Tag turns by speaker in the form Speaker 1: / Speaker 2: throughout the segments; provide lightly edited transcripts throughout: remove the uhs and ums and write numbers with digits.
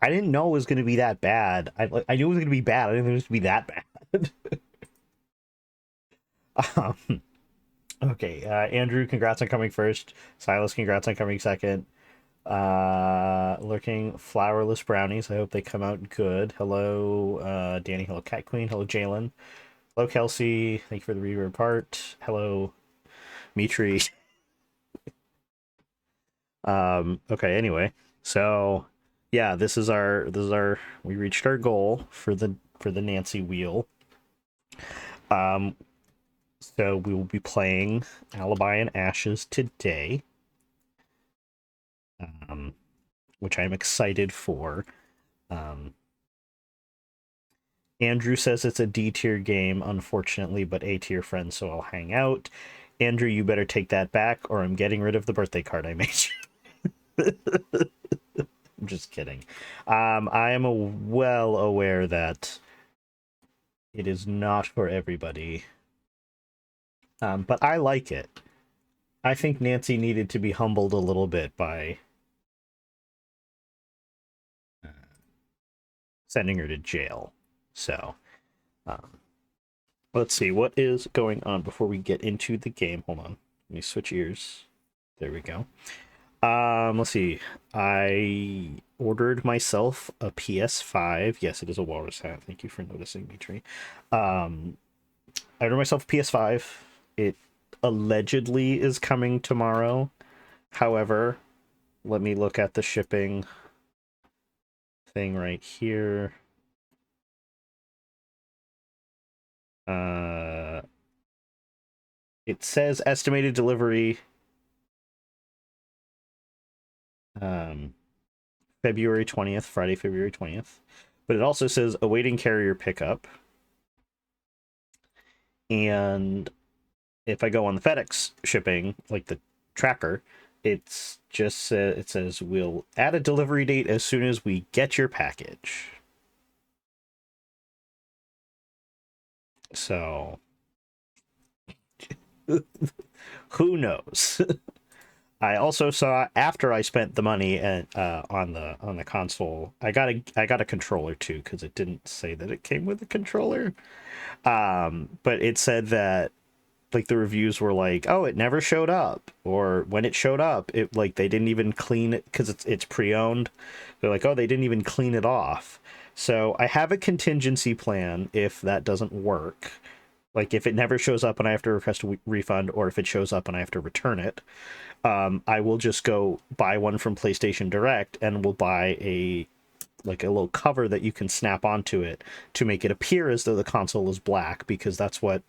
Speaker 1: I didn't know it was going to be that bad. I knew it was going to be bad. I didn't think it was going to be that bad. Okay, Andrew, congrats on coming first. Silas, congrats on coming second. Lurking flowerless brownies. I hope they come out good. Hello, Danny. Hello, Cat Queen. Hello, Jalen. Hello, Kelsey. Thank you for the reverb part. Hello, Mitri. Okay, anyway. So yeah, this is our we reached our goal for the Nancy wheel. Um so we will be playing Alibi and Ashes today. Um which I'm excited for. Um Andrew says it's a D tier game, unfortunately, but A tier friend, so I'll hang out. Andrew, you better take that back, or I'm getting rid of the birthday card I made you. I'm just kidding. I am well aware that it is not for everybody, but I like it. I think Nancy needed to be humbled a little bit by uh, sending her to jail. So, um, let's see what is going on before we get into the game. Hold on, let me switch ears. There we go. Let's see. I ordered myself a PS5. Yes, it is a walrus hat. Thank you for noticing, Mitri. Um, I ordered myself a PS5. It allegedly is coming tomorrow. However, let me look at the shipping thing right here. Uh, it says estimated delivery um, February 20th, Friday, February 20th. But it also says awaiting carrier pickup. And if I go on the FedEx shipping, like the tracker, it's just it says we'll add a delivery date as soon as we get your package. So who knows? I also saw after I spent the money and on the console, I got a controller too because it didn't say that it came with a controller. But it said that like the reviews were like, oh, it never showed up, or when it showed up, it like they didn't even clean it because it's pre-owned. They're like, oh, they didn't even clean it off. So I have a contingency plan if that doesn't work. Like if it never shows up and I have to request a refund, or if it shows up and I have to return it, I will just go buy one from PlayStation Direct and will buy a like a little cover that you can snap onto it to make it appear as though the console is black, because that's what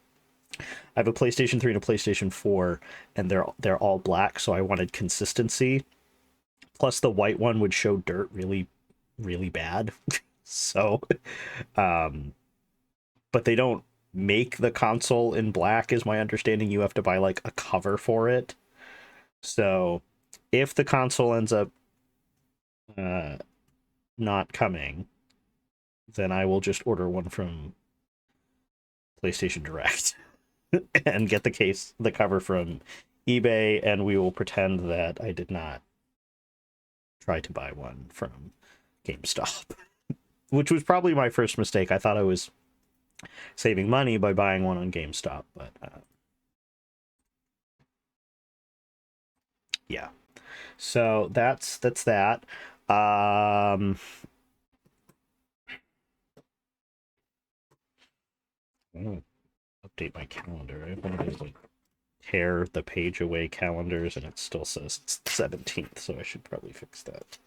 Speaker 1: I have a PlayStation 3 and a PlayStation 4, and they're all black, so I wanted consistency. Plus, the white one would show dirt really, really bad. So, um, but they don't make the console in black, is my understanding. You have to buy like a cover for it. So, if the console ends up uh, not coming, then I will just order one from PlayStation Direct and get the cover from eBay, and we will pretend that I did not try to buy one from GameStop, which was probably my first mistake. I thought I was saving money by buying one on GameStop, but yeah. So that's that. Um, I'm gonna update my calendar. I have one of those like tear the page away calendars, and it still says it's the 17th, so I should probably fix that.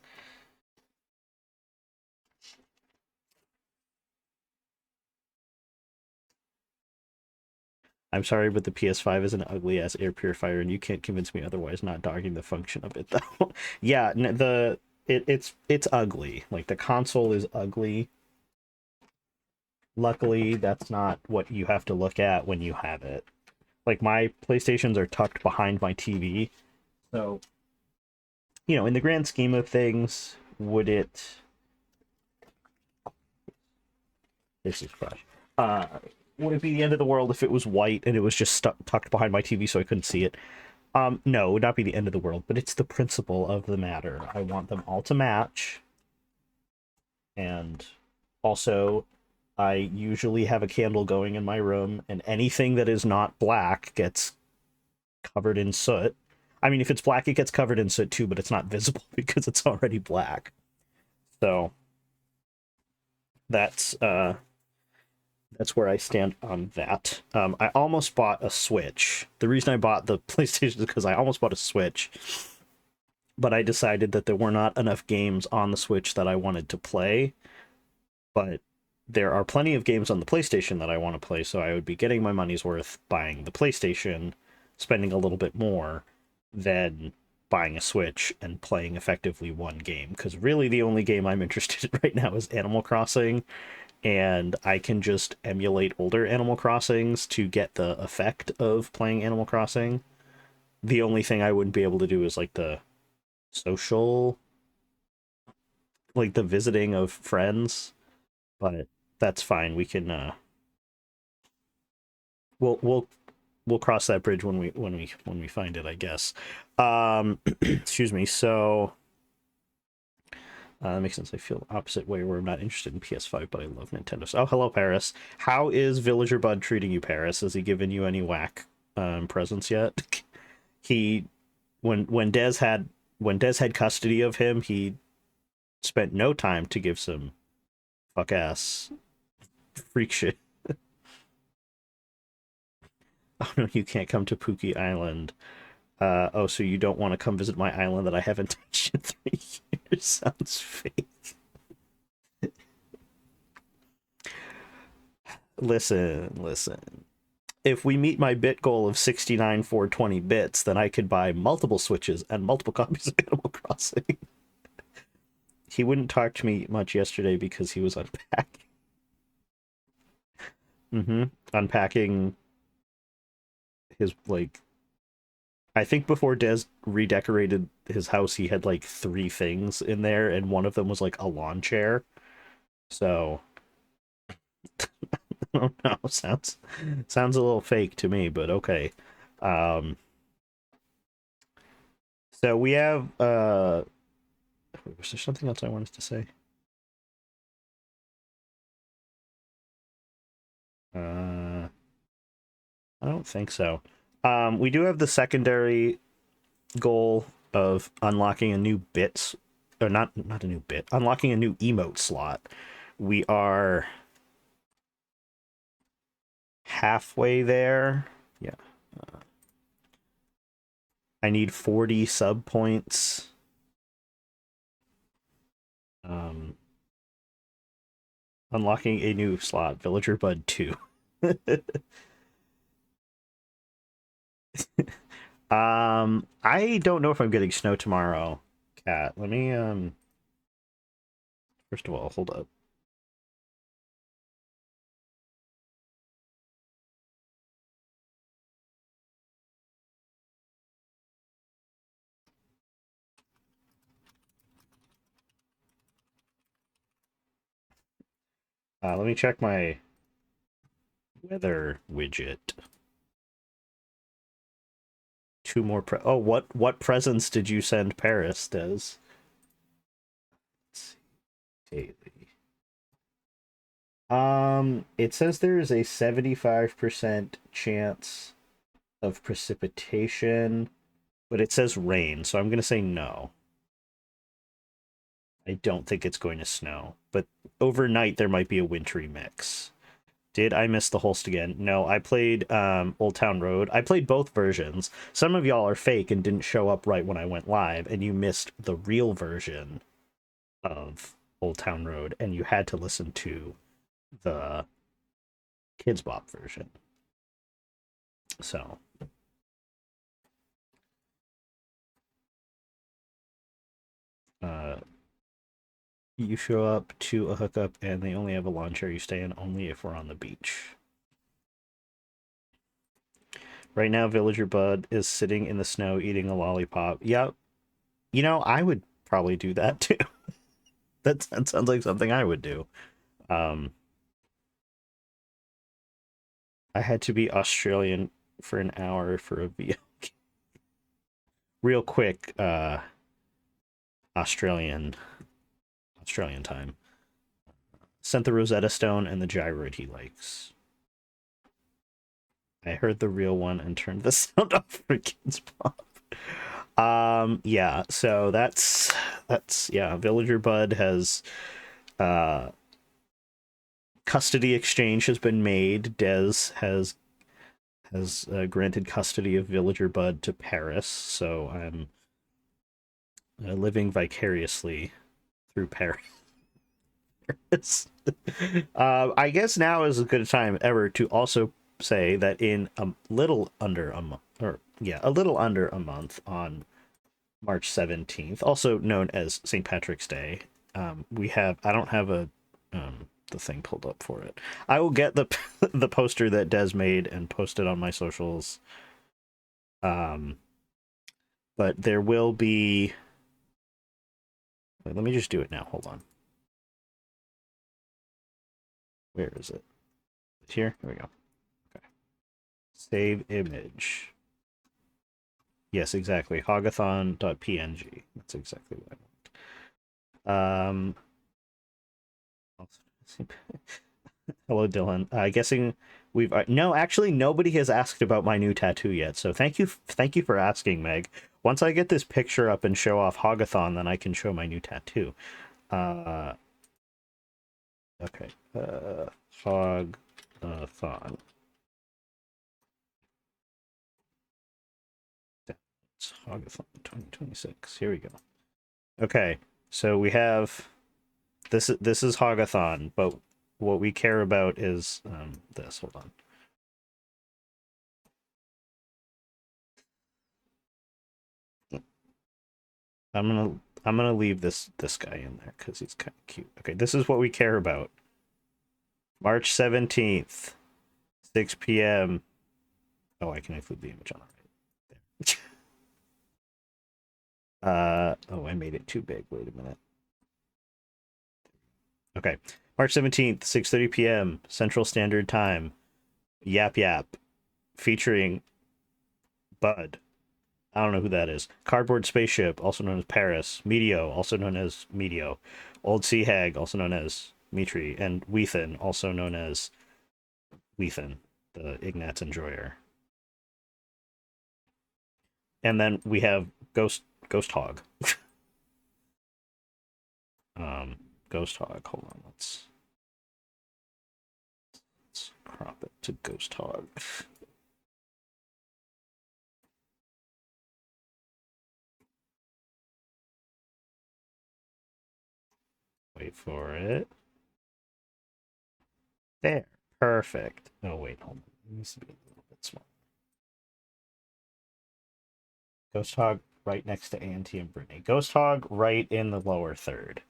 Speaker 1: I'm sorry, but the PS5 is an ugly ass air purifier, and you can't convince me otherwise. Not dogging the function of it though. Yeah, it's ugly. Like the console is ugly. Luckily, that's not what you have to look at when you have it. Like my PlayStations are tucked behind my TV, so in the grand scheme of things, would it? This is fresh. Uh, would it be the end of the world if it was white and it was just tucked behind my TV so I couldn't see it? No, it would not be the end of the world, but it's the principle of the matter. I want them all to match. And also, I usually have a candle going in my room, and anything that is not black gets covered in soot. I mean, if it's black, it gets covered in soot too, but it's not visible because it's already black. So that's that's where I stand on that. I almost bought a Switch. The reason I bought the PlayStation is because I almost bought a Switch, but I decided that there were not enough games on the Switch that I wanted to play. But there are plenty of games on the PlayStation that I want to play, so I would be getting my money's worth buying the PlayStation, spending a little bit more than buying a Switch and playing effectively one game. Because really, the only game I'm interested in right now is Animal Crossing, and I can just emulate older Animal Crossings to get the effect of playing Animal Crossing. The only thing I wouldn't be able to do is like the social, like the visiting of friends, but that's fine. We can we'll we'll cross that bridge when we find it, I guess. Excuse me. So that makes sense. I feel the opposite way where I'm not interested in PS5, but I love Nintendo. So, oh, hello, Paris. How is Villager Bud treating you, Paris? Has he given you any whack presents yet? He when Des had custody of him, he spent no time to give some fuck ass freak shit. Oh no, you can't come to Pookie Island. Oh, so you don't want to come visit my island that I haven't touched in 3 years? Sounds fake. Listen. If we meet my bit goal of 69,420 bits, then I could buy multiple Switches and multiple copies of Animal Crossing. He wouldn't talk to me much yesterday because he was unpacking. Unpacking his, like, I think before Des redecorated his house, he had like 3 things in there, and one of them was like a lawn chair. So, I don't know. Sounds a little fake to me, but okay. Um, so we have was there something else I wanted to say? I don't think so. We do have the secondary goal of unlocking a new bits, or not a new bit, unlocking a new emote slot. We are halfway there. Yeah. I need 40 sub points. Um, Unlocking a new slot, Villager Bud 2. I don't know if I'm getting snow tomorrow, Cat. Let me first of all, hold up. Let me check my weather widget. 2 more oh, what presents did you send Paris, Des? Let's see. Daily. It says there is a 75% chance of precipitation, but it says rain, so I'm gonna say no. I don't think it's going to snow, but overnight there might be a wintry mix. Did I miss the host again? No, I played Old Town Road. I played both versions. Some of y'all are fake and didn't show up right when I went live, and you missed the real version of Old Town Road, and you had to listen to the Kids Bop version. So you show up to a hookup and they only have a lawn chair you stay in only if we're on the beach. Right now, Villager Bud is sitting in the snow eating a lollipop. Yep. You know, I would probably do that too. That sounds like something I would do. Um, I had to be Australian for an hour for a VO. Real quick, Australian time. sent the Rosetta Stone and the gyroid he likes. I heard the real one and turned the sound off for Kids Pop. Yeah, so that's yeah, Villager Bud has custody exchange has been made. Des has granted custody of Villager Bud to Paris, so I'm living vicariously through Paris. I guess now is as good a time ever to also say that in a little under a month, or yeah, a little under a month, on March 17th, also known as St. Patrick's Day, we have, I don't have the thing pulled up for it. I will get the the poster that Des made and post it on my socials. But there will be, wait, let me just do it now. Hold on. Where is it? Here we go. Okay. Save image. Yes, exactly. Hogathon.png. That's exactly what I want. Hello, Dylan. Guessing we've no, actually, nobody has asked about my new tattoo yet. So thank you for asking, Meg. Once I get this picture up and show off Hogathon, then I can show my new tattoo. Okay. Hogathon. It's Hogathon 2026. Here we go. Okay, so we have this. This is Hogathon, but what we care about is this. Hold on. I'm gonna leave this guy in there because he's kind of cute. Okay, this is what we care about. March 17th, 6 p.m. Oh, I can include the image on it. Oh, I made it too big. Wait a minute. Okay, March 17th, 6:30 p.m. Central Standard Time. Yap Yap, featuring Bud. I don't know who that is. Cardboard Spaceship, also known as Paris. Meteo, also known as Meteo. Old Sea Hag, also known as Mitri. And Weethan, also known as Weethan, the Ignatz Enjoyer. And then we have Ghost Hog. Ghost Hog. Hold on, let's crop it to Ghost Hog. Wait for it. There. Perfect. Oh, wait, hold on. It needs to be a little bit smaller. Ghost Hog right next to Auntie and Brittany. Ghost Hog right in the lower third.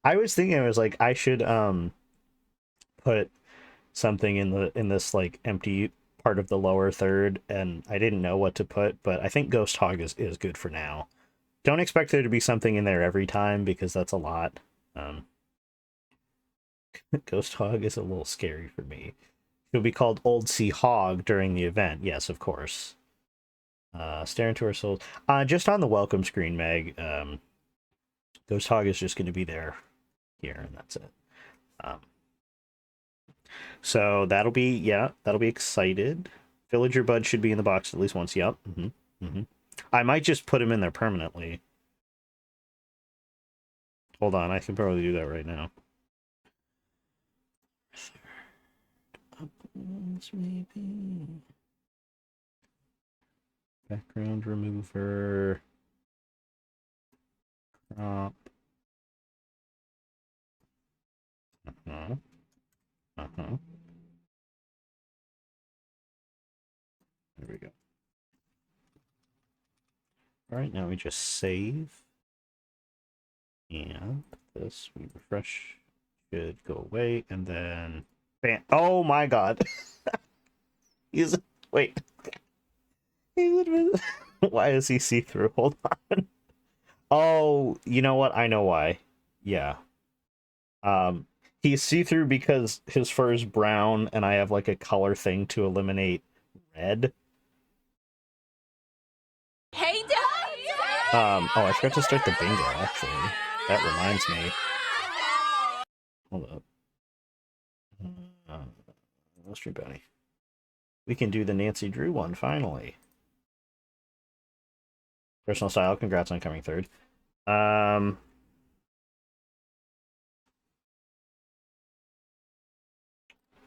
Speaker 1: I was thinking, I was like, I should put something in this like empty part of the lower third, and I didn't know what to put, but I think Ghost Hog is good for now. Don't expect there to be something in there every time because that's a lot. Ghost Hog is a little scary for me. It'll be called Old Sea Hog during the event. Yes, of course. Stare into our souls. Just on the welcome screen, Meg. Ghost Hog is just going to be there here, and that's it. So that'll be excited. Villager Bud should be in the box at least once. Yep. I might just put him in there permanently. Hold on, I can probably do that right now. Maybe. Background remover. Crop. There we go. All right, now we just save. And this, we refresh, should go away, and then bam. Oh my god. Wait. Why is he see-through? Hold on. Oh, you know what? I know why. Yeah. He's see-through because his fur is brown, and I have like a color thing to eliminate red.
Speaker 2: Hey, Dad!
Speaker 1: Oh, I forgot to start the bingo, actually. That reminds me. Hold up. Street Bounty. We can do the Nancy Drew one, finally. Personal style, congrats on coming third.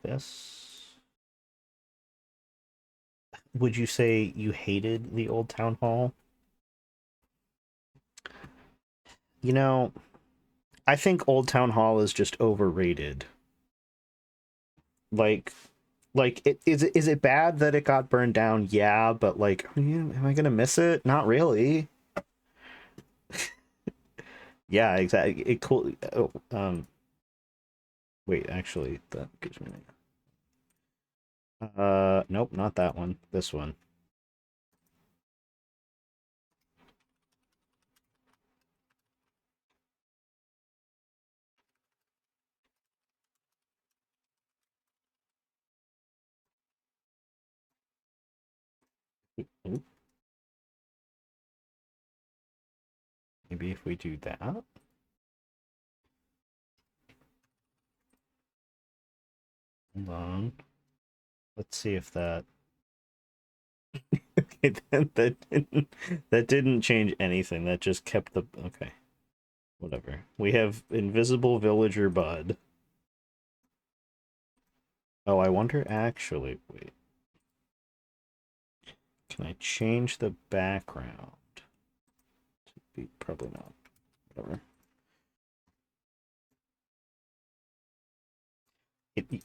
Speaker 1: This. Would you say you hated the old town hall? You know, I think Old Town Hall is just overrated. Like, is it bad that it got burned down? Yeah, but like, am I gonna miss it? Not really. Yeah, exactly. It cool. Oh, wait, actually, that gives me. Nope, not that one. This one. Oop. Maybe if we do that. Hold on. Let's see if that. Okay, that didn't change anything. That just kept the okay. Whatever. We have Invisible Villager Bud. Oh, I wonder actually. Wait. Can I change the background? Probably not. Whatever.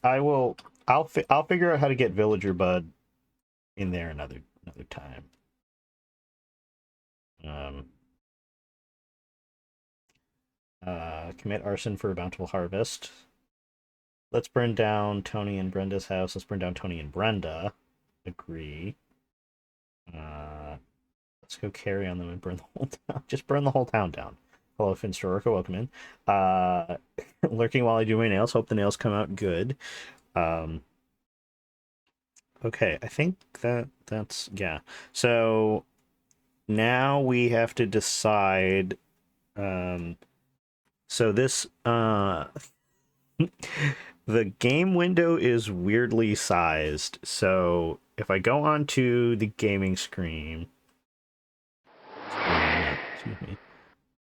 Speaker 1: I will. I'll figure out how to get Villager Bud in there another time. Um. Commit arson for a bountiful harvest. Let's burn down Tony and Brenda's house. Let's burn down Tony and Brenda. Agree. Let's go carry on them and burn the whole town. Just burn the whole town down. Hello, Finstorica. Welcome in. Lurking while I do my nails. Hope the nails come out good. Okay, I think that's yeah. So now we have to decide. So this the game window is weirdly sized. So if I go onto the gaming screen, excuse me.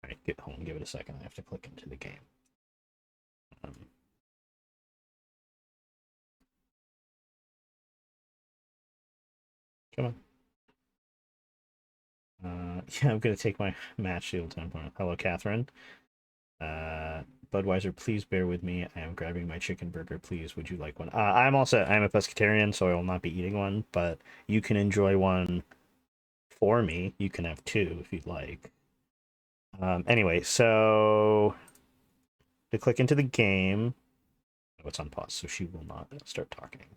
Speaker 1: All right, get home. Give it a second. I have to click into the game. Come on. Yeah, I'm gonna take my match shield time. Hello, Catherine. Budweiser, please bear with me. I am grabbing my chicken burger. Please, would you like one? I'm a pescatarian, so I will not be eating one, but you can enjoy one for me. You can have two if you'd like. Anyway, so to click into the game. Oh, it's on pause, so she will not start talking.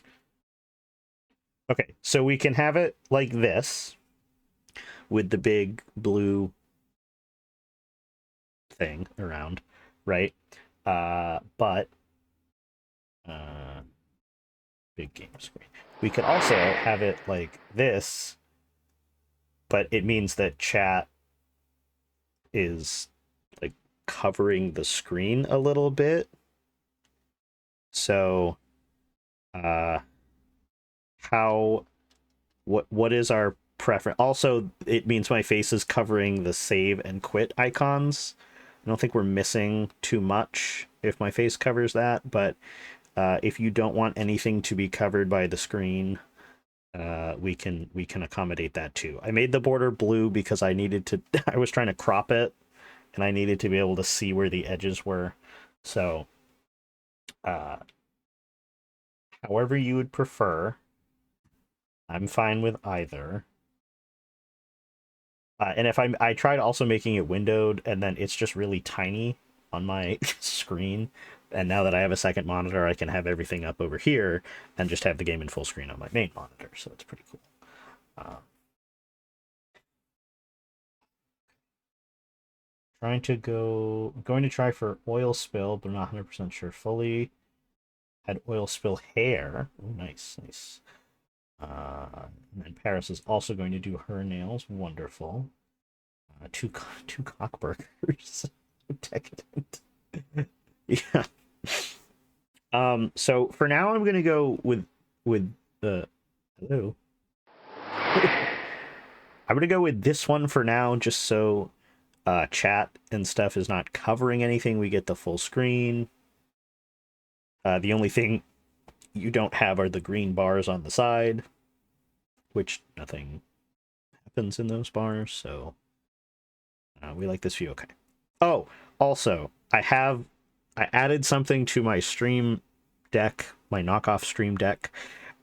Speaker 1: Okay, so we can have it like this with the big blue thing around, right? But big game screen. We could also have it like this, but it means that chat is like covering the screen a little bit. So how what is our preference? Also, it means my face is covering the save and quit icons. I don't think we're missing too much if my face covers that, but if you don't want anything to be covered by the screen, we can accommodate that too. I made the border blue because I needed to. I was trying to crop it, and I needed to be able to see where the edges were. So, however you would prefer, I'm fine with either. And if I tried also making it windowed, and then it's just really tiny on my screen. And now that I have a second monitor, I can have everything up over here and just have the game in full screen on my main monitor. So it's pretty cool. Going to try for oil spill, but I'm not 100% sure fully. Had oil spill hair. Oh, nice, nice. And then Paris is also going to do her nails. Wonderful. two cockburgers. Decadent. Yeah. So for now, I'm gonna go with the hello. I'm gonna go with this one for now, just so chat and stuff is not covering anything. We get the full screen. The only thing you don't have are the green bars on the side, which nothing happens in those bars. So we like this view. Okay. Oh, also, I added something to my stream deck, my knockoff stream deck,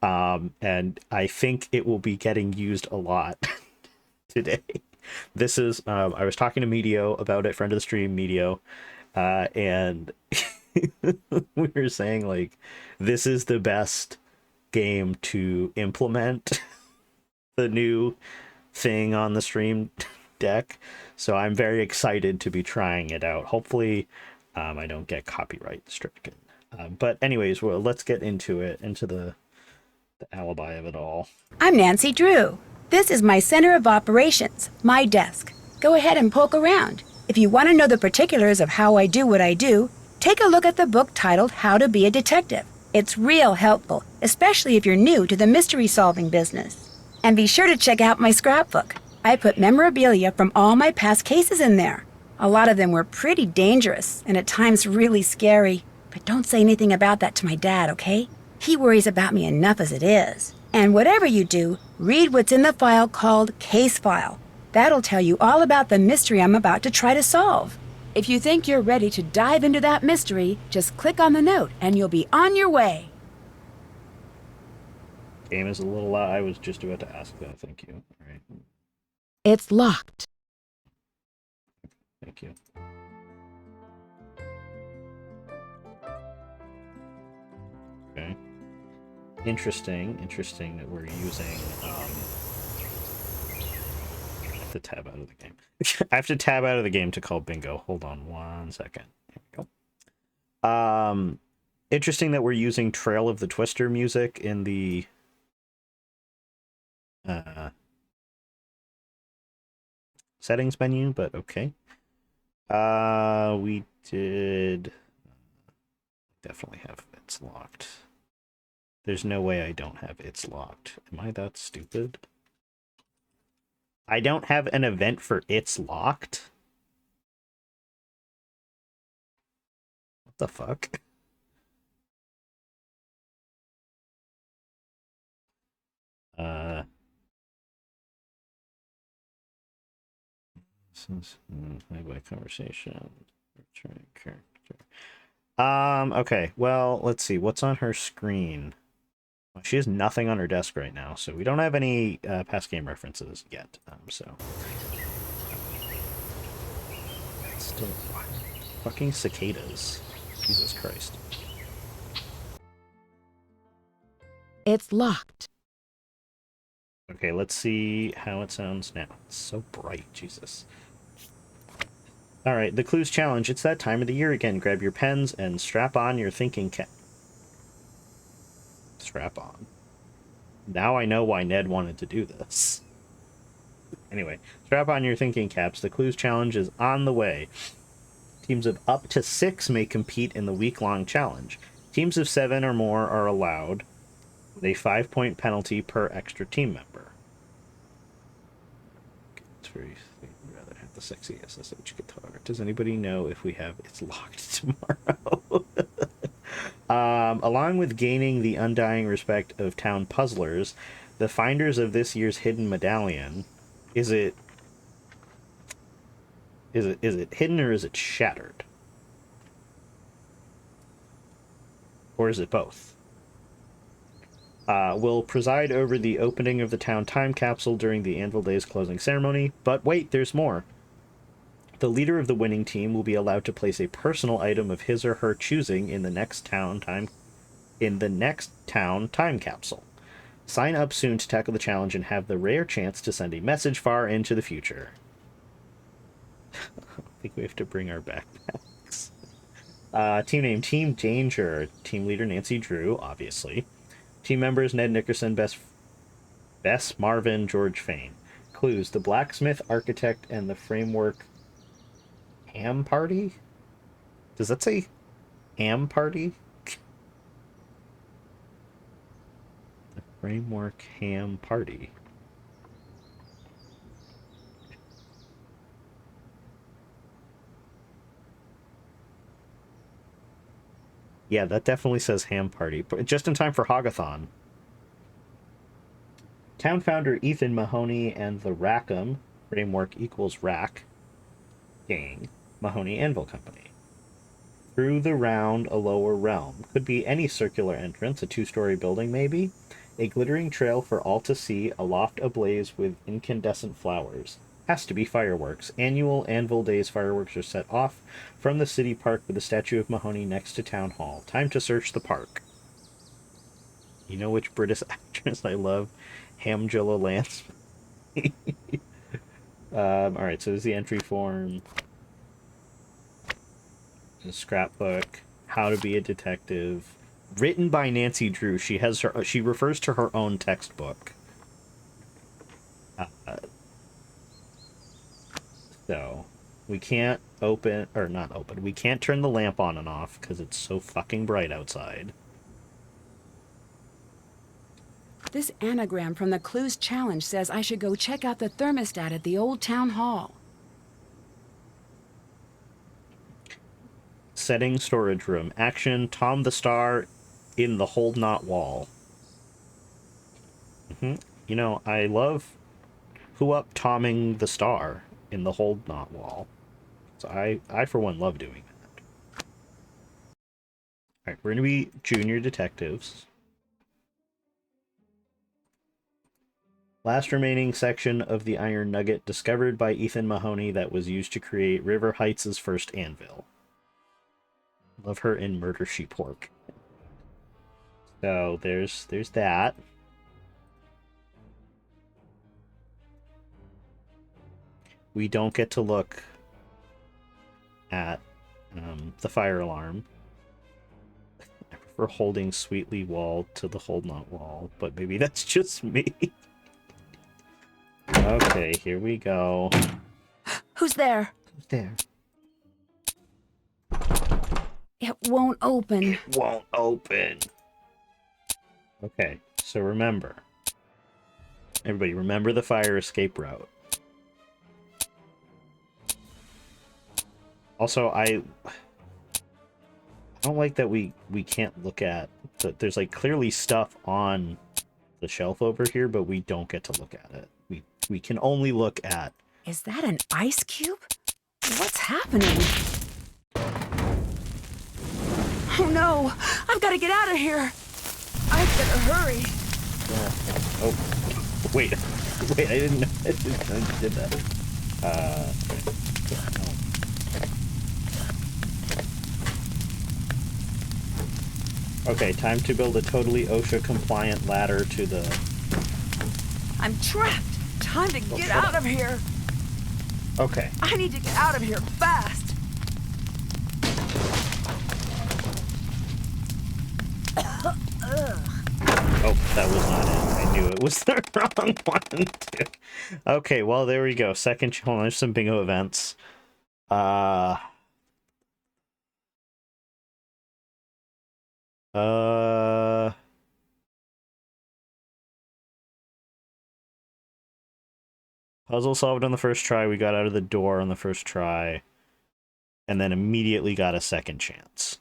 Speaker 1: and I think it will be getting used a lot today. This is I was talking to Medio about it, friend of the stream, Medio, and we were saying like this is the best game to implement the new thing on the stream deck, so I'm very excited to be trying it out. Hopefully I don't get copyright stricken, but anyways, well, let's get into it, into the alibi of it all.
Speaker 2: I'm Nancy Drew. This is my center of operations, my desk. Go ahead and poke around. If you want to know the particulars of how I do what I do, take a look at the book titled How to Be a Detective. It's real helpful, especially if you're new to the mystery-solving business. And be sure to check out my scrapbook. I put memorabilia from all my past cases in there. A lot of them were pretty dangerous and at times really scary. But don't say anything about that to my dad, okay? He worries about me enough as it is. And whatever you do, read what's in the file called Case File. That'll tell you all about the mystery I'm about to try to solve. If you think you're ready to dive into that mystery, just click on the note and you'll be on your way.
Speaker 1: Game is a little loud. I was just about to ask that. Thank you. All right.
Speaker 2: It's locked.
Speaker 1: Thank you. Okay. Interesting that we're using I have to tab out of the game. I have to tab out of the game to call bingo. Hold on 1 second. Here we go. Interesting that we're using Trail of the Twister music in the settings menu, but okay. We did definitely have It's Locked. There's no way I don't have It's Locked. Am I that stupid? I don't have an event for It's Locked? What the fuck? Since by conversation. Return character. Okay, well, let's see. What's on her screen? Well, she has nothing on her desk right now, so we don't have any past game references yet. So still fucking cicadas. Jesus Christ.
Speaker 2: It's locked.
Speaker 1: Okay, let's see how it sounds now. It's so bright, Jesus. All right, the clues challenge. It's that time of the year again. Grab your pens and strap on your thinking cap. Strap on. Now I know why Ned wanted to do this. Anyway, strap on your thinking caps. The clues challenge is on the way. Teams of up to 6 may compete in the week-long challenge. Teams of 7 or more are allowed, with a 5-point penalty per extra team member. It's very... I'd rather have the sexy SSH guitar. Does anybody know if we have It's Locked tomorrow? Along with gaining the undying respect of town puzzlers, the finders of this year's hidden medallion, is it hidden or is it shattered? Or is it both? Will preside over the opening of the town time capsule during the Anvil Days closing ceremony. But wait, there's more. The leader of the winning team will be allowed to place a personal item of his or her choosing in the next town time capsule. Sign up soon to tackle the challenge and have the rare chance to send a message far into the future. I think we have to bring our backpacks. Team name, Team Danger. Team leader, Nancy Drew, obviously. Team members, Ned Nickerson, Bess Marvin, George Fain. clues. The blacksmith, architect, and the framework ham party? Does that say ham party? The framework ham party. Yeah, that definitely says ham party. But just in time for Hagathon. Town founder Ethan Mahoney and the Rackham framework equals Rack gang, Mahoney Anvil Company. Through the round, a lower realm. Could be any circular entrance, a two-story building maybe. A glittering trail for all to see, a loft ablaze with incandescent flowers. Has to be fireworks. Annual Anvil Days fireworks are set off from the city park with the statue of Mahoney next to Town Hall. Time to search the park. You know which British actress I love? Hamjilla Lance. Alright, so there's the entry form. The scrapbook. How to be a detective. Written by Nancy Drew. She refers to her own textbook. So we can't we can't turn the lamp on and off because it's so fucking bright outside.
Speaker 2: This anagram from the Clues Challenge says I should go check out the thermostat at the old town hall.
Speaker 1: Setting storage room. Action, Tom the Star in the hold not wall. You know, I love who up Tomming the Star in the hold not wall. So I for one love doing that. Alright, we're gonna be junior detectives. Last remaining section of the iron nugget discovered by Ethan Mahoney that was used to create River Heights' first anvil. Love her in Murder, She, Pork. So there's that. We don't get to look at the fire alarm. I prefer holding Sweetly wall to the hold not wall, but maybe that's just me. Okay, here we go.
Speaker 2: Who's there?
Speaker 1: Who's there?
Speaker 2: It won't open.
Speaker 1: It won't open. Okay, so remember. Everybody, remember the fire escape route. Also, I don't like that we can't look at... There's, like, clearly stuff on the shelf over here, but we don't get to look at it. We can only look at...
Speaker 2: Is that an ice cube? What's happening? Oh no! I've got to get out of here! I better hurry!
Speaker 1: Oh, wait, I didn't know I did that. Okay, time to build a totally OSHA-compliant ladder to the...
Speaker 2: I'm trapped! Time to get out of here!
Speaker 1: Okay.
Speaker 2: I need to get out of here fast!
Speaker 1: Oh, that was not it. I knew it was the wrong one, too. Okay, well, there we go. Second challenge, there's some bingo events. Puzzle solved on the first try. We got out of the door on the first try. And then immediately got a second chance.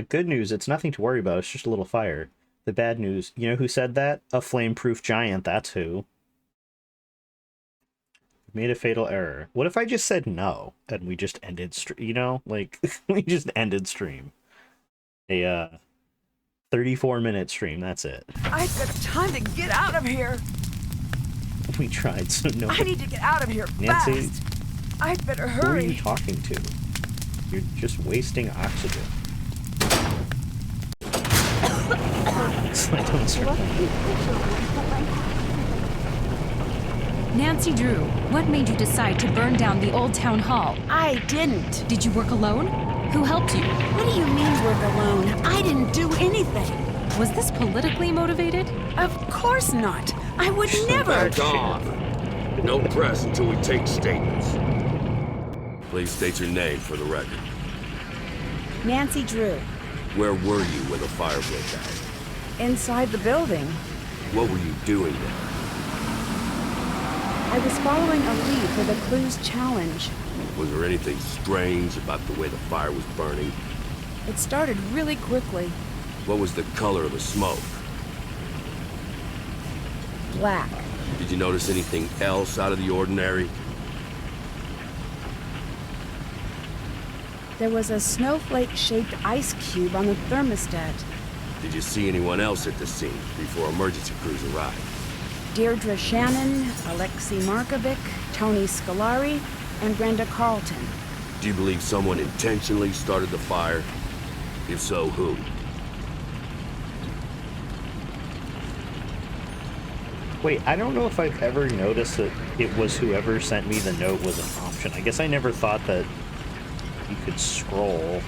Speaker 1: Good news, it's nothing to worry about. It's just a little fire. The bad news, you know who said that? A flame-proof giant, that's who. Made a fatal error. What if I just said no and we just ended you know, like we just ended stream. A 34-minute stream, that's it.
Speaker 2: I've got time to get out of here.
Speaker 1: We tried, so no.
Speaker 2: I need to get out of here
Speaker 1: Nancy,
Speaker 2: fast. I better
Speaker 1: who are
Speaker 2: hurry.
Speaker 1: you talking to? You're just wasting oxygen.
Speaker 3: Nancy Drew, what made you decide to burn down the old town hall?
Speaker 2: I didn't.
Speaker 3: Did you work alone? Who helped you?
Speaker 2: What do you mean work alone? I didn't do anything.
Speaker 3: Was this politically motivated?
Speaker 2: Of course not. I would never.
Speaker 4: Back off. No press until we take statements. Please state your name for the record.
Speaker 2: Nancy Drew.
Speaker 4: Where were you when the fire broke out?
Speaker 2: Inside the building.
Speaker 4: What were you doing there?
Speaker 2: I was following a lead for the Clues Challenge.
Speaker 4: Was there anything strange about the way the fire was burning?
Speaker 2: It started really quickly.
Speaker 4: What was the color of the smoke?
Speaker 2: Black.
Speaker 4: Did you notice anything else out of the ordinary?
Speaker 2: There was a snowflake-shaped ice cube on the thermostat.
Speaker 4: Did you see anyone else at the scene before emergency crews arrived?
Speaker 2: Deirdre Shannon, Alexei Markovic, Tony Scolari, and Brenda Carlton.
Speaker 4: Do you believe someone intentionally started the fire? If so, who?
Speaker 1: Wait, I don't know if I've ever noticed that it was whoever sent me the note was an option. I guess I never thought that you could scroll.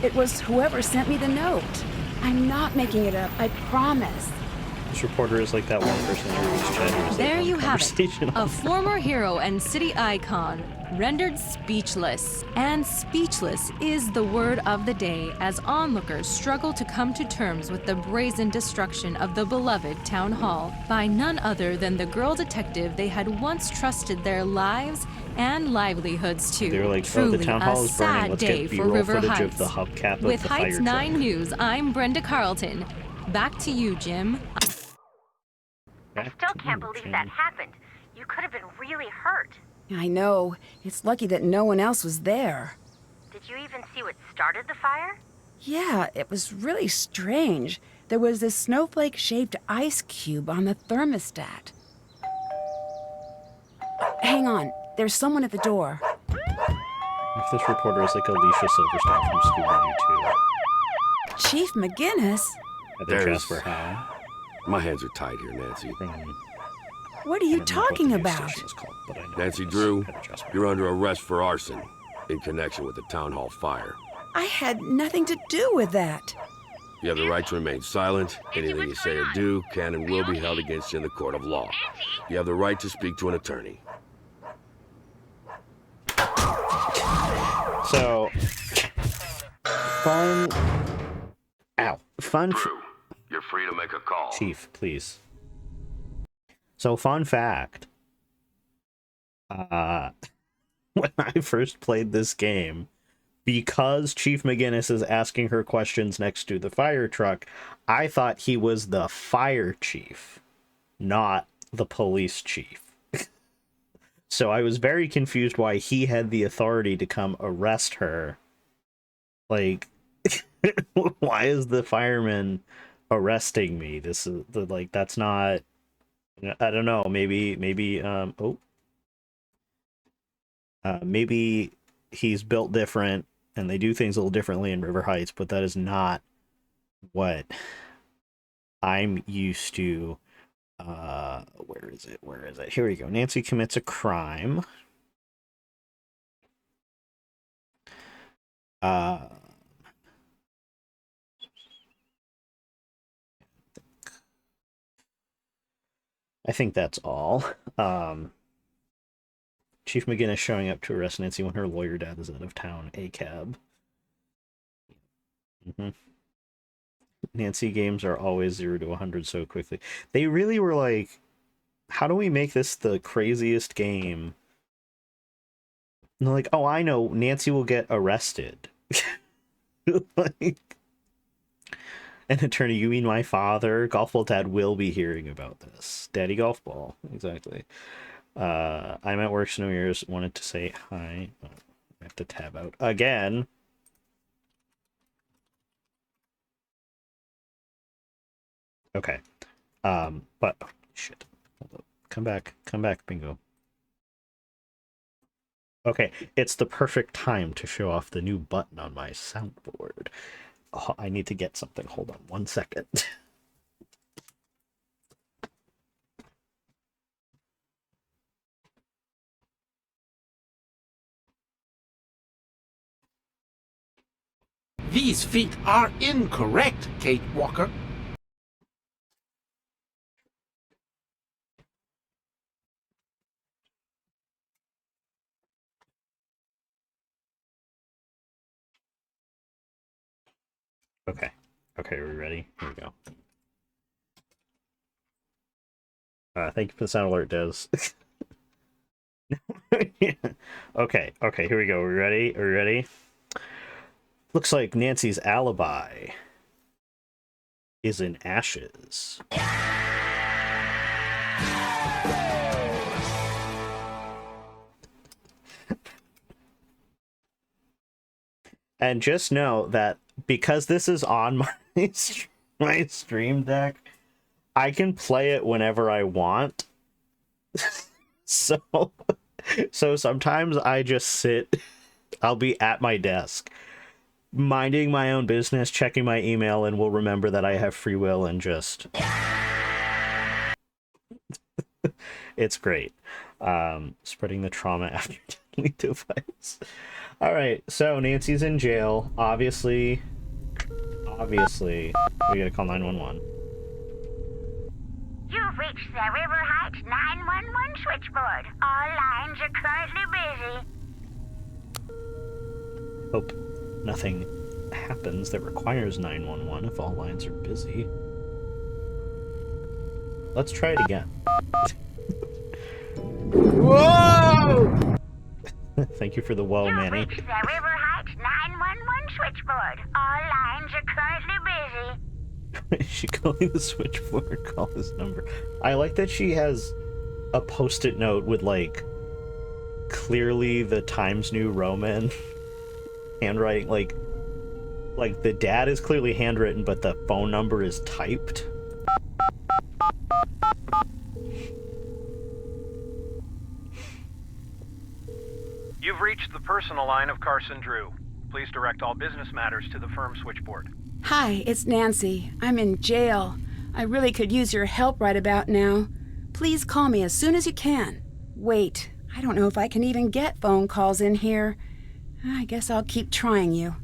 Speaker 2: It was whoever sent me the note. I'm not making it up, I promise.
Speaker 1: This reporter is like that one person who was chatting.
Speaker 3: There you have it. A former hero and city icon, rendered speechless. And speechless is the word of the day as onlookers struggle to come to terms with the brazen destruction of the beloved town hall by none other than the girl detective they had once trusted their lives and livelihoods to.
Speaker 1: They were like,
Speaker 3: Truly
Speaker 1: oh, the town hall
Speaker 3: a
Speaker 1: is burning.
Speaker 3: sad
Speaker 1: Let's
Speaker 3: day
Speaker 1: get
Speaker 3: for
Speaker 1: B-roll
Speaker 3: River
Speaker 1: footage
Speaker 3: Heights.
Speaker 1: of the hubcap of
Speaker 3: With
Speaker 1: the
Speaker 3: Heights
Speaker 1: fire
Speaker 3: 9
Speaker 1: truck.
Speaker 3: News, I'm Brenda Carlton. Back to you, Jim.
Speaker 5: I still can't believe that happened. You could have been really hurt.
Speaker 2: I know. It's lucky that no one else was there.
Speaker 5: Did you even see what started the fire?
Speaker 2: Yeah, it was really strange. There was this snowflake-shaped ice cube on the thermostat. Hang on. There's someone at the door.
Speaker 1: If this reporter is like Alicia Silverstone from Scooby-Doo too.
Speaker 2: Chief McGinnis?
Speaker 1: I think
Speaker 4: There's-
Speaker 1: Jasper Howe.
Speaker 4: My hands are tied here, Nancy.
Speaker 2: What are
Speaker 1: I
Speaker 2: you
Speaker 1: don't remember what
Speaker 2: talking
Speaker 1: the news
Speaker 2: about?
Speaker 1: station is called, but I know
Speaker 4: Nancy
Speaker 1: it was
Speaker 4: Drew,
Speaker 1: Head of Jasper.
Speaker 4: you're under arrest for arson in connection with the town hall fire.
Speaker 2: I had nothing to do with that.
Speaker 4: You have the right to remain silent. Anything you say or do can and will be held against you in the court of law. You have the right to speak to an attorney.
Speaker 1: So, fun. Ow. Fun.
Speaker 4: Drew, you're free to make a call.
Speaker 1: Chief, please. So, fun fact. When I first played this game, because Chief McGinnis is asking her questions next to the fire truck, I thought he was the fire chief, not the police chief. So I was very confused why he had the authority to come arrest her. Like, why is the fireman arresting me? This is the, like, that's not, I don't know, maybe maybe he's built different and they do things a little differently in River Heights, but that is not what I'm used to. Where is it? Here we go. Nancy commits a crime. I think that's all. Chief McGinnis showing up to arrest Nancy when her lawyer dad is out of town. A cab. Nancy games are always 0 to 100 so quickly. They really were like, how do we make this the craziest game? And they're like, oh, I know, Nancy will get arrested. Like, an attorney, you mean my father? Golf Ball Dad will be hearing about this. Daddy Golf Ball, exactly. I'm at work, Snow Ears wanted to say hi. Oh, I have to tab out again. Okay. But oh, shit. Hold up. Come back, bingo. Okay, it's the perfect time to show off the new button on my soundboard. Oh, I need to get something. Hold on 1 second.
Speaker 6: These feet are incorrect, Kate Walker.
Speaker 1: Okay. Okay, are we ready? Here we go. Thank you for the sound alert, Des. Okay, here we go. Are we ready? Are we ready? Looks like Nancy's alibi is in ashes. And just know that because this is on my stream deck, I can play it whenever I want. So sometimes I just sit, I'll be at my desk, minding my own business, checking my email, and will remember that I have free will and just... It's great. Spreading the trauma after deadly device. Alright, so Nancy's in jail. Obviously, we gotta call 911.
Speaker 5: You've reached the River Heights 911 switchboard. All lines are currently busy.
Speaker 1: Hope nothing happens that requires 911 if all lines are busy. Let's try it again.
Speaker 6: Whoa!
Speaker 1: Thank you for the whoa, Manny.
Speaker 5: You've reached the River Heights 911 switchboard. All lines are currently busy.
Speaker 1: Is she calling the switchboard? Call this number. I like that she has a post-it note with, like, clearly the Times New Roman handwriting. Like the dad is clearly handwritten, but the phone number is typed.
Speaker 7: You've reached the personal line of Carson Drew. Please direct all business matters to the firm switchboard.
Speaker 2: Hi, it's Nancy. I'm in jail. I really could use your help right about now. Please call me as soon as you can. Wait, I don't know if I can even get phone calls in here. I guess I'll keep trying you.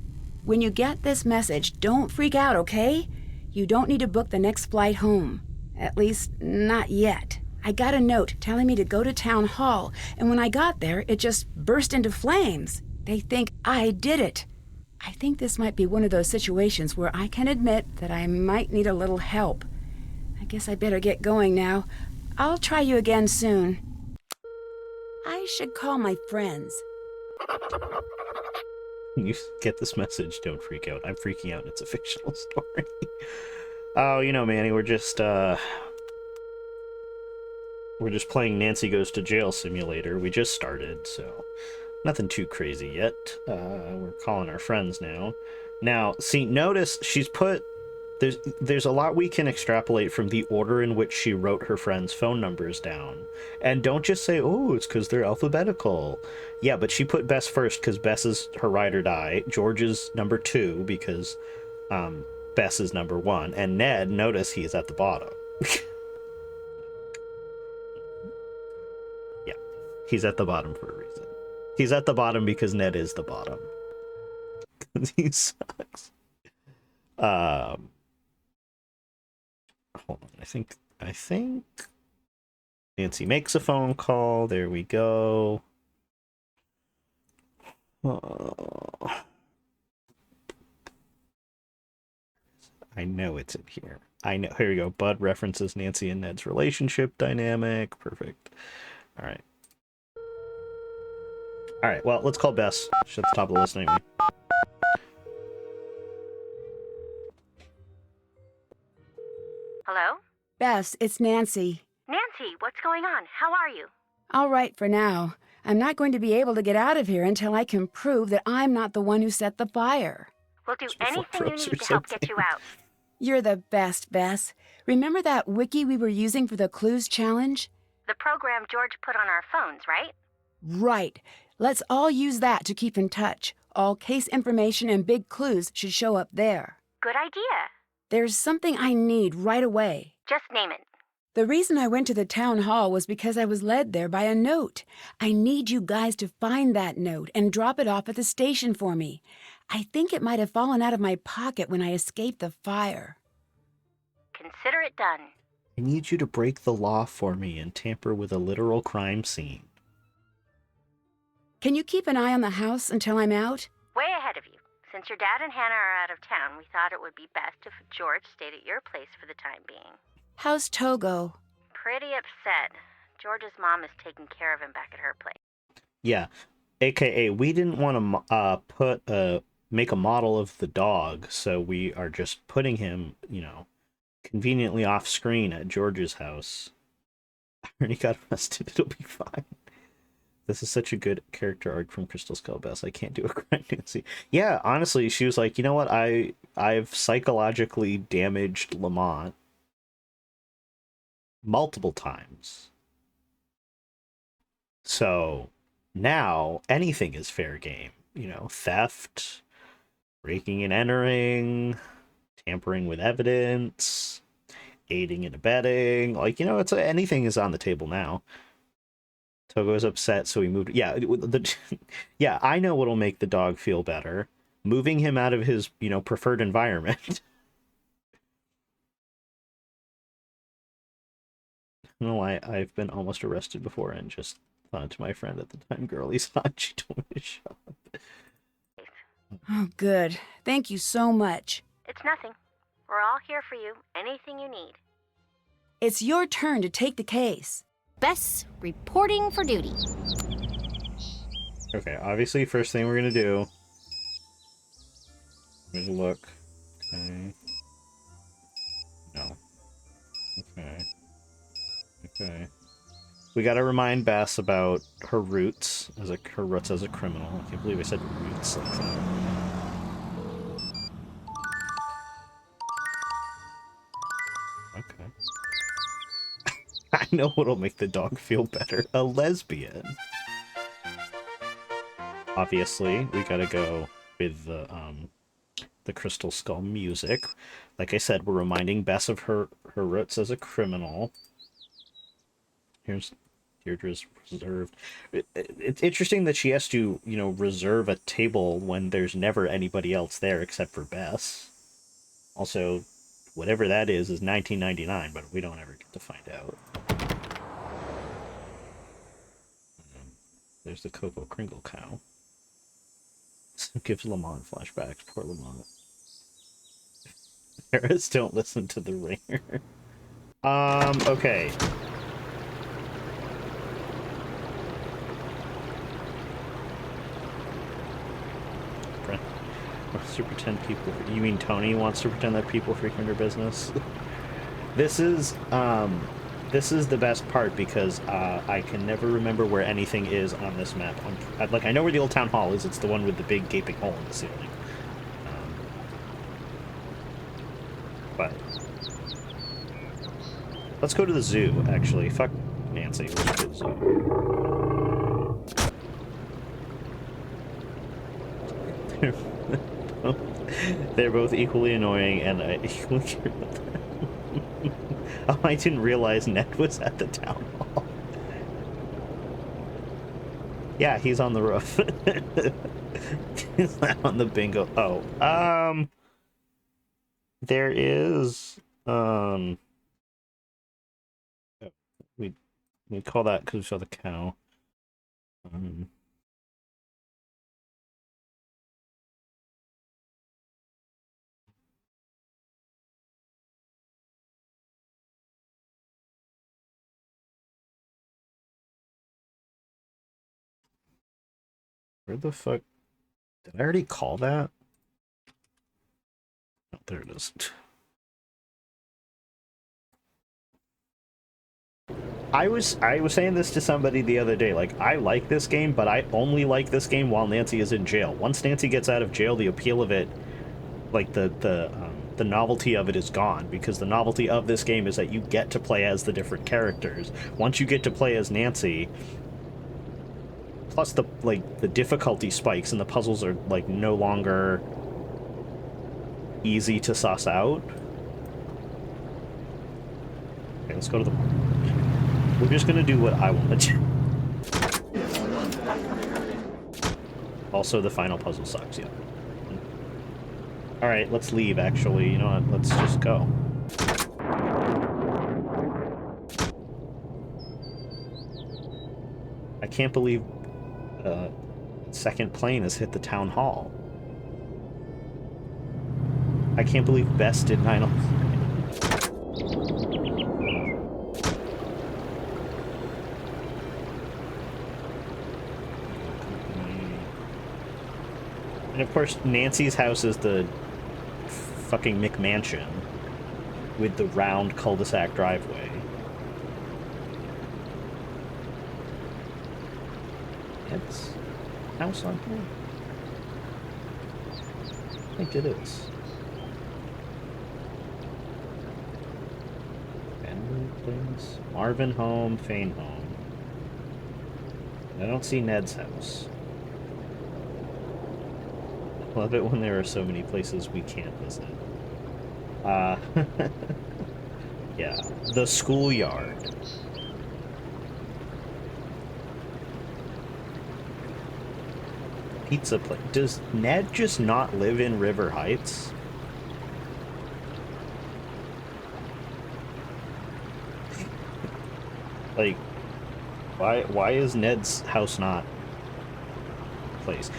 Speaker 2: When you get this message, don't freak out, okay? You don't need to book the next flight home. At least, not yet. I got a note telling me to go to town hall, and when I got there, it just burst into flames. They think I did it. I think this might be one of those situations where I can admit that I might need a little help. I guess I better get going now. I'll try you again soon. I should call my friends.
Speaker 1: You get this message, don't freak out. I'm freaking out, and it's a fictional story. Oh, you know, Manny, we're just playing Nancy Goes to Jail Simulator. We just started, so nothing too crazy yet. We're calling our friends now. Now, see, notice she's put... There's a lot we can extrapolate from the order in which she wrote her friends' phone numbers down. And don't just say, oh, it's because they're alphabetical. Yeah, but she put Bess first because Bess is her ride or die. George is number 2 because Bess is number 1. And Ned, notice he's at the bottom. Yeah, he's at the bottom for a reason. He's at the bottom because Ned is the bottom. He sucks. Hold on, I think Nancy makes a phone call. There we go. I know it's in here. I know. Here we go. Bud references Nancy and Ned's relationship dynamic. Perfect. All right. All right. Well, let's call Bess. She's at the top of the list anyway.
Speaker 5: Hello?
Speaker 2: Bess, it's Nancy.
Speaker 5: Nancy, what's going on? How are you?
Speaker 2: All right for now. I'm not going to be able to get out of here until I can prove that I'm not the one who set the fire.
Speaker 5: We'll do
Speaker 1: Before
Speaker 5: anything you
Speaker 1: Rose
Speaker 5: need
Speaker 1: or
Speaker 5: to help get
Speaker 1: something.
Speaker 5: you out.
Speaker 2: You're the best, Bess. Remember that wiki we were using for the clues challenge?
Speaker 5: The program George put on our phones, right?
Speaker 2: Right. Let's all use that to keep in touch. All case information and big clues should show up there.
Speaker 5: Good idea.
Speaker 2: There's something I need right away.
Speaker 5: Just name it.
Speaker 2: The reason I went to the town hall was because I was led there by a note. I need you guys to find that note and drop it off at the station for me. I think it might have fallen out of my pocket when I escaped the fire.
Speaker 5: Consider it done.
Speaker 1: I need you to break the law for me and tamper with a literal crime scene.
Speaker 2: Can you keep an eye on the house until I'm out?
Speaker 5: Way ahead of you. Since your dad and Hannah are out of town, we thought it would be best if George stayed at your place for the time being.
Speaker 2: How's Togo?
Speaker 5: Pretty upset. George's mom is taking care of him back at her place.
Speaker 1: Yeah, AKA we didn't want to make a model of the dog, so we are just putting him, you know, conveniently off screen at George's house. I already got arrested. It'll be fine. This is such a good character arc from Crystal Skull Bess. I can't do a crime Nancy. Yeah, honestly, she was like, you know what? I've psychologically damaged Lamont multiple times. So now anything is fair game. You know, theft, breaking and entering, tampering with evidence, aiding and abetting. Like, you know, anything is on the table now. Togo's upset, so he moved. Yeah, yeah, I know what'll make the dog feel better. Moving him out of his, you know, preferred environment. I don't know why I've been almost arrested before and just thought to my friend at the time, girlie's hot. She told me to shut up.
Speaker 2: Oh, good. Thank you so much.
Speaker 5: It's nothing. We're all here for you. Anything you need.
Speaker 2: It's your turn to take the case.
Speaker 8: Bess, reporting for duty.
Speaker 1: Okay, obviously, first thing we're gonna do is look. Okay. No. Okay. Okay. We gotta remind Bess about her roots as a criminal. I can't believe I said roots like that. Okay. I know what'll make the dog feel better. A lesbian. Obviously, we gotta go with the Crystal Skull music. Like I said, we're reminding Bess of her roots as a criminal. Here's Deirdre's reserved. It's interesting that she has to, you know, reserve a table when there's never anybody else there except for Bess. Also, whatever that is 1999, but we don't ever get to find out. There's the Coco Kringle cow. Gives Lamont flashbacks. Poor Lamont. Parents don't listen to the ringer. Okay. Wants to pretend people. You mean Tony wants to pretend that people frequent her business? This is the best part because I can never remember where anything is on this map. Like, I know where the old town hall is. It's the one with the big gaping hole in the ceiling. But let's go to the zoo. Actually, fuck Nancy. Let's go to the zoo. They're both equally annoying, and I equally care about them. Oh, I didn't realize Ned was at the town hall. Yeah, he's on the roof. He's not on the bingo. Oh, there is, we call that because we saw the cow. Where the fuck? Did I already call that? Oh, there it is. I was saying this to somebody the other day. Like, I like this game, but I only like this game while Nancy is in jail. Once Nancy gets out of jail, the appeal of it, like the novelty of it is gone, because the novelty of this game is that you get to play as the different characters. Once you get to play as Nancy, plus the difficulty spikes and the puzzles are like no longer easy to suss out. Okay, let's go to the... We're just gonna do what I want to do. Also, the final puzzle sucks, yeah. Alright, let's leave, actually. You know what? Let's just go. I can't believe second plane has hit the town hall. I can't believe Best did 911. And of course, Nancy's house is the fucking McMansion with the round cul-de-sac driveway. It's house on here. I think it is. Family place. Marvin home, Fane home. I don't see Ned's house. Love it when there are so many places we can't visit. Yeah, the schoolyard. Pizza place. Does Ned just not live in River Heights? Like, why is Ned's house not place?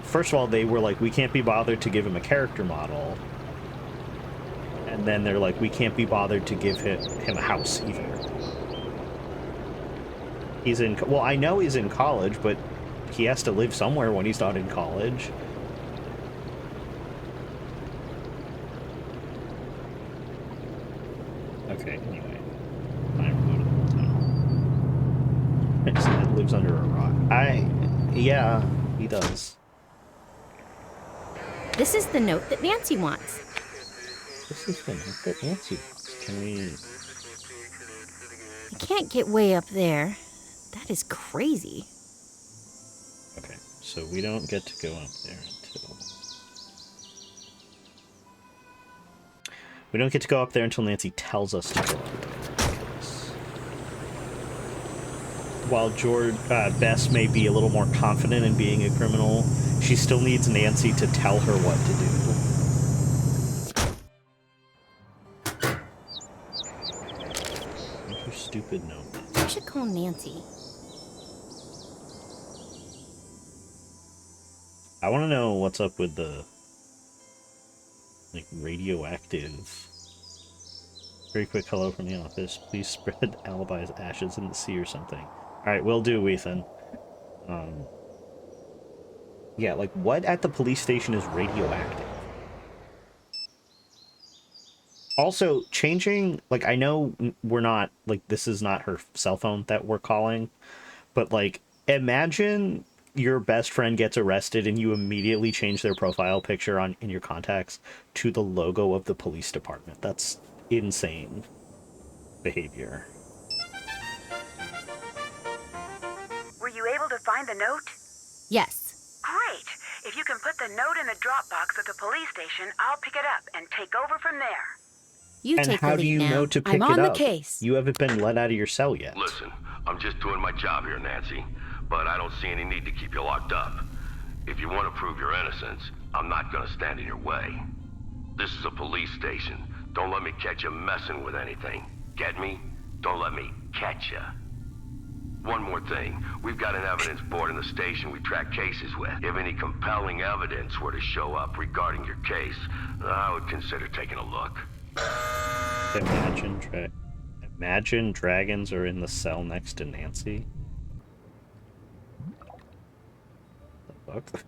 Speaker 1: First of all, they were like, we can't be bothered to give him a character model. And then they're like, we can't be bothered to give him a house either. He's in, well, I know he's in college, but he has to live somewhere when he's not in college. Okay, anyway. Time to go to the hotel. Ned lives under a rock. Yeah, he does.
Speaker 8: This is the note that Nancy wants.
Speaker 1: This is the note that Nancy wants. Can we...
Speaker 8: I can't get way up there. That is crazy.
Speaker 1: Okay, so we don't get to go up there until... We don't get to go up there until Nancy tells us to go up there. While Bess may be a little more confident in being a criminal, she still needs Nancy to tell her what to do. What's your stupid note?
Speaker 8: I should call Nancy.
Speaker 1: I want to know what's up with the, like, radioactive. Very quick hello from the office. Please spread Alibi's ashes in the sea or something. Alright, will do, Ethan. Yeah, like, what at the police station is radioactive? Also, changing, like, I know we're not, like, this is not her cell phone that we're calling, but, like, imagine your best friend gets arrested and you immediately change their profile picture in your contacts to the logo of the police department. That's insane behavior.
Speaker 2: Were you able to find the note?
Speaker 8: Yes.
Speaker 2: Great. If you can put the note in the Dropbox at the police station, I'll pick it up and take over from there.
Speaker 8: You
Speaker 1: And
Speaker 8: take
Speaker 1: how
Speaker 8: the
Speaker 1: do
Speaker 8: lead
Speaker 1: you
Speaker 8: now.
Speaker 1: know to pick
Speaker 2: I'm on
Speaker 1: it
Speaker 2: the
Speaker 1: up?
Speaker 2: case.
Speaker 1: You haven't been let out of your cell yet.
Speaker 4: Listen, I'm just doing my job here, Nancy. But I don't see any need to keep you locked up. If you want to prove your innocence, I'm not gonna stand in your way. This is a police station. Don't let me catch you messing with anything. Get me? Don't let me catch you. One more thing. We've got an evidence board in the station we track cases with. If any compelling evidence were to show up regarding your case, I would consider taking a look.
Speaker 1: Imagine dragons are in the cell next to Nancy. The fuck?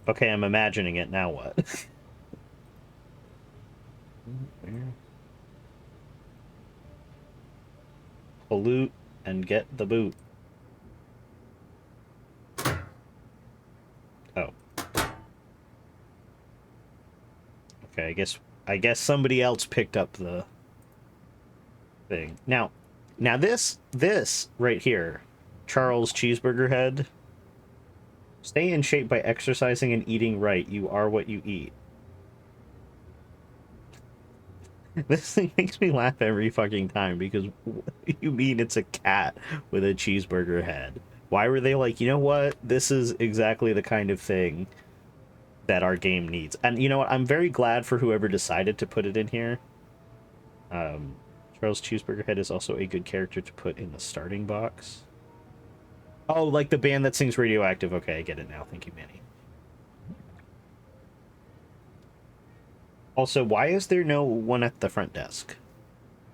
Speaker 1: Okay, I'm imagining it. Now what? Pollute and get the boot. Oh. Okay, I guess somebody else picked up the thing. Now this right here, Charles Cheeseburger Head. Stay in shape by exercising and eating right. You are what you eat. This thing makes me laugh every fucking time because what do you mean it's a cat with a cheeseburger head? Why were they like, you know what? This is exactly the kind of thing that our game needs. And you know what? I'm very glad for whoever decided to put it in here. Charles Cheeseburger Head is also a good character to put in the starting box. Oh, like the band that sings Radioactive. Okay, I get it now. Thank you, Manny. Also, why is there no one at the front desk?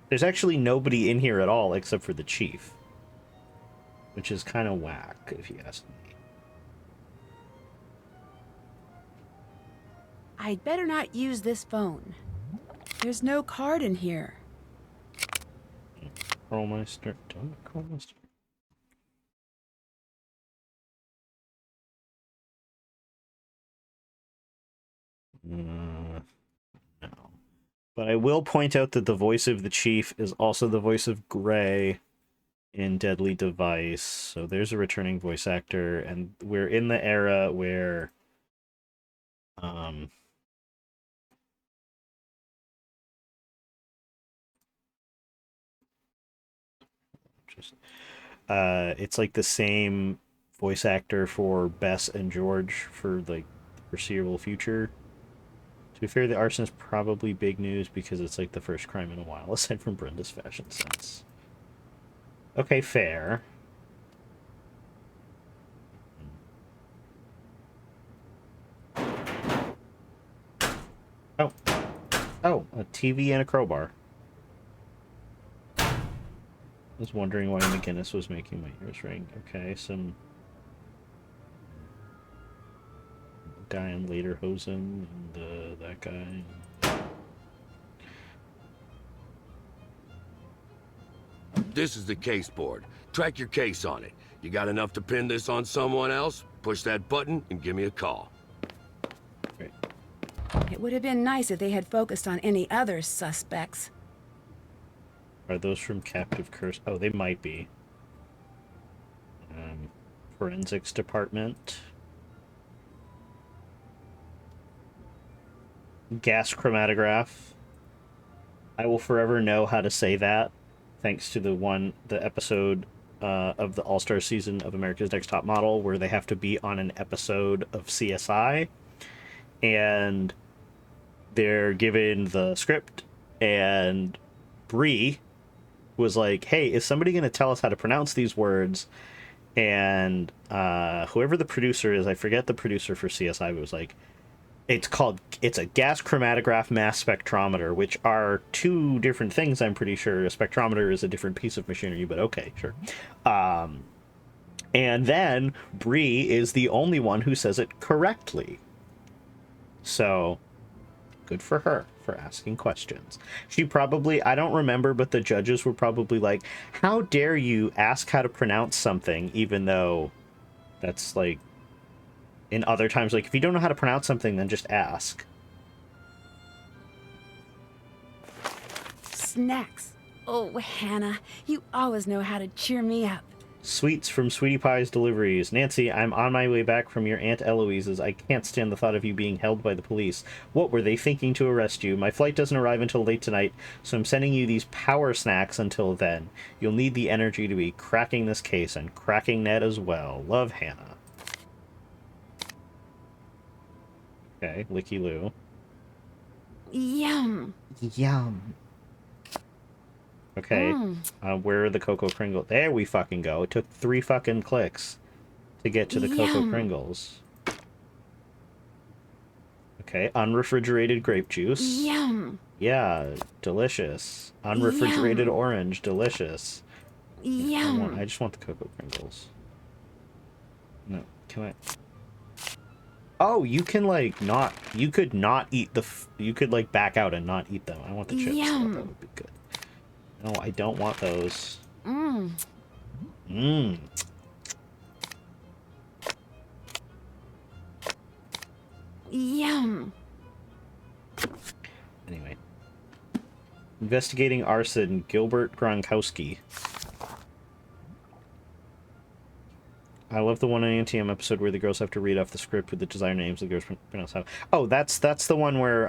Speaker 1: There's actually nobody in here at all except for the chief. Which is kind of whack, if you ask me.
Speaker 2: I'd better not use this phone. There's no card in here.
Speaker 1: Crawlmeister. Don't Crawlmeister. No. But I will point out that the voice of the chief is also the voice of Gray in Deadly Device. So there's a returning voice actor, and we're in the era where it's like the same voice actor for Bess and George for like the foreseeable future. To be fair, the arson is probably big news because it's like the first crime in a while, aside from Brenda's fashion sense. Okay, fair. Oh. Oh, a TV and a crowbar. I was wondering why McGinnis was making my ears ring. Okay, some guy in Lederhosen and that guy.
Speaker 4: This is the case board. Track your case on it. You got enough to pin this on someone else? Push that button and give me a call.
Speaker 1: Great.
Speaker 2: It would have been nice if they had focused on any other suspects.
Speaker 1: Are those from Captive Curse? Oh, they might be. Forensics Department. Gas chromatograph. I will forever know how to say that, thanks to the episode of the All-Star season of America's Next Top Model, where they have to be on an episode of CSI, and they're given the script, and Bree was like, hey, is somebody going to tell us how to pronounce these words? And whoever the producer is, I forget the producer for CSI, but was like, it's a gas chromatograph mass spectrometer, which are two different things, I'm pretty sure. A spectrometer is a different piece of machinery, but okay, sure. And then Bree is the only one who says it correctly. So, good for her for asking questions. She probably, I don't remember, but the judges were probably like, how dare you ask how to pronounce something, even though that's like, in other times, like, if you don't know how to pronounce something, then just ask.
Speaker 2: Snacks. Oh, Hannah, you always know how to cheer me up.
Speaker 1: Sweets from Sweetie Pie's Deliveries. Nancy, I'm on my way back from your Aunt Eloise's. I can't stand the thought of you being held by the police. What were they thinking to arrest you? My flight doesn't arrive until late tonight, so I'm sending you these power snacks until then. You'll need the energy to be cracking this case and cracking Ned as well. Love, Hannah. Okay, Licky Lou.
Speaker 2: Yum.
Speaker 1: Yum. Okay, where are the Cocoa Pringles? There we fucking go. It took 3 fucking clicks to get to the Cocoa Pringles. Okay, unrefrigerated grape juice.
Speaker 2: Yum.
Speaker 1: Yeah, delicious. Unrefrigerated orange, delicious.
Speaker 2: Yum.
Speaker 1: I just want the Cocoa Pringles. No, can I... Oh, you can, like, not... You could not eat the... You could, like, back out and not eat them. I want the chips.
Speaker 2: Yum.
Speaker 1: That would be good. No, I don't want those.
Speaker 2: Mmm.
Speaker 1: Mmm.
Speaker 2: Yum.
Speaker 1: Anyway. Investigating arson, Gilbert Gronkowski. I love the one on ANTM episode where the girls have to read off the script with the desired names the girls pronounce how. Oh, that's the one where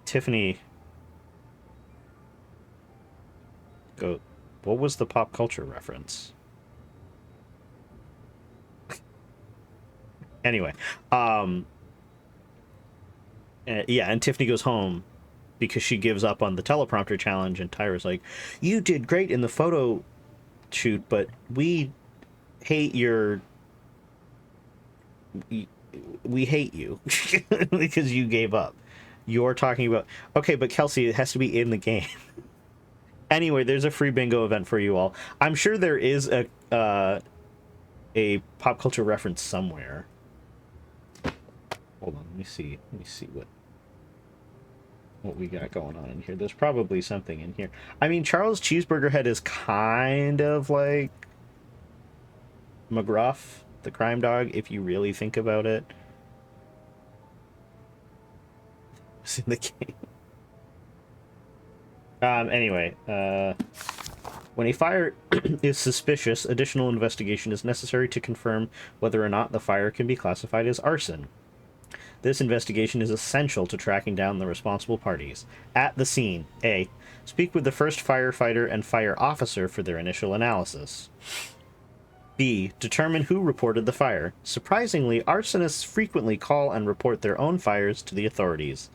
Speaker 1: Tiffany go. What was the pop culture reference? Anyway, Yeah, and Tiffany goes home because she gives up on the teleprompter challenge, and Tyra's like, you did great in the photo shoot, but we hate your... We hate you because you gave up. You're talking about... Okay, but Kelsey, it has to be in the game. Anyway, there's a free bingo event for you all. I'm sure there is a pop culture reference somewhere. Hold on, let me see what we got going on in here. There's probably something in here. I mean, Charles Cheeseburger Head is kind of like McGruff, the crime dog, if you really think about it. It's in the game. Anyway, when a fire is suspicious, additional investigation is necessary to confirm whether or not the fire can be classified as arson. This investigation is essential to tracking down the responsible parties. At the scene, A. Speak with the first firefighter and fire officer for their initial analysis. B. Determine who reported the fire. Surprisingly, arsonists frequently call and report their own fires to the authorities.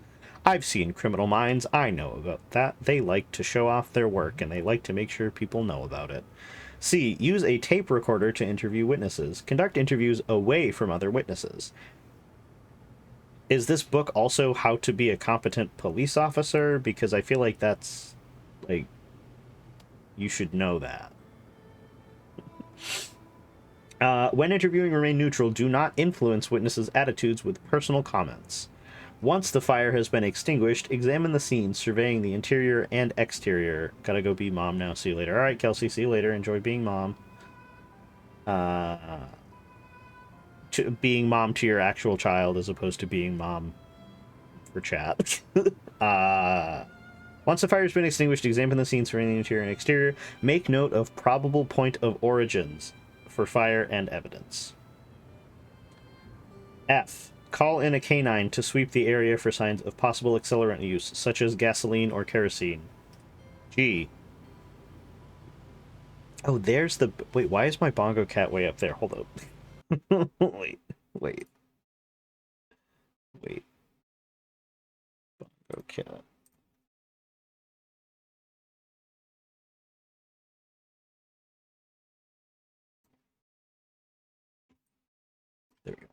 Speaker 1: I've seen Criminal Minds, I know about that. They like to show off their work, and they like to make sure people know about it. C. Use a tape recorder to interview witnesses. Conduct interviews away from other witnesses. Is this book also how to be a competent police officer? Because I feel like that's, like, you should know that. When interviewing, remain neutral. Do not influence witnesses' attitudes with personal comments. Once the fire has been extinguished, examine the scene, surveying the interior and exterior. Gotta go be mom now. See you later. All right, Kelsey, see you later. Enjoy being mom. Being mom to your actual child as opposed to being mom for chat. Once the fire has been extinguished, examine the scene surrounding the interior and exterior. Make note of probable point of origins for fire and evidence. F. Call in a canine to sweep the area for signs of possible accelerant use, such as gasoline or kerosene. G. Oh, there's the... Wait, why is my bongo cat way up there? Hold up. Wait. Bongo cat. There we go.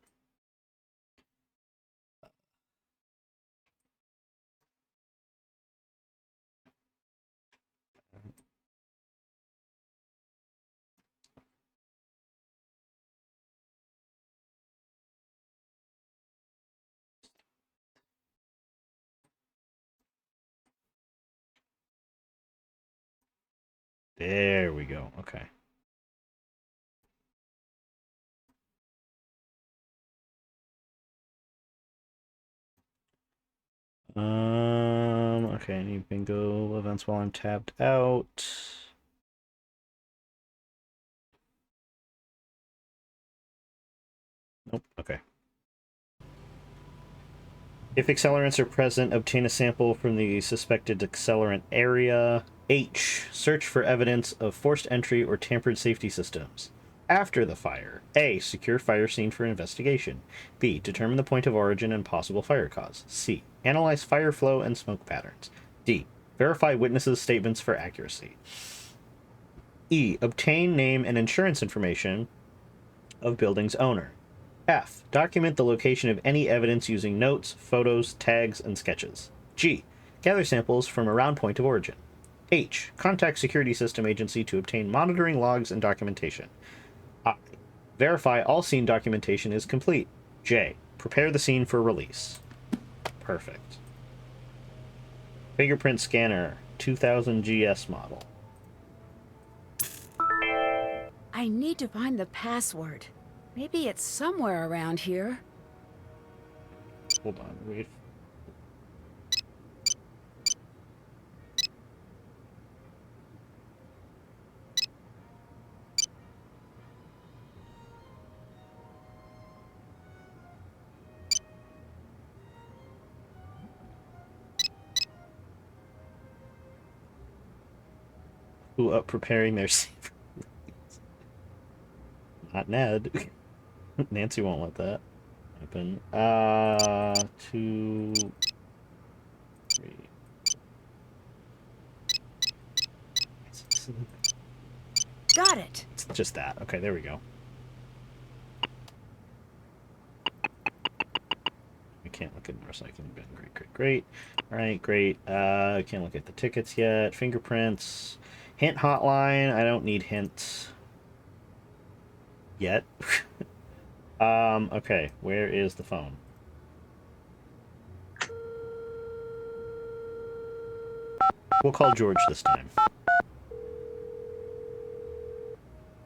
Speaker 1: There we go. Okay. Okay, I need bingo events while I'm tabbed out. Nope, okay. If accelerants are present, obtain a sample from the suspected accelerant area. H. Search for evidence of forced entry or tampered safety systems. After the fire. A. Secure fire scene for investigation. B. Determine the point of origin and possible fire cause. C. Analyze fire flow and smoke patterns. D. Verify witnesses' statements for accuracy. E. Obtain name and insurance information of building's owner. F. Document the location of any evidence using notes, photos, tags, and sketches. G. Gather samples from around point of origin. H. Contact security system agency to obtain monitoring logs and documentation. I. Verify all scene documentation is complete. J. Prepare the scene for release. Perfect. Fingerprint scanner, 2000 GS model.
Speaker 2: I need to find the password. Maybe it's somewhere around here.
Speaker 1: Hold on, wait. Who up preparing their scene for release? Not Ned. Nancy won't let that happen. To
Speaker 2: Got it.
Speaker 1: It's just that. Okay, there we go. We can't look at the recycling bin. Great, great, great. All right, great. Can't look at the tickets yet. Fingerprints. Hint hotline. I don't need hints yet. Okay, where is the phone? We'll call George this time.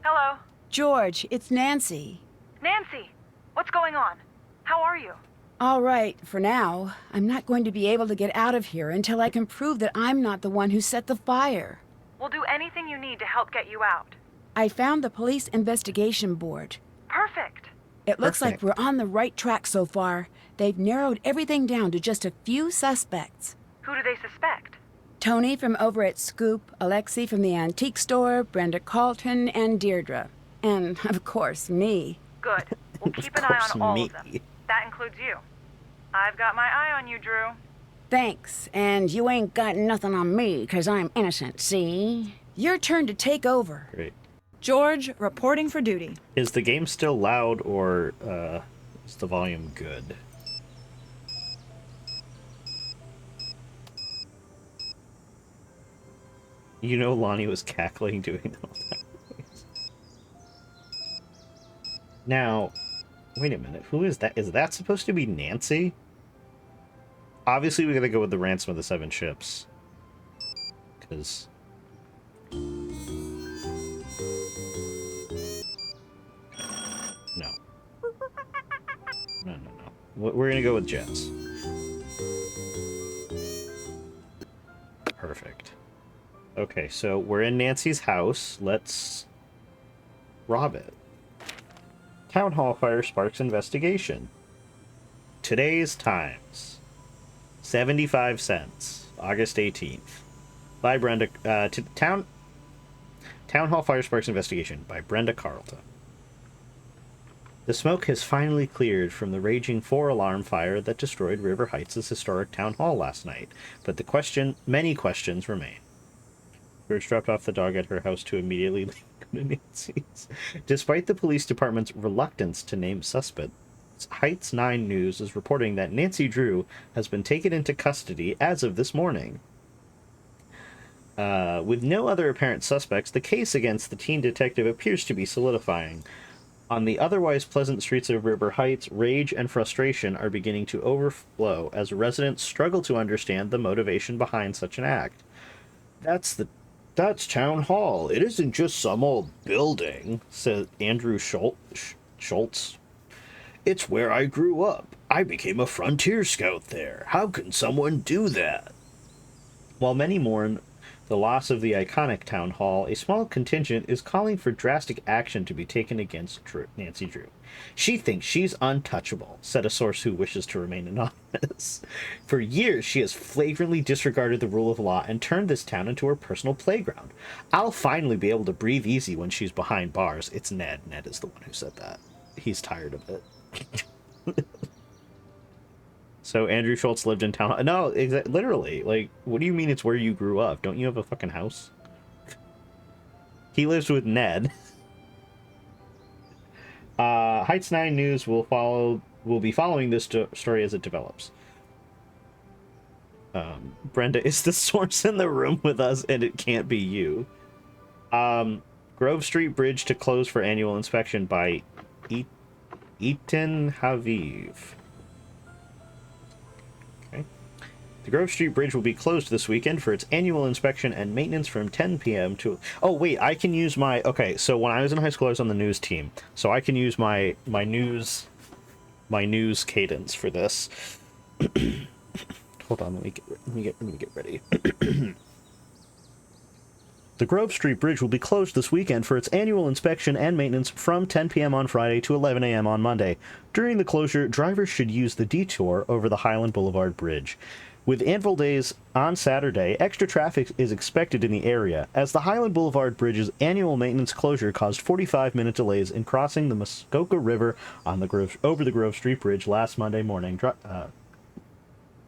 Speaker 9: Hello?
Speaker 2: George, it's Nancy.
Speaker 9: Nancy, what's going on? How are you?
Speaker 2: All right, for now. I'm not going to be able to get out of here until I can prove that I'm not the one who set the fire.
Speaker 9: We'll do anything you need to help get you out.
Speaker 2: I found the police investigation board.
Speaker 9: Perfect.
Speaker 2: It looks
Speaker 1: Perfect.
Speaker 2: like we're on the right track so far. They've narrowed everything down to just a few suspects.
Speaker 9: Who do they suspect?
Speaker 2: Tony from over at Scoop, Alexi from the antique store, Brenda Carlton, and Deirdre. And, of course, me.
Speaker 9: Good. We'll
Speaker 1: Of
Speaker 9: keep an eye
Speaker 1: course,
Speaker 9: on all
Speaker 1: me.
Speaker 9: of them. That includes you. I've got my eye on you, Drew.
Speaker 2: Thanks, and you ain't got nothing on me, 'cause I'm innocent, see? Your turn to take over.
Speaker 1: Great.
Speaker 10: George, reporting for duty.
Speaker 1: Is the game still loud, or is the volume good? You know Lonnie was cackling doing all that. Now, wait a minute. Who is that? Is that supposed to be Nancy? Obviously, we gotta go with the Ransom of the Seven Ships. Because... No. No. We're gonna go with Jets. Perfect. Okay, so we're in Nancy's house. Let's rob it. Town Hall fire sparks investigation. Today's times. 75 cents. August 18th. By Brenda... Town Hall fire sparks investigation by Brenda Carlton. The smoke has finally cleared from the raging 4-alarm fire that destroyed River Heights' historic town hall last night, but many questions remain. George dropped off the dog at her house to immediately leave to Nancy's. Despite the police department's reluctance to name suspects, Heights 9 News is reporting that Nancy Drew has been taken into custody as of this morning. With no other apparent suspects, the case against the teen detective appears to be solidifying. On the otherwise pleasant streets of River Heights, rage and frustration are beginning to overflow as residents struggle to understand the motivation behind such an act. That's Town Hall. It isn't just some old building, said Andrew Schultz. It's where I grew up. I became a frontier scout there. How can someone do that? While many mourn the loss of the iconic town hall, a small contingent is calling for drastic action to be taken against Nancy Drew. She thinks she's untouchable, said a source who wishes to remain anonymous. For years, she has flagrantly disregarded the rule of law and turned this town into her personal playground. I'll finally be able to breathe easy when she's behind bars. It's Ned. Ned is the one who said that. He's tired of it. So Andrew Schultz lived in town. No, literally. Like, what do you mean it's where you grew up? Don't you have a fucking house? He lives with Ned. Heights 9 News will be following this story as it develops. Brenda is the source in the room with us, and it can't be you. Grove Street Bridge to close for annual inspection by Eaton Haviv. The Grove Street Bridge will be closed this weekend for its annual inspection and maintenance from 10 p.m. to... Oh, wait, I can use my... Okay, so when I was in high school, I was on the news team. So I can use my news cadence for this. Hold on, let me get ready. The Grove Street Bridge will be closed this weekend for its annual inspection and maintenance from 10 p.m. on Friday to 11 a.m. on Monday. During the closure, drivers should use the detour over the Highland Boulevard Bridge. With Anvil Days on Saturday, extra traffic is expected in the area, as the Highland Boulevard Bridge's annual maintenance closure caused 45-minute delays in crossing the Muskoka River over the Grove Street Bridge last Monday morning.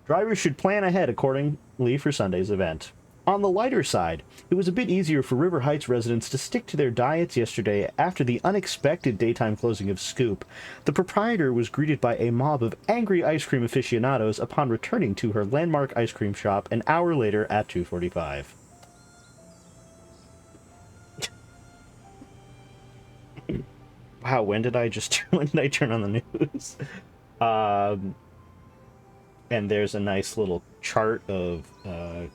Speaker 1: Drivers should plan ahead accordingly for Sunday's event. On the lighter side, it was a bit easier for River Heights residents to stick to their diets yesterday after the unexpected daytime closing of Scoop. The proprietor was greeted by a mob of angry ice cream aficionados upon returning to her landmark ice cream shop an hour later at 2:45. Wow, when did I turn on the news? And there's a nice little chart of the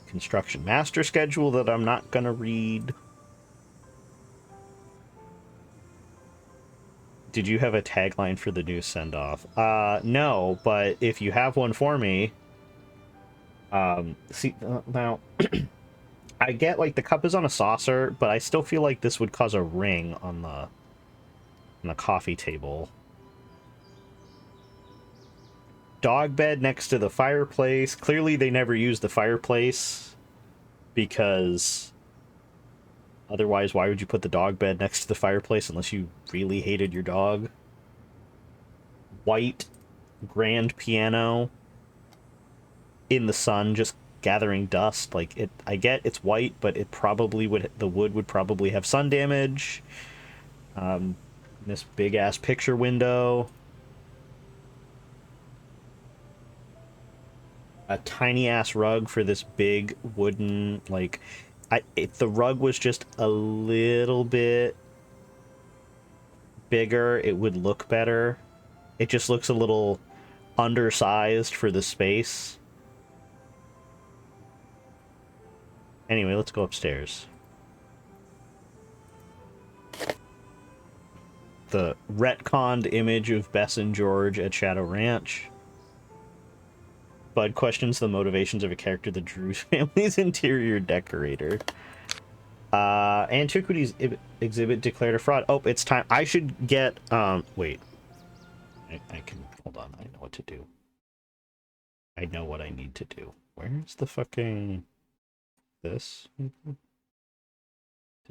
Speaker 1: construction master schedule that I'm not gonna read. Did you have a tagline for the new send-off? No, but if you have one for me, see, now, I get, like, the cup is on a saucer, but I still feel like this would cause a ring on the coffee table. Dog bed next to the fireplace. Clearly they never used the fireplace, because otherwise why would you put the dog bed next to the fireplace unless you really hated your dog? White grand piano in the sun just gathering dust. Like, it, I get it's white, but it probably would, the wood would probably have sun damage. This big ass picture window. A tiny ass rug for this big wooden, like, if the rug was just a little bit bigger, it would look better. It just looks a little undersized for the space. Anyway, let's go upstairs. The retconned image of Bess and George at Shadow Ranch. Bud questions the motivations of a character that Drew's family's interior decorator. Antiquities exhibit declared a fraud. Oh, it's time. I should get, wait. I can, hold on. I know what to do. I know what I need to do. Where's the fucking, this? Did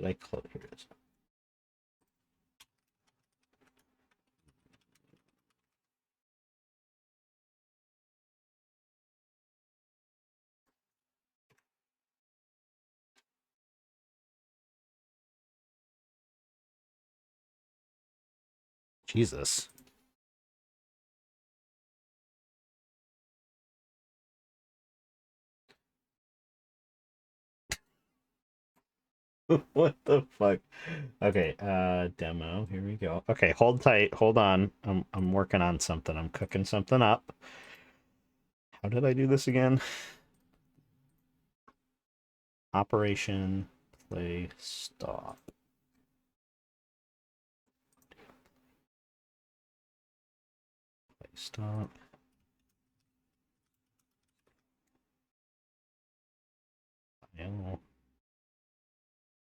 Speaker 1: I close? Here it is. Jesus. What the fuck? Okay, demo. Here we go. Okay, hold tight. Hold on. I'm working on something. I'm cooking something up. How did I do this again? Operation play stop. Play stop. File.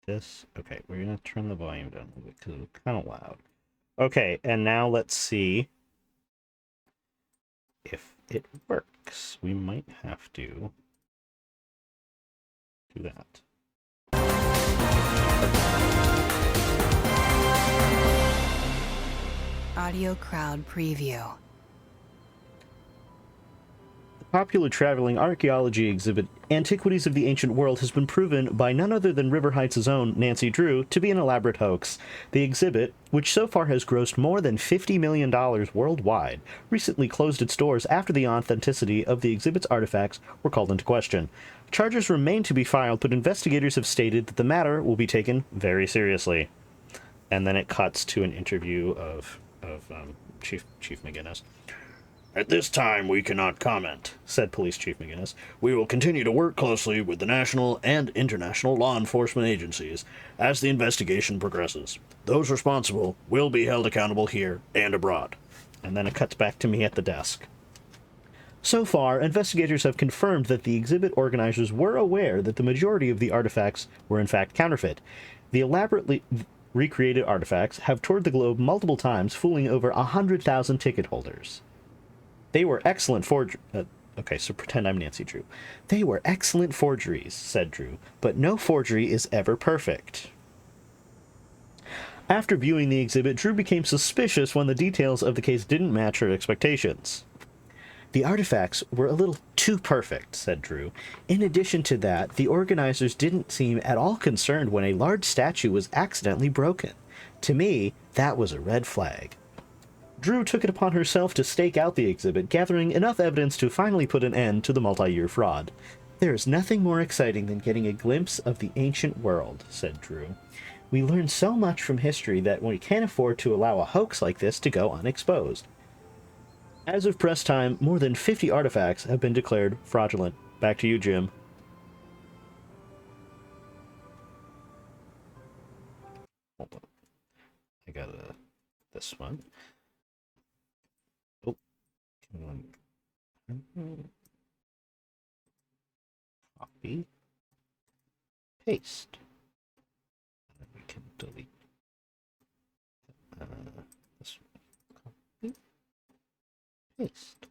Speaker 1: This. Okay, we're gonna turn the volume down a little bit because it was kind of loud. Okay, and now let's see if it works. We might have to do that.
Speaker 11: Audio crowd preview.
Speaker 1: The popular traveling archaeology exhibit Antiquities of the Ancient World has been proven by none other than River Heights' own Nancy Drew to be an elaborate hoax. The exhibit, which so far has grossed more than $50 million worldwide, recently closed its doors after the authenticity of the exhibit's artifacts were called into question. Charges remain to be filed, but investigators have stated that the matter will be taken very seriously. And then it cuts to an interview of Chief McGinnis. At this time, we cannot comment, said Police Chief McGinnis. We will continue to work closely with the national and international law enforcement agencies as the investigation progresses. Those responsible will be held accountable here and abroad. And then it cuts back to me at the desk. So far, investigators have confirmed that the exhibit organizers were aware that the majority of the artifacts were in fact counterfeit. The elaborately recreated artifacts have toured the globe multiple times, fooling over 100,000 ticket holders. They were excellent okay, so pretend I'm Nancy Drew. They were excellent forgeries, said Drew, but no forgery is ever perfect. After viewing the exhibit, Drew became suspicious when the details of the case didn't match her expectations. The artifacts were a little too perfect, said Drew. In addition to that, the organizers didn't seem at all concerned when a large statue was accidentally broken. To me, that was a red flag. Drew took it upon herself to stake out the exhibit, gathering enough evidence to finally put an end to the multi-year fraud. There is nothing more exciting than getting a glimpse of the ancient world, said Drew. We learn so much from history that we can't afford to allow a hoax like this to go unexposed. As of press time, more than 50 artifacts have been declared fraudulent. Back to you, Jim. Hold on. I got this one. Oh. Copy. Paste. And then we can delete this one. Copy. Paste.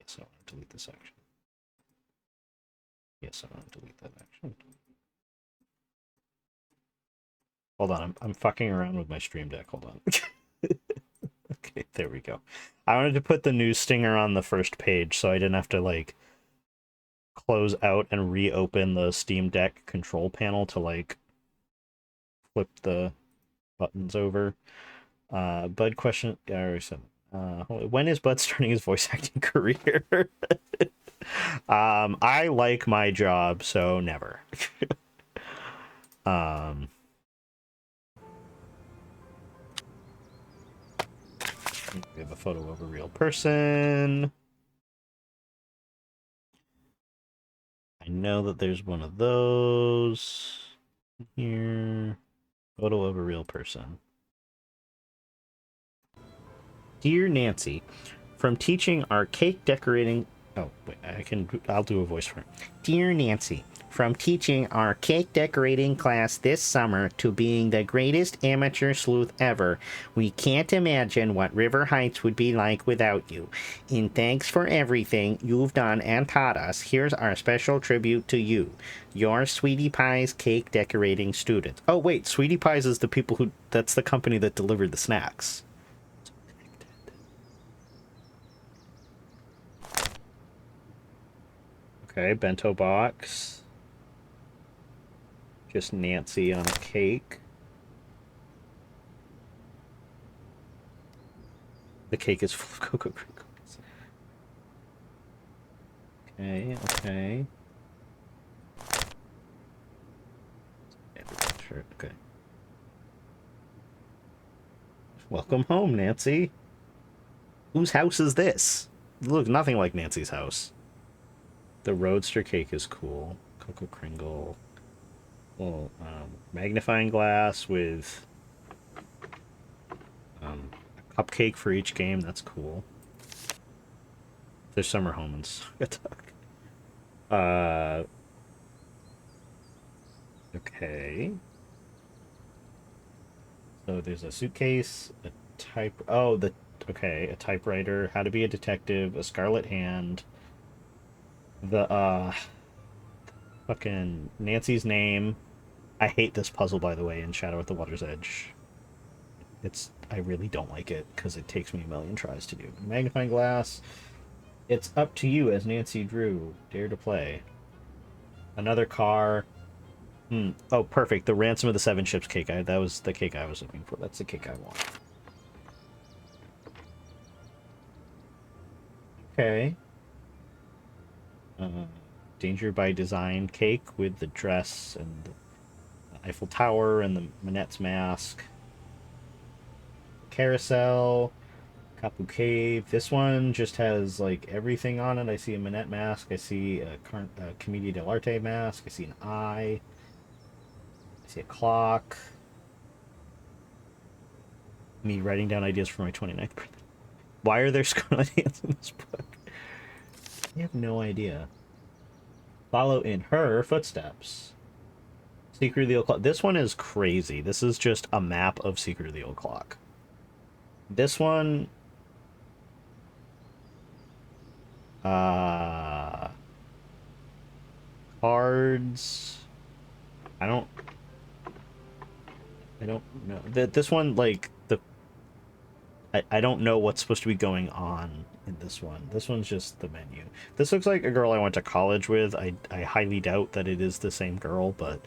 Speaker 1: Yes, I want to delete this action. Yes, I want to delete that action. Hold on, I'm fucking around with my Stream Deck. Hold on. Okay, there we go. I wanted to put the news stinger on the first page so I didn't have to, like, close out and reopen the Steam Deck control panel to, like, flip the buttons over. Bud question... when is Bud starting his voice acting career? I like my job, so never. We have a photo of a real person. I know that there's one of those here. Photo of a real person. Dear Nancy, from teaching our cake decorating... Oh, wait, I'll do a voice for it. Dear Nancy, from teaching our cake decorating class this summer to being the greatest amateur sleuth ever, we can't imagine what River Heights would be like without you. In thanks for everything you've done and taught us, here's our special tribute to you, your Sweetie Pie's cake decorating students. Oh, wait, Sweetie Pies is the people who... That's the company that delivered the snacks. Okay, bento box. Just Nancy on a cake. The cake is full of cocoa crinkles. Okay, okay. Sure, okay. Welcome home, Nancy. Whose house is this? It looks nothing like Nancy's house. The Roadster cake is cool. Cocoa Kringle. Well, magnifying glass with a cupcake for each game. That's cool. There's summer home in Saugatuck. Okay. So there's a suitcase, a a typewriter, how to be a detective, a scarlet hand, the fucking Nancy's name. I hate this puzzle, by the way, in Shadow at the Water's Edge. I really don't like it because it takes me a million tries to do. Magnifying glass. It's up to you as Nancy Drew. Dare to play. Another car. Oh, perfect. The Ransom of the Seven Ships cake. That was the cake I was looking for. That's the cake I want. Okay. Danger by Design cake with the dress and the Eiffel Tower and the Manette's mask. Carousel. Kapu Cave. This one just has, like, everything on it. I see a Manette mask. I see a Commedia dell'arte mask. I see an eye. I see a clock. Me writing down ideas for my 29th birthday. Why are there scarlet hands in this book? I have no idea. Follow in her footsteps. Secret of the Old Clock. This one is crazy. This is just a map of Secret of the Old Clock. This one... cards... I don't know. This one, like, I don't know what's supposed to be going on in this one. This one's just the menu. This looks like a girl I went to college with. I highly doubt that it is the same girl, but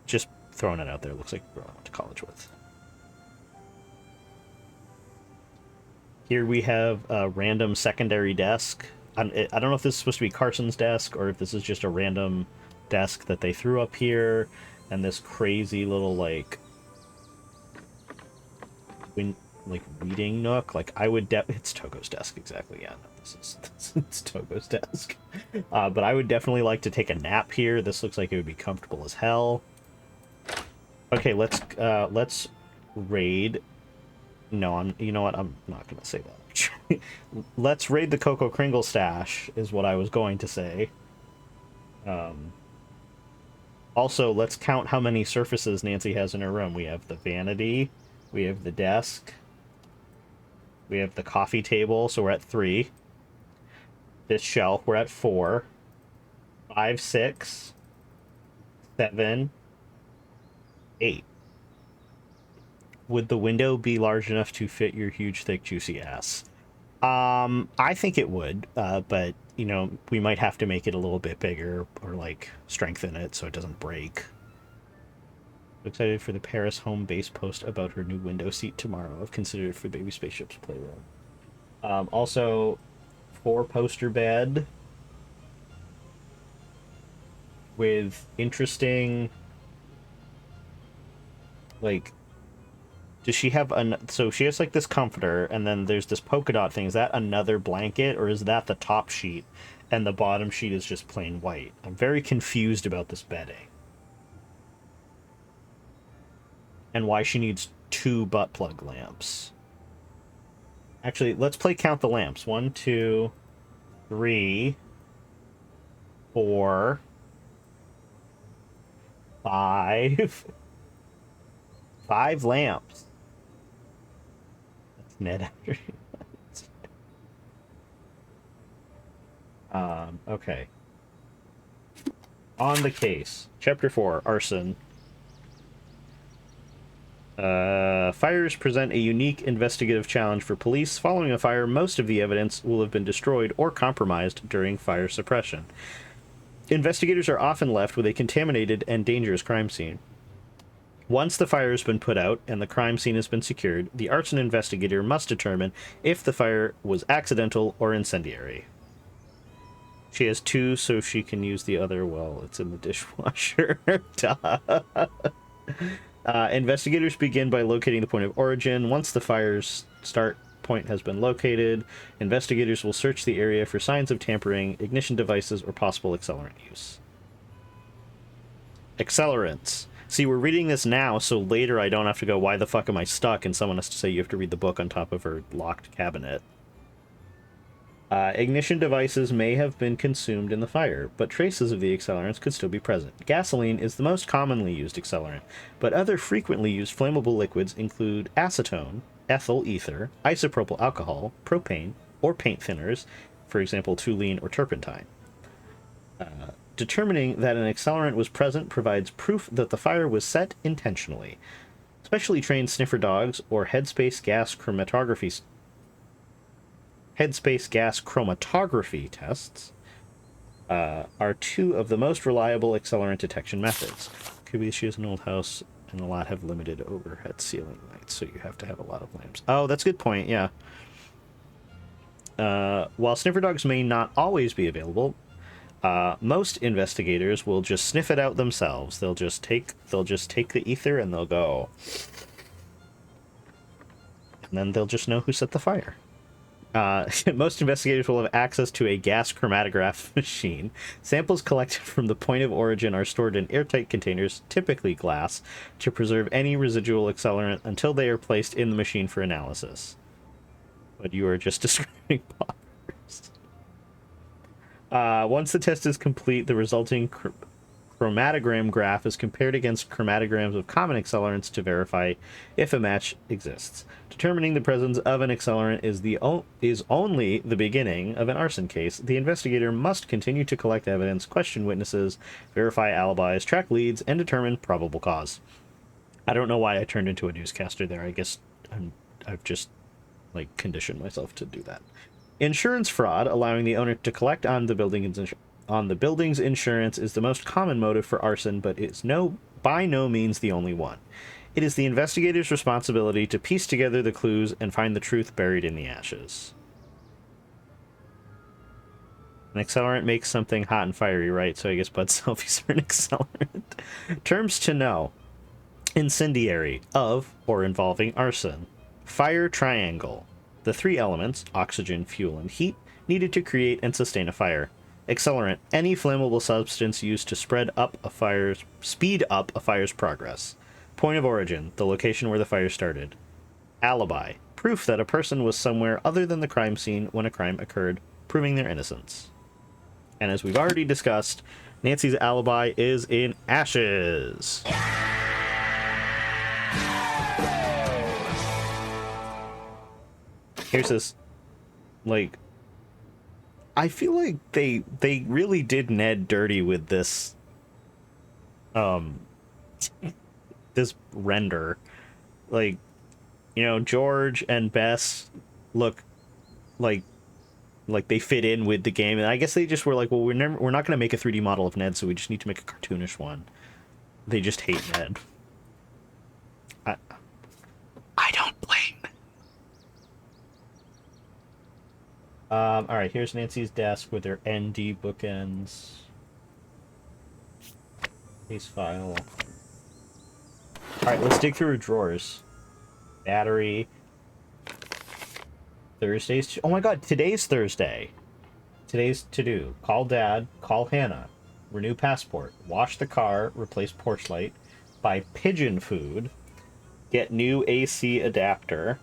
Speaker 1: just throwing it out there. It looks like a girl I went to college with. Here we have a random secondary desk. I don't know if this is supposed to be Carson's desk or if this is just a random desk that they threw up here. And this crazy little, like reading nook. Like, I would it's Togo's desk, exactly. Yeah, no, it's Togo's desk. But I would definitely like to take a nap here. This looks like it would be comfortable as hell. Okay, let's raid. No, you know what? I'm not gonna say that. Let's raid the Coco Kringle stash, is what I was going to say. Also, let's count how many surfaces Nancy has in her room. We have the vanity, we have the desk, we have the coffee table, so we're at 3. This shelf, we're at 4. 5, 6, 7, 8. Would the window be large enough to fit your huge, thick, juicy ass? I think it would, but, you know, we might have to make it a little bit bigger or, like, strengthen it so it doesn't break. I'm excited for the Paris home base post about her new window seat tomorrow. I've considered it for Baby Spaceship's playroom. Also, 4-poster bed with interesting, like, does she have so she has like this comforter and then there's this polka dot thing. Is that another blanket or is that the top sheet and the bottom sheet is just plain white? I'm very confused about this bedding. And why she needs 2 butt plug lamps. Actually, let's play count the lamps. 1, 2, 3, 4, 5. 5 lamps. That's net after. Okay. On the case. Chapter 4, Arson. Fires present a unique investigative challenge for police. Following a fire, most of the evidence will have been destroyed or compromised during fire suppression. Investigators are often left with a contaminated and dangerous crime scene. Once the fire has been put out and the crime scene has been secured, the arson investigator must determine if the fire was accidental or incendiary. She has 2, so she can use the other while it's in the dishwasher. Duh. Investigators begin by locating the point of origin. Once the fire's start point has been located, investigators will search the area for signs of tampering, ignition devices, or possible accelerant use. Accelerants. See, we're reading this now, so later I don't have to go, why the fuck am I stuck? And someone has to say you have to read the book on top of her locked cabinet. Ignition devices may have been consumed in the fire, but traces of the accelerants could still be present. Gasoline is the most commonly used accelerant, but other frequently used flammable liquids include acetone, ethyl ether, isopropyl alcohol, propane, or paint thinners, for example, toluene or turpentine. Determining that an accelerant was present provides proof that the fire was set intentionally. Specially trained sniffer dogs or headspace gas chromatography tests are 2 of the most reliable accelerant detection methods. Could be she has an old house and a lot have limited overhead ceiling lights, so you have to have a lot of lamps. Oh, that's a good point, yeah. While sniffer dogs may not always be available, most investigators will just sniff it out themselves. They'll just take the ether and they'll go. And then they'll just know who set the fire. Most investigators will have access to a gas chromatograph machine. Samples collected from the point of origin are stored in airtight containers, typically glass, to preserve any residual accelerant until they are placed in the machine for analysis. But you are just describing poppers. Once the test is complete, the resulting chromatogram graph is compared against chromatograms of common accelerants to verify if a match exists. Determining the presence of an accelerant is only the beginning of an arson case. The investigator must continue to collect evidence, question witnesses, verify alibis, track leads, and determine probable cause. I don't know why I turned into a newscaster there. I guess I've just like condition myself to do that. Insurance fraud, allowing the owner to collect on the building's insurance, is the most common motive for arson, but it's by no means the only one. It is the investigator's responsibility to piece together the clues and find the truth buried in the ashes. An accelerant makes something hot and fiery, right? So I guess bud selfies are an accelerant. Terms to know. Incendiary, of or involving arson. Fire triangle. The three elements, oxygen, fuel, and heat, needed to create and sustain a fire. Accelerant, any flammable substance used to speed up a fire's progress. Point of origin, the location where the fire started. Alibi, proof that a person was somewhere other than the crime scene when a crime occurred, proving their innocence. And as we've already discussed, Nancy's alibi is in ashes. Here's this, like, I feel like they really did Ned dirty with this, this render. Like, you know, George and Bess look like they fit in with the game, and I guess they just were like, well, we're not going to make a 3D model of Ned, so we just need to make a cartoonish one. They just hate Ned. I don't blame them. All right, here's Nancy's desk with their ND bookends. Case file. All right, let's dig through her drawers. Battery. Thursdays. Oh my god, today's Thursday. Today's to-do. Call Dad. Call Hannah. Renew passport. Wash the car. Replace porch light. Buy pigeon food. Get new AC adapter.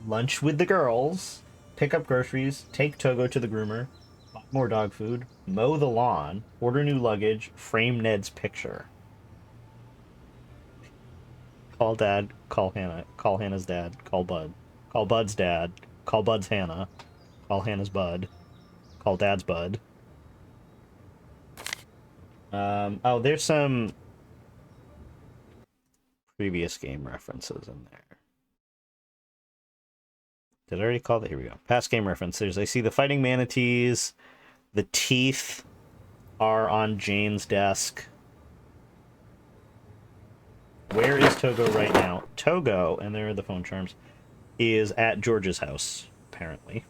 Speaker 1: Lunch with the girls. Pick up groceries. Take Togo to the groomer. Buy more dog food. Mow the lawn. Order new luggage. Frame Ned's picture. Call Dad. Call Hannah. Call Hannah's dad. Call Bud. Call Bud's dad. Call Bud's Hannah. Call Hannah's Bud. Call Dad's Bud. Oh, there's some previous game references in there. Did I already call that? Here we go. Past game references. I see the fighting manatees. The teeth are on Jane's desk. Where is Togo right now? Togo, and there are the phone charms, is at George's house, apparently.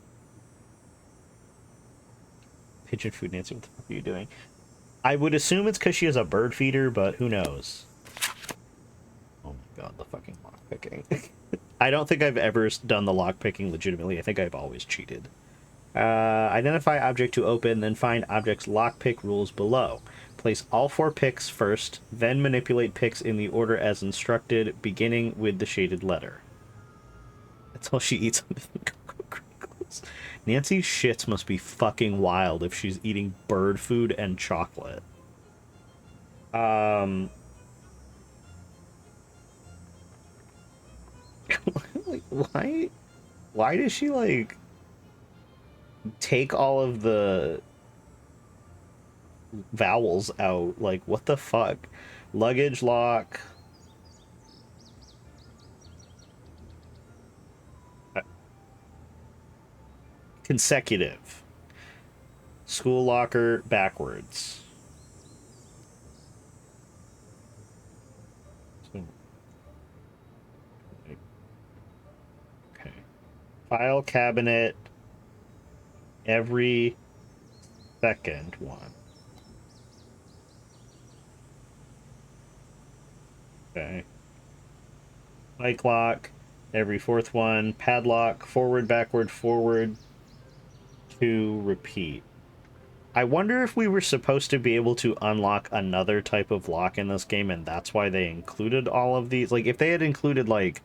Speaker 1: Pigeon food, Nancy, what the fuck are you doing? I would assume it's because she has a bird feeder, but who knows? Oh my god, the fucking lockpicking. I don't think I've ever done the lockpicking legitimately. I think I've always cheated. Identify object to open, then find object's lockpick rules below. Place all 4 picks first, then manipulate picks in the order as instructed, beginning with the shaded letter. That's all she eats on the Cocoa Crinkles. Nancy's shits must be fucking wild if she's eating bird food and chocolate. Like, why does she, like, take all of the vowels out? Like, what the fuck? Luggage lock. Consecutive. School locker backwards. Okay. File cabinet every second one. Okay. Bike lock every 4th one. Padlock forward, backward, forward. To repeat. I wonder if we were supposed to be able to unlock another type of lock in this game, and that's why they included all of these. Like, if they had included, like,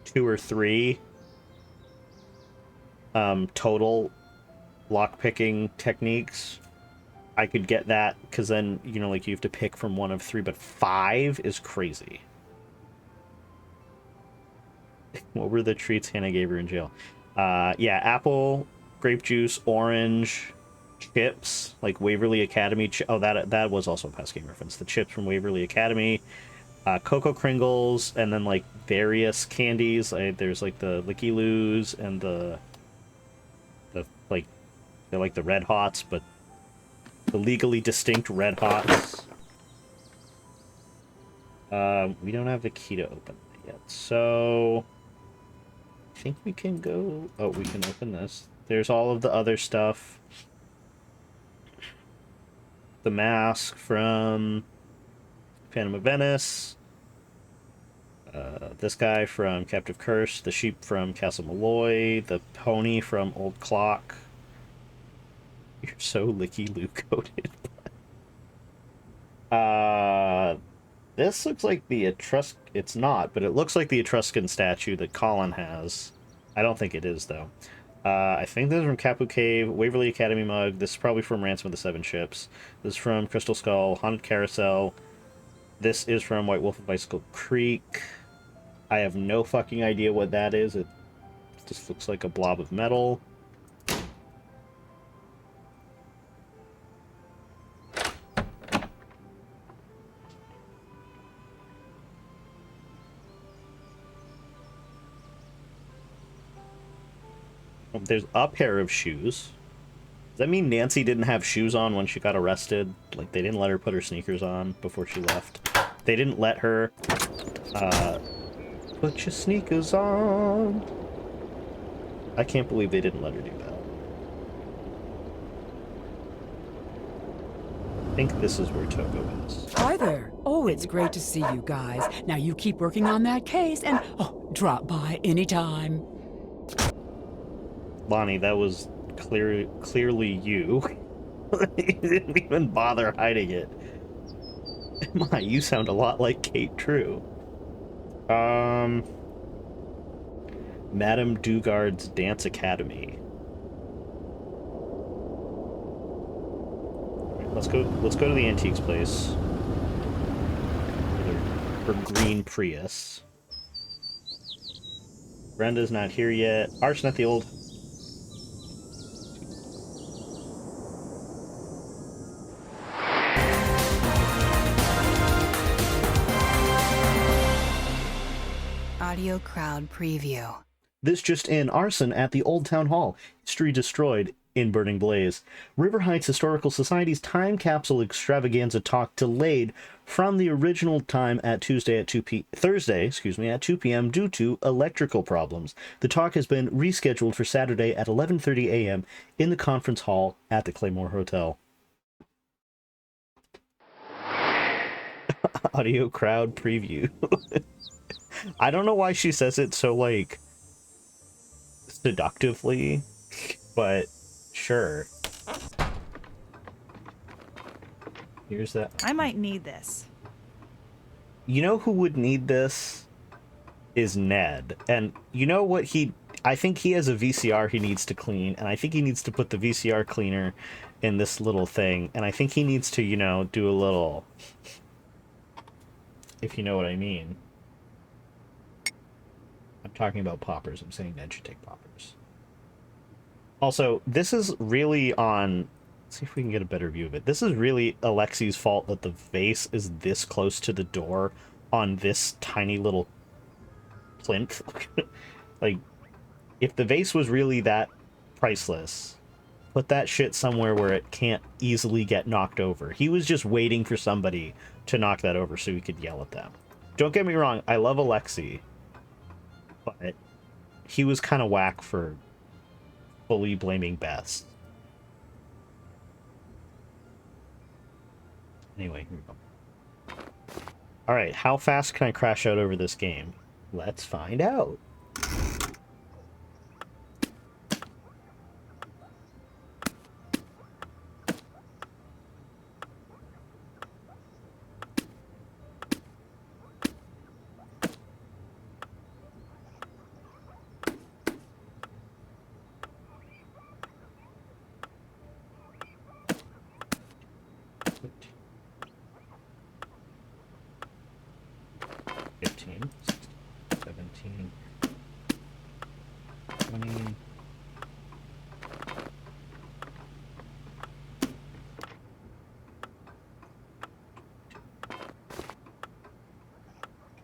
Speaker 1: 2 or 3 total lock-picking techniques, I could get that, because then, you know, like, you have to pick from one of 3, but 5 is crazy. What were the treats Hannah gave her in jail? Yeah, apple, grape juice, orange, chips, like Waverly Academy. Oh, that was also a past game reference. The chips from Waverly Academy. Cocoa Kringles, and then like various candies. There's like the Licky Loos and the like they're like the Red Hots, but the legally distinct Red Hots. We don't have the key to open it yet, so I think we can go. Oh, we can open this. There's all of the other stuff. The mask from Phantom of Venice. This guy from Captive Curse, the sheep from Castle Malloy, the pony from Old Clock. You're so Licky Loo coated. This looks like the Etruscan. It's not, but it looks like the Etruscan statue that Colin has. I don't think it is, though. I think this is from Capu Cave, Waverly Academy mug. This is probably from Ransom of the Seven Ships. This is from Crystal Skull, Haunted Carousel. This is from White Wolf of Bicycle Creek. I have no fucking idea what that is. It just looks like a blob of metal. There's a pair of shoes. Does that mean Nancy didn't have shoes on when she got arrested? Like, they didn't let her put her sneakers on before she left. They didn't let her, put your sneakers on. I can't believe they didn't let her do that. I think this is where Togo is.
Speaker 12: Hi there. Oh, it's great to see you guys. Now you keep working on that case and, drop by anytime.
Speaker 1: Lonnie, that was clearly you. You didn't even bother hiding it. My, you sound a lot like Kate True. Madame Dugard's Dance Academy. Let's go to the antiques place. Her green Prius. Brenda's not here yet. Arson at the old.
Speaker 11: Audio Crowd Preview.
Speaker 1: This just in, arson at the Old Town Hall. History destroyed in burning blaze. River Heights Historical Society's time capsule extravaganza talk delayed from the original time at Thursday at 2 p.m. due to electrical problems. The talk has been rescheduled for Saturday at 11:30 a.m. in the conference hall at the Claymore Hotel. Audio Crowd Preview. I don't know why she says it so, like, seductively, but sure. Here's that.
Speaker 10: I might need this.
Speaker 1: You know who would need this? Is Ned. And you know what I think he has a VCR he needs to clean, and I think he needs to put the VCR cleaner in this little thing, and I think he needs to, do a little, if you know what I mean. I'm talking about poppers. I'm saying Ned should take poppers. Also, this is really on... Let's see if we can get a better view of it. This is really Alexi's fault that the vase is this close to the door on this tiny little plinth. Like, if the vase was really that priceless, put that shit somewhere where it can't easily get knocked over. He was just waiting for somebody to knock that over so he could yell at them. Don't get me wrong, I love Alexi, but he was kind of whack for fully blaming Beth. Anyway, here we go. Alright, how fast can I crash out over this game? Let's find out.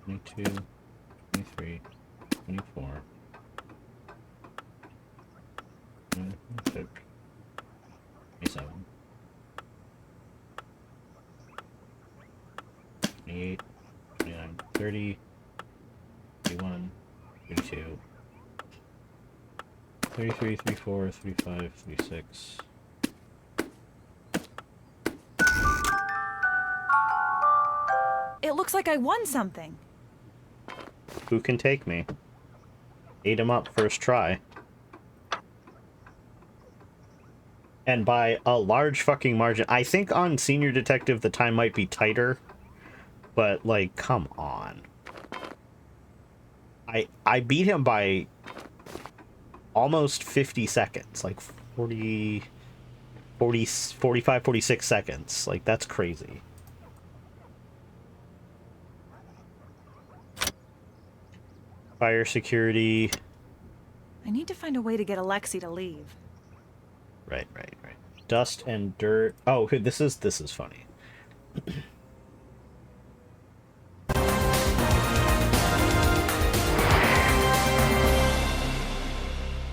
Speaker 1: 22, 23, 24, 26, 27, 28, 29, 30, 31, 32, 33, 34, 35, 36.
Speaker 10: It looks like I won something.
Speaker 1: Who can take me? Ate him up first try. And by a large fucking margin. I think on Senior Detective the time might be tighter. But, like, come on. I beat him by almost 50 seconds. Like, 45, 46 seconds. Like, that's crazy. Fire security.
Speaker 10: I need to find a way to get Alexi to leave.
Speaker 1: Right. Dust and dirt. Oh, this is funny.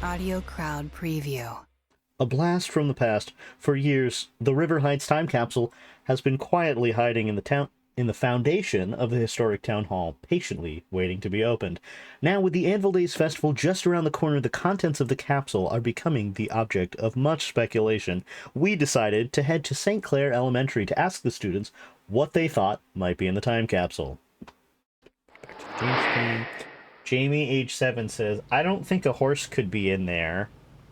Speaker 11: Audio Crowd Preview.
Speaker 1: A blast from the past. For years, the River Heights time capsule has been quietly hiding in the foundation of the historic town hall, patiently waiting to be opened. Now, with the Anvil Days Festival just around the corner, the contents of the capsule are becoming the object of much speculation. We decided to head to St. Clair Elementary to ask the students what they thought might be in the time capsule. Jamie, age 7, says, I don't think a horse could be in there.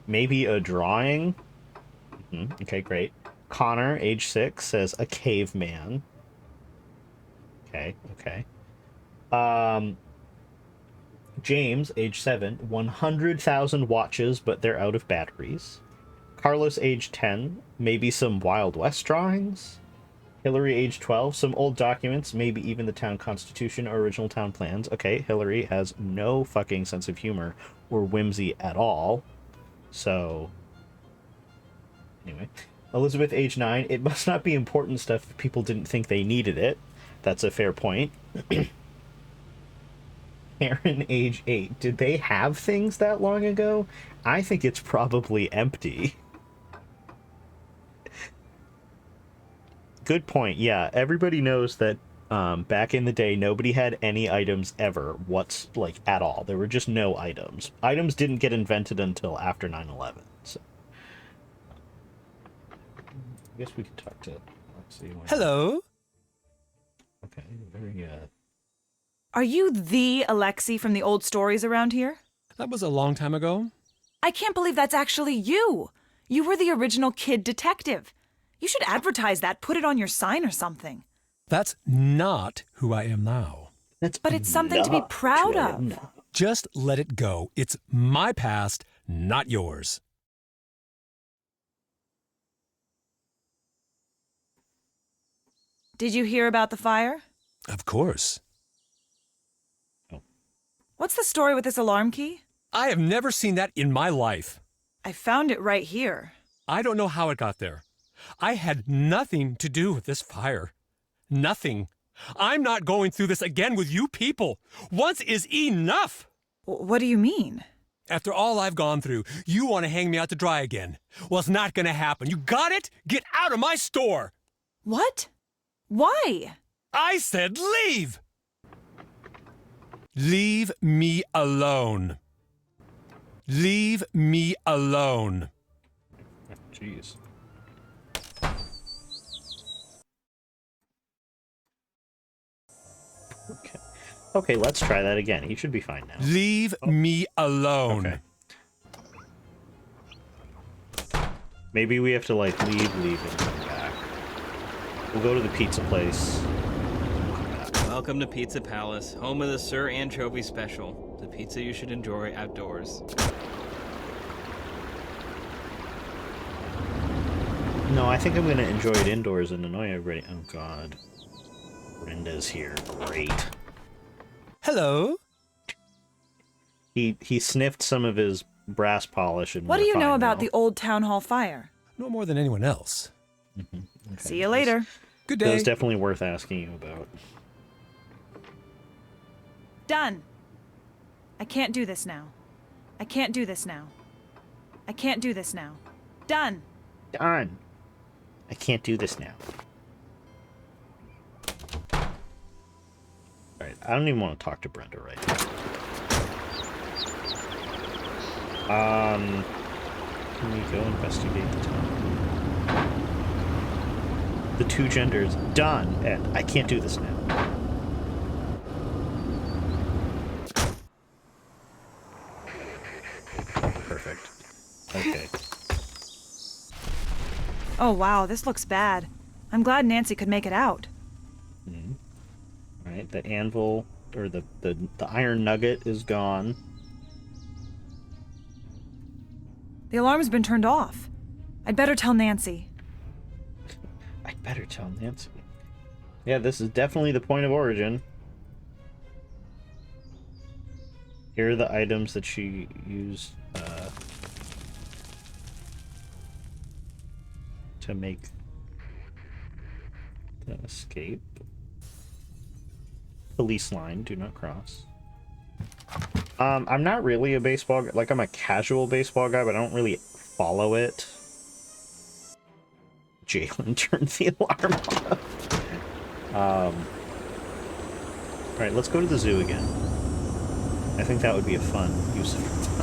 Speaker 1: Maybe a drawing? Okay, great. Connor, age 6, says, a caveman. Okay. James, age 7, 100,000 watches, but they're out of batteries. Carlos, age 10, maybe some Wild West drawings. Hillary, age 12, some old documents, maybe even the town constitution or original town plans. Okay, Hillary has no fucking sense of humor or whimsy at all. So, anyway. Elizabeth, age 9, it must not be important stuff if people didn't think they needed it. That's a fair point. Aaron, age 8, did they have things that long ago? I think it's probably empty. Good point. Yeah, everybody knows that back in the day, nobody had any items ever. At all. There were just no items. Items didn't get invented until after 9/11. So, I guess we could talk to. Let's see.
Speaker 13: Hello.
Speaker 1: Okay. Very.
Speaker 10: Are you the Alexi from the old stories around here?
Speaker 13: That was a long time ago.
Speaker 10: I can't believe that's actually you. You were the original kid detective. You should advertise that, put it on your sign or something.
Speaker 13: That's not who I am now.
Speaker 10: But it's something to be proud of.
Speaker 13: Just let it go. It's my past, not yours.
Speaker 10: Did you hear about the fire?
Speaker 13: Of course.
Speaker 10: What's the story with this alarm key?
Speaker 13: I have never seen that in my life.
Speaker 10: I found it right here.
Speaker 13: I don't know how it got there. I had nothing to do with this fire. Nothing. I'm not going through this again with you people. Once is enough.
Speaker 10: What do you mean?
Speaker 13: After all I've gone through, you want to hang me out to dry again. Well, it's not going to happen. You got it? Get out of my store.
Speaker 10: What? Why?
Speaker 13: I said leave. Leave me alone. Leave me alone.
Speaker 1: Jeez. Okay, let's try that again. He should be fine now.
Speaker 13: Leave me alone.
Speaker 1: Okay. Maybe we have to, leave and come back. We'll go to the pizza place.
Speaker 14: Welcome to Pizza Palace, home of the Sir Anchovy Special. The pizza you should enjoy outdoors.
Speaker 1: No, I think I'm going to enjoy it indoors and annoy everybody. Oh, God. Brenda's here. Great.
Speaker 13: Hello.
Speaker 1: He sniffed some of his brass polish and
Speaker 10: What do you know about the old town hall fire?
Speaker 13: No more than anyone else.
Speaker 1: Okay.
Speaker 10: See you later.
Speaker 13: Good day.
Speaker 1: That was definitely worth asking you about.
Speaker 10: Done. I can't do this now. I can't do this now. I can't do this now. Done.
Speaker 1: Done. I can't do this now. Alright, I don't even want to talk to Brenda right now. Can we go investigate the town? The two genders. Done. And I can't do this now. Perfect. Okay.
Speaker 10: Oh wow, this looks bad. I'm glad Nancy could make it out.
Speaker 1: Alright, the anvil, or the iron nugget is gone.
Speaker 10: The alarm's been turned off. I'd better tell Nancy.
Speaker 1: I'd better tell Nancy. Yeah, this is definitely the point of origin. Here are the items that she used to make the escape. Police line, do not cross. I'm not really a baseball guy. Like, I'm a casual baseball guy, but I don't really follow it. Jalen turned the alarm off. Alright, let's go to the zoo again. I think that would be a fun use of time.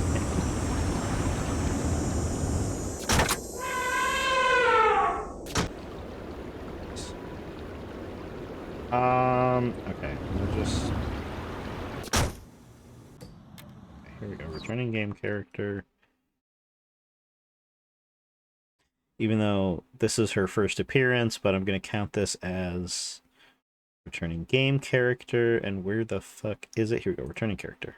Speaker 1: Okay, we'll just... Here we go, returning game character. Even though this is her first appearance, but I'm gonna count this as returning game character. And where the fuck is it? Here we go, returning character.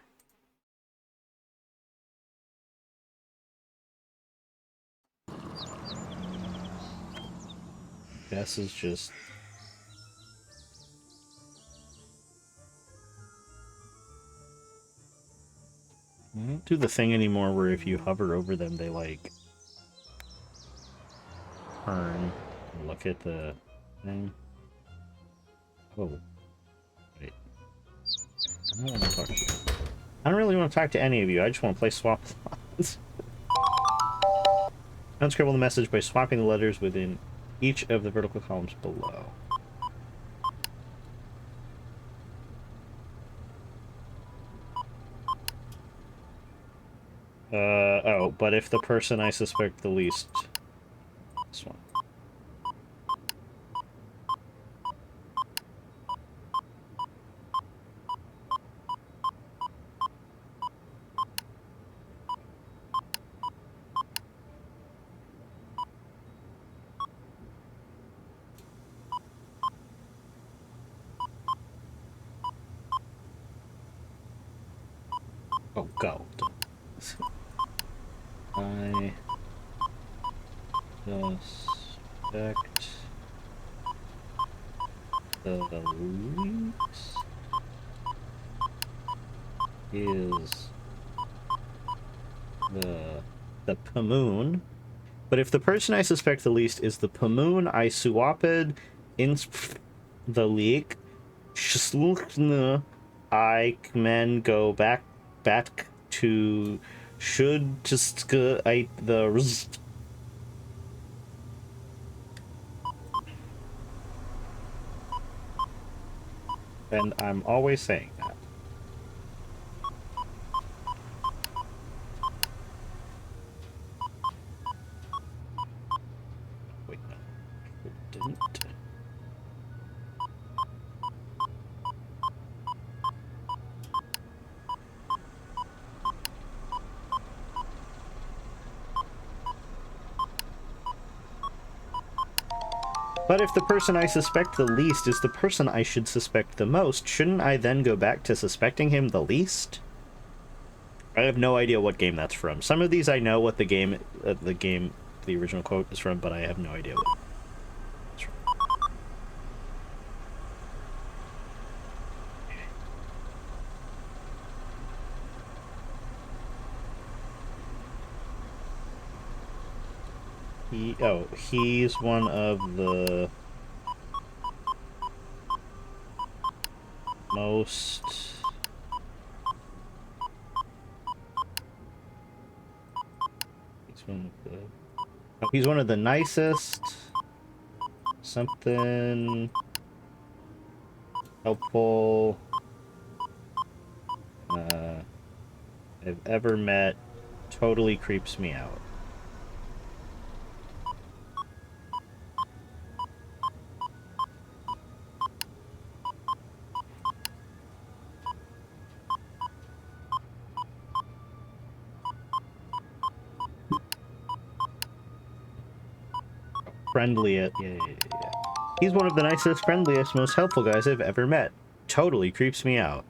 Speaker 1: This is just... I don't do the thing anymore where if you hover over them, they like turn and look at the thing. Oh, wait. I don't want to talk to you. I don't really want to talk to any of you. I just want to play swap lines. Unscribble the message by swapping the letters within each of the vertical columns below. Oh, but if the person I suspect the least... This one. Oh, go. I suspect the least is the Pamoon. But if the person I suspect the least is the Pamoon I swapped in the leak, I can go back to should just I the and I'm always saying that. Wait, no, it didn't. But if the person I suspect the least is the person I should suspect the most, shouldn't I then go back to suspecting him the least? I have no idea what game that's from. Some of these I know what the original quote is from, but I have no idea what it's from. He's one of the most Oh, he's one of the nicest. Something helpful I've ever met. Totally creeps me out. Friendliest. Yeah. He's one of the nicest, friendliest, most helpful guys I've ever met. Totally creeps me out.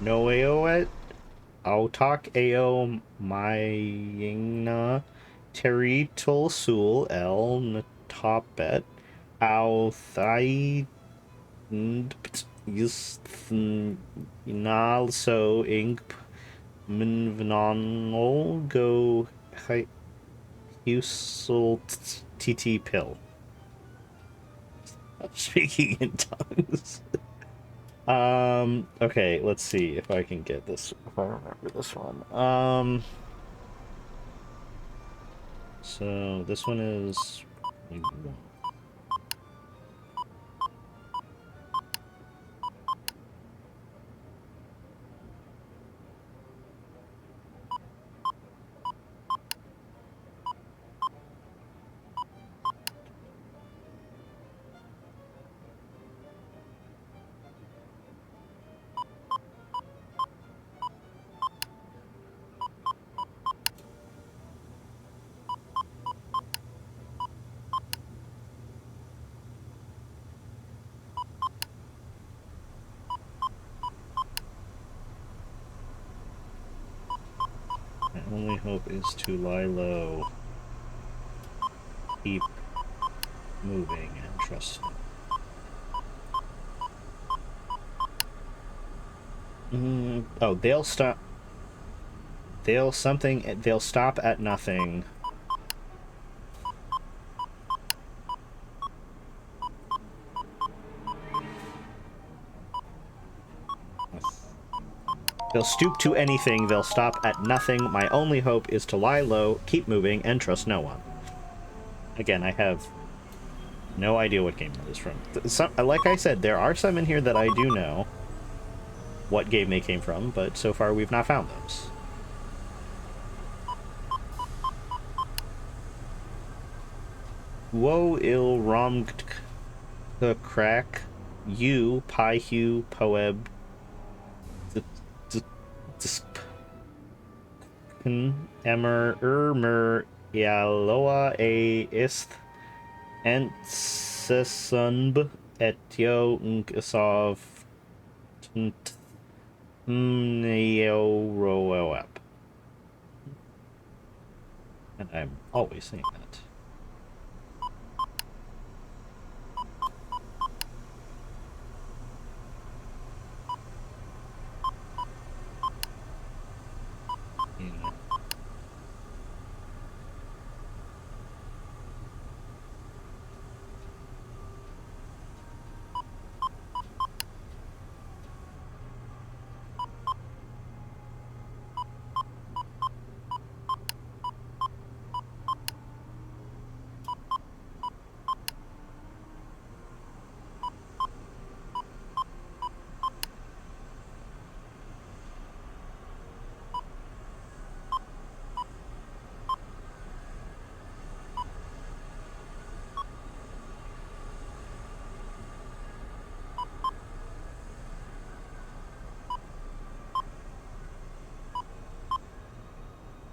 Speaker 1: No AO I'll talk AO Mayingna Territul Sul El Natopet Au Thai Nalso Ink Minvanol Go Usul TT Pill. Speaking in tongues. Okay, let's see if I can get this, if I remember this one. So this one is... My only hope is to lie low, keep moving, and trust him. Oh, they'll stop. They'll stop at nothing. They'll stoop to anything, they'll stop at nothing. My only hope is to lie low, keep moving, and trust no one. Again, I have no idea what game that is from. Like I said, there are some in here that I do know what game they came from, but so far we've not found those. Woe il rom the crack, you, pi hu, poeb, Emer Yaloa a ist Entsesunb etio Nkasov Neoroep. And I'm always saying that.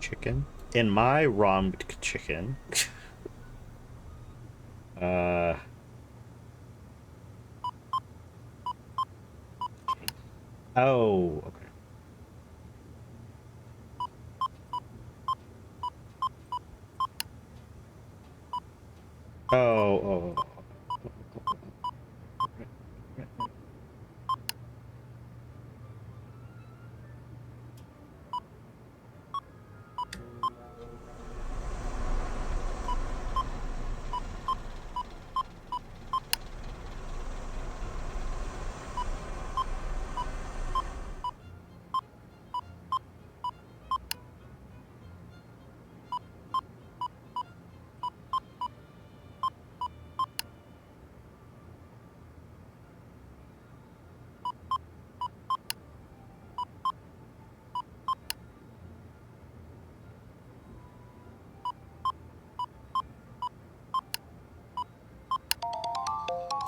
Speaker 1: Chicken in my rommed chicken. Oh, okay. Oh.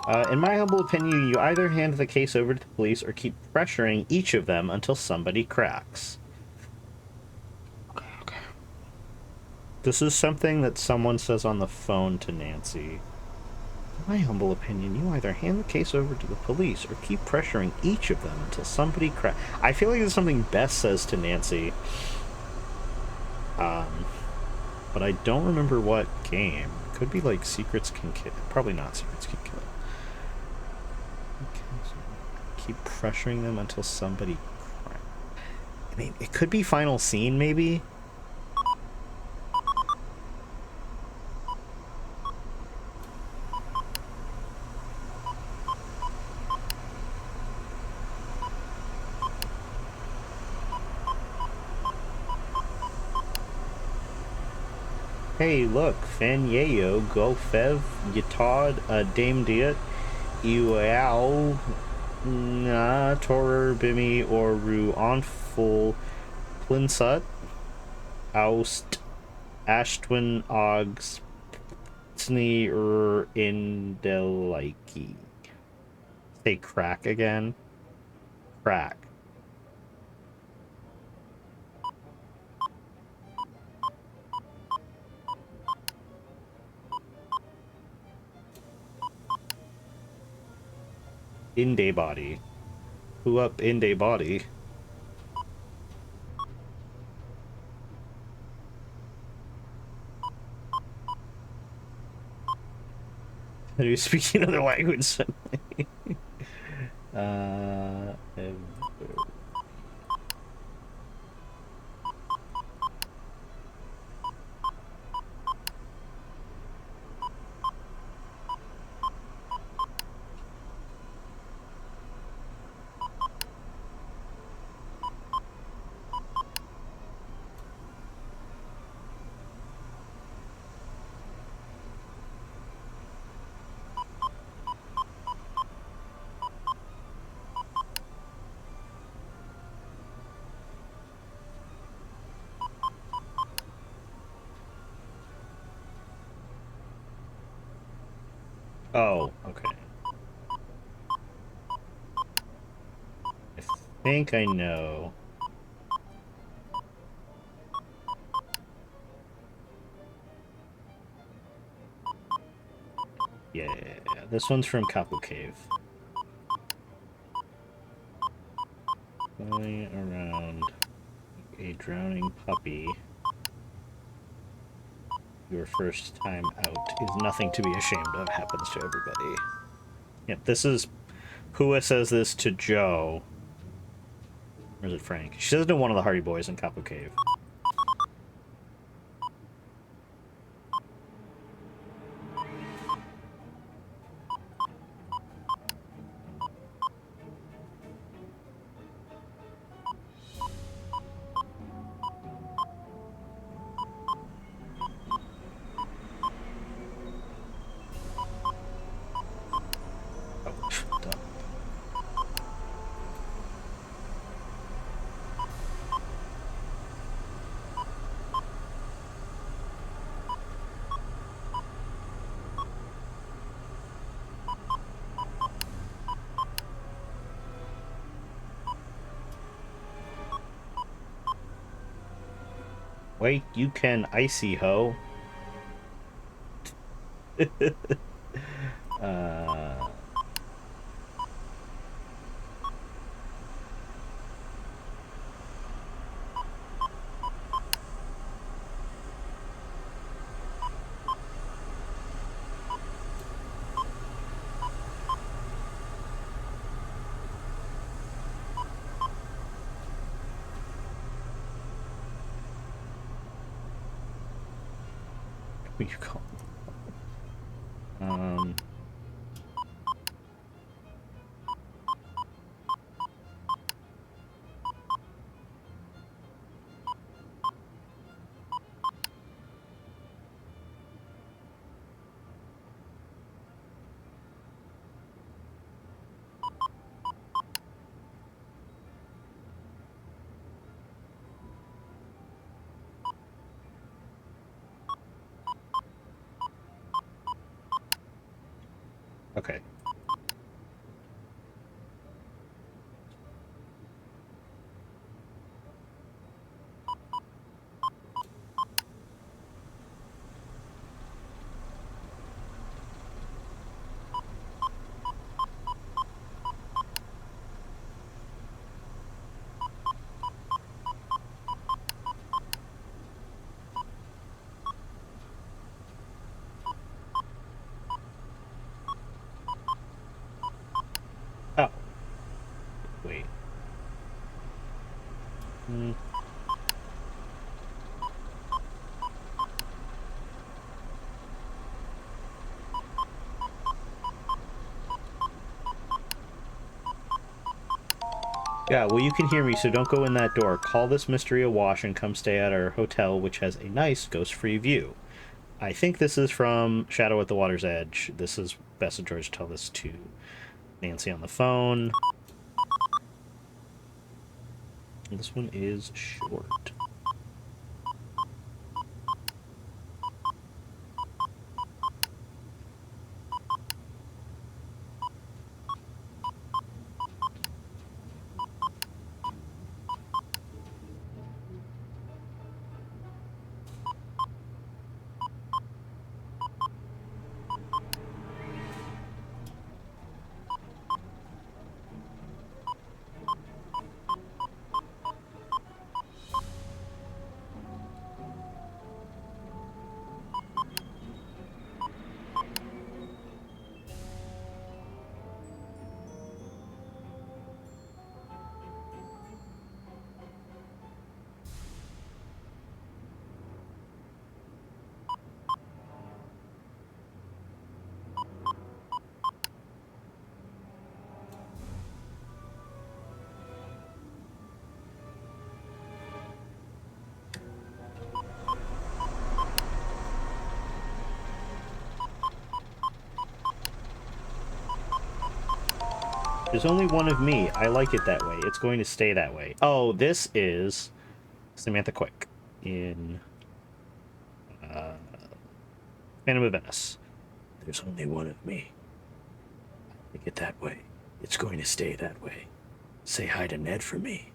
Speaker 1: In my humble opinion, you either hand the case over to the police or keep pressuring each of them until somebody cracks. Okay. This is something that someone says on the phone to Nancy. In my humble opinion, you either hand the case over to the police or keep pressuring each of them until somebody cracks. I feel like it's something Beth says to Nancy. But I don't remember what game. Could be like Secrets Can Kill. Probably not Secrets Can Kill. Keep pressuring them until somebody cracks. I mean, it could be Final Scene, maybe? Hey, look, Fan Yayo, Golfev, Yatod, Dame Diet, Iwao, Na, Torer, Bimi, or Ru, Onful, Plinsut, Oust, Ashtwin, Ogs, Tsni, Indelaiki. Say crack again. Crack. Inde body. Who up Inde body? Are you speaking another language suddenly? Oh, okay. I think I know. Yeah, this one's from Kapu Cave. Going around a drowning puppy. Your first time out is nothing to be ashamed of. Happens to everybody. Yep, this is... Hua says this to Joe. Or is it Frank? She says it to one of the Hardy Boys in Kapu Cave. Wait, you can icy ho. What you call Okay. Yeah, well, you can hear me, so don't go in that door. Call this mystery awash and come stay at our hotel, which has a nice ghost-free view. I think this is from Shadow at the Water's Edge. This is best of George tell this to Nancy on the phone. This one is short. There's only one of me. I like it that way. It's going to stay that way. Oh, this is Samantha Quick in Phantom of Venice. There's only one of me. I like it that way. It's going to stay that way. Say hi to Ned for me.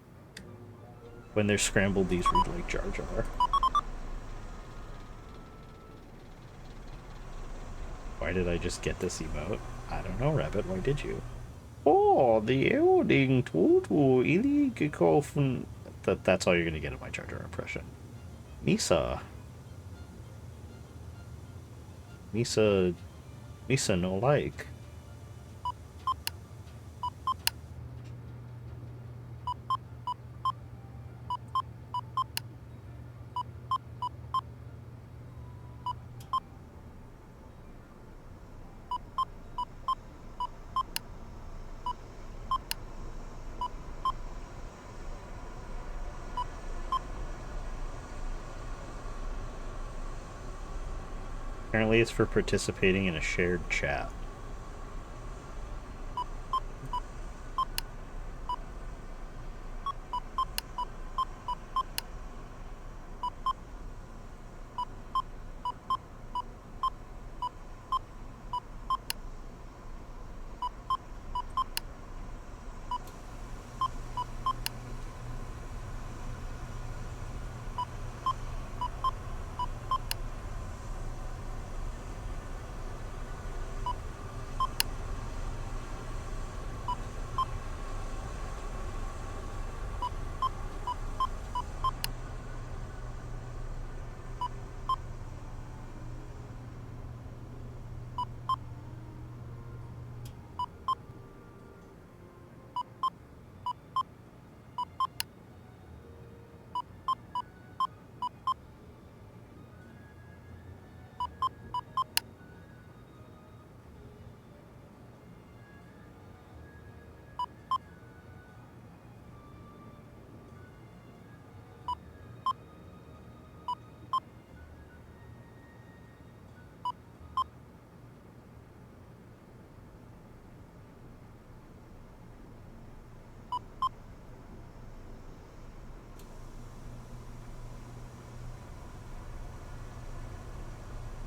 Speaker 1: When they're scrambled, these read like Jar Jar. Why did I just get this emote? I don't know, Rabbit. Why did you? Oh, the elding total illegal. That's all you're gonna get of my Jar Jar impression. Misa. Misa no like. Apparently it's for participating in a shared chat.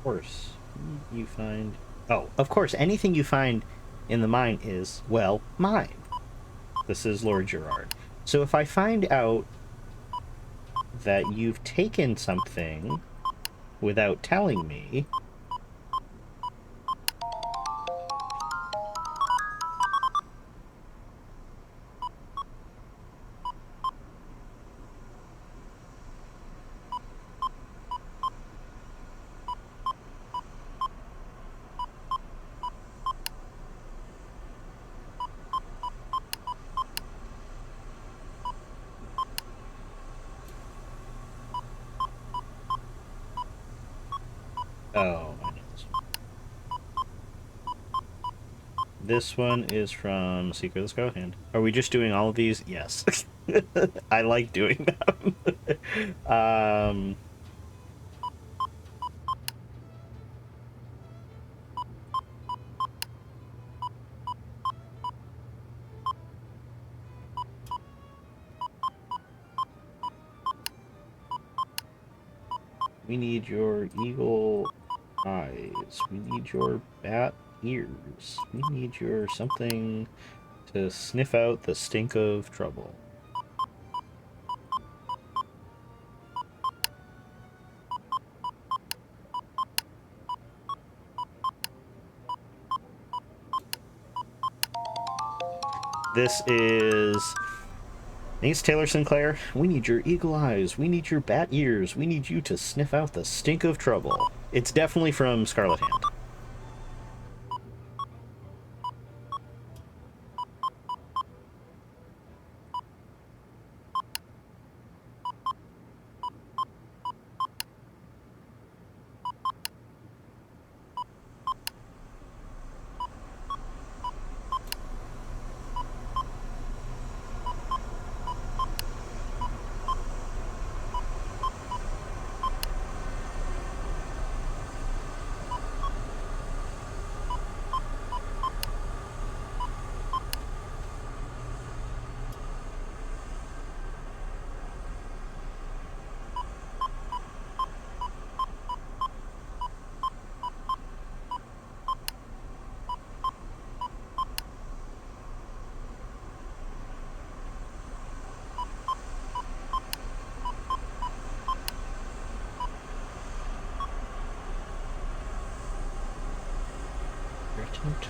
Speaker 1: Course you find of course anything you find in the mine is, well, mine. This is Lord Gerard. So if I find out that you've taken something without telling me, This one is from Secret of the Scarlet Hand. Are we just doing all of these? Yes. I like doing them. We need your eagle eyes. We need your bat ears. We need your something to sniff out the stink of trouble. This is... Thanks, Taylor Sinclair. We need your eagle eyes. We need your bat ears. We need you to sniff out the stink of trouble. It's definitely from Scarlet Hand.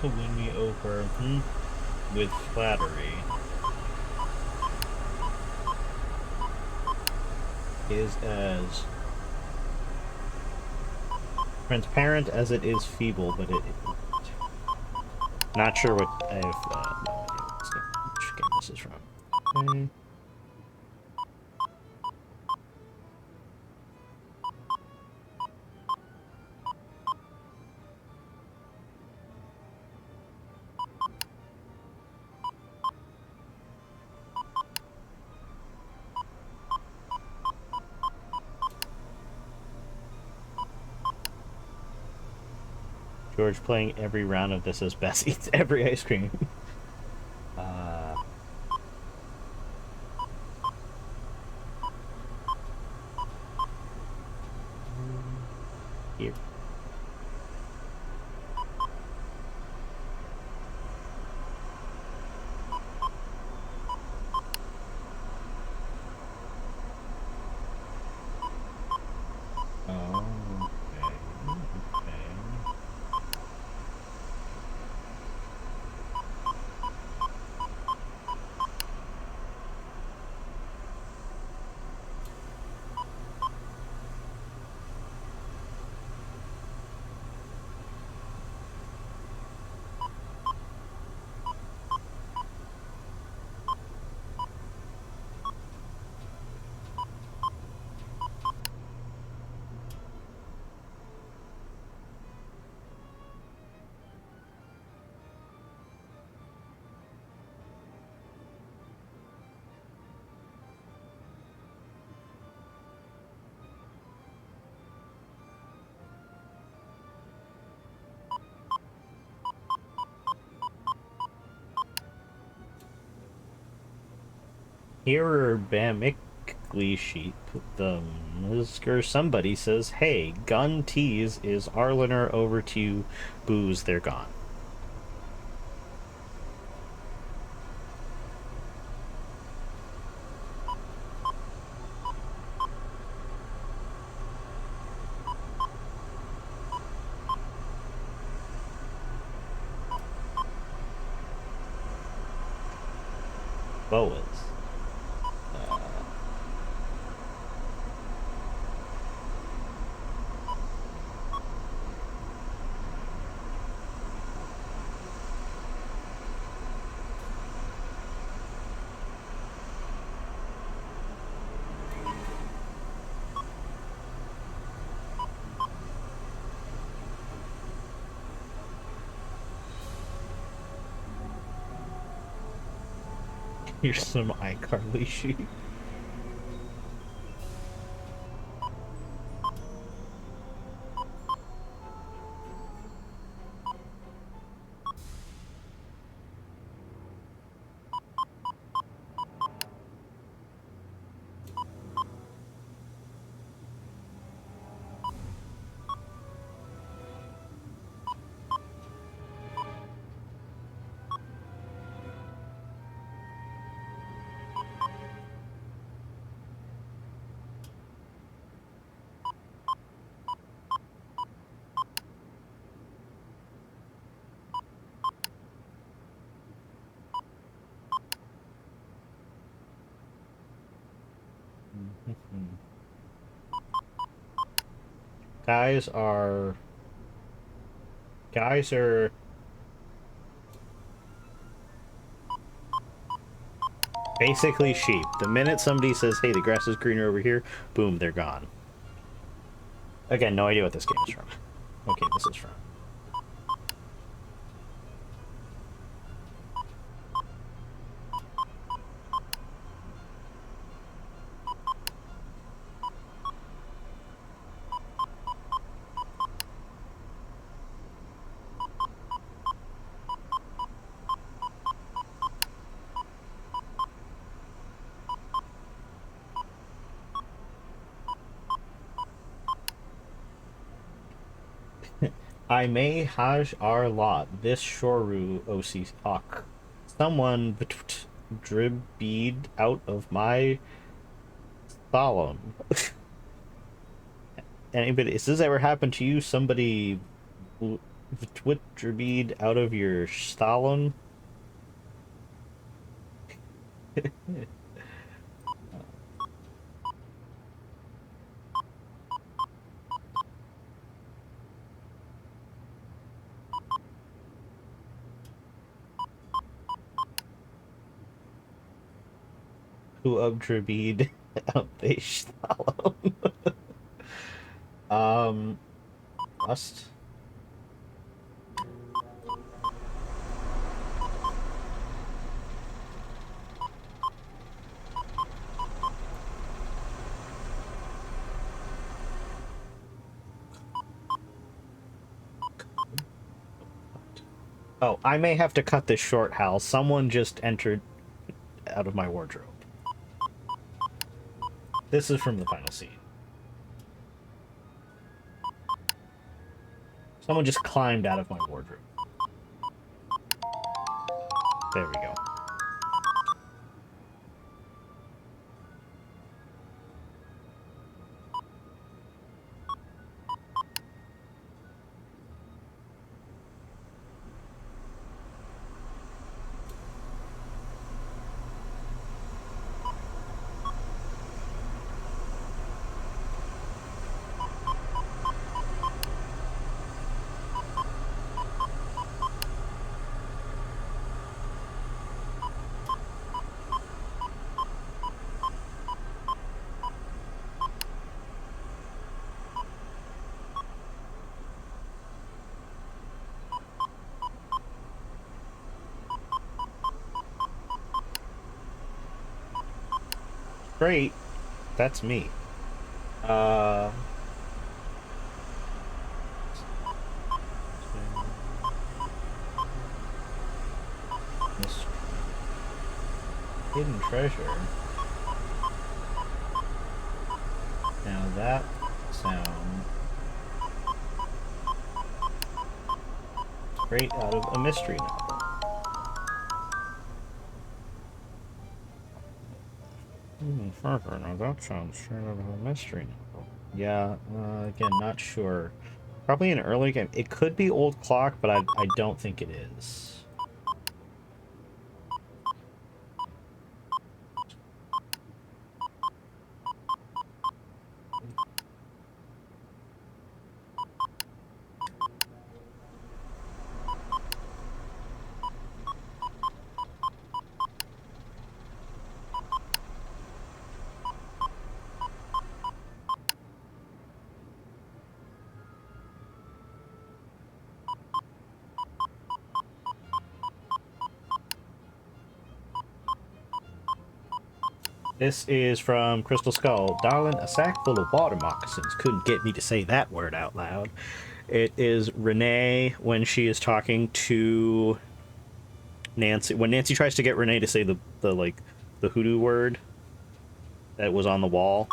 Speaker 1: To win me over with flattery is as transparent as it is feeble, but it not sure what I have no idea which game this is from. Okay. George playing every round of this as Bess eats every ice cream. Here. Here, Bamickley sheep, the Mizker somebody says, hey, gun tease is Arliner over to booze, they're gone. Boas. Here's some iCarly sheep. Guys are basically sheep. The minute somebody says, hey, the grass is greener over here, boom, they're gone. Again, no idea what this game is from. Okay, this is from. I may haj our lot, this shoru osi hawk. Someone dribbeed out of my solemn. Anybody, has this ever happened to you? Somebody dribbeed out of your solemn? Who dribbeed out they solemn? Rust. Oh, I may have to cut this short, Hal. Someone just entered out of my wardrobe. This is from the final scene. Someone just climbed out of my wardrobe. There we go. Great. That's me. Hidden treasure. Now that sound straight out of a mystery novel. Now that sounds straight out of a mystery novel. Yeah, again, not sure. Probably an early game. It could be Old Clock, but I don't think it is. This is from Crystal Skull. Darling, a sack full of water moccasins couldn't get me to say that word out loud. It is Renee when she is talking to Nancy. When Nancy tries to get Renee to say the hoodoo word that was on the wall.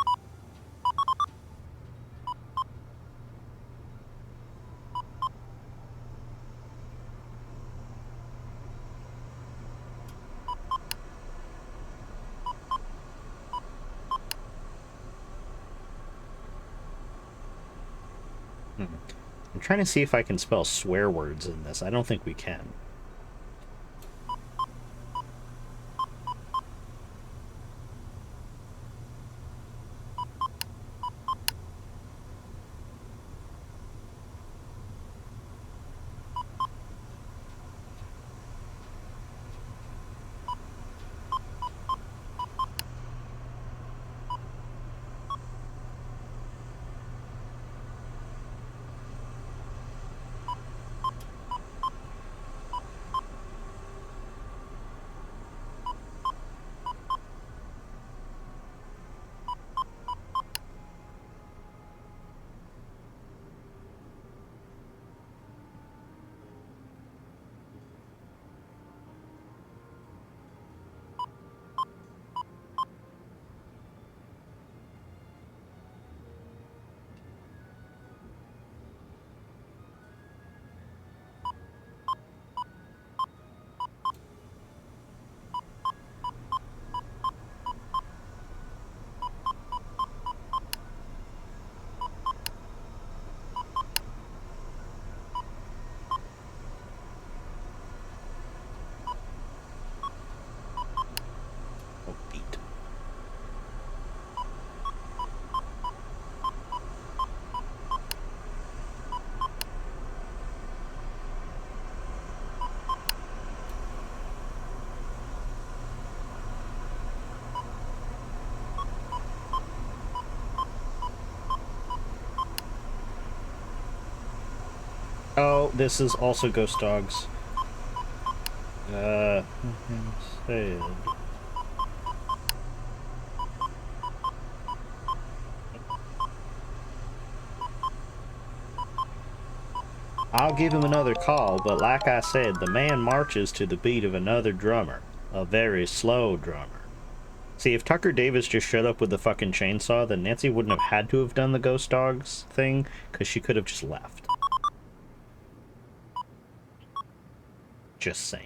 Speaker 1: I'm trying to see if I can spell swear words in this. I don't think we can. Oh, this is also Ghost Dogs. Said. I'll give him another call, but like I said, the man marches to the beat of another drummer. A very slow drummer. See, if Tucker Davis just showed up with the fucking chainsaw, then Nancy wouldn't have had to have done the Ghost Dogs thing, because she could have just left. Just saying.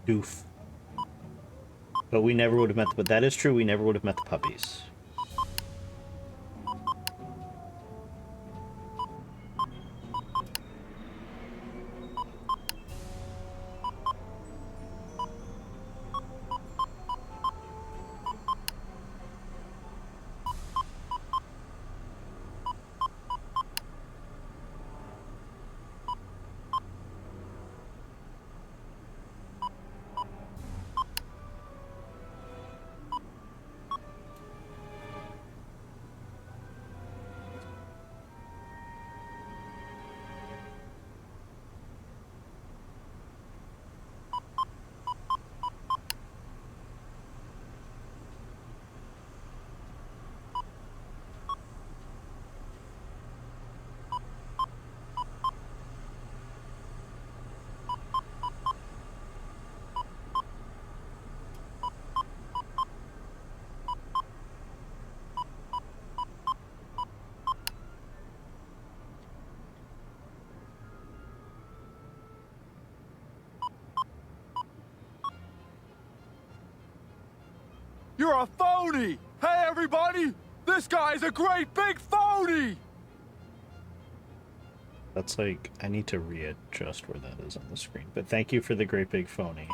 Speaker 1: Doof. But we never would have met, but that is true, we never would have met the puppies.
Speaker 15: You're a phony! Hey, everybody! This guy's a great big phony!
Speaker 1: That's like, I need to readjust where that is on the screen. But thank you for the great big phony.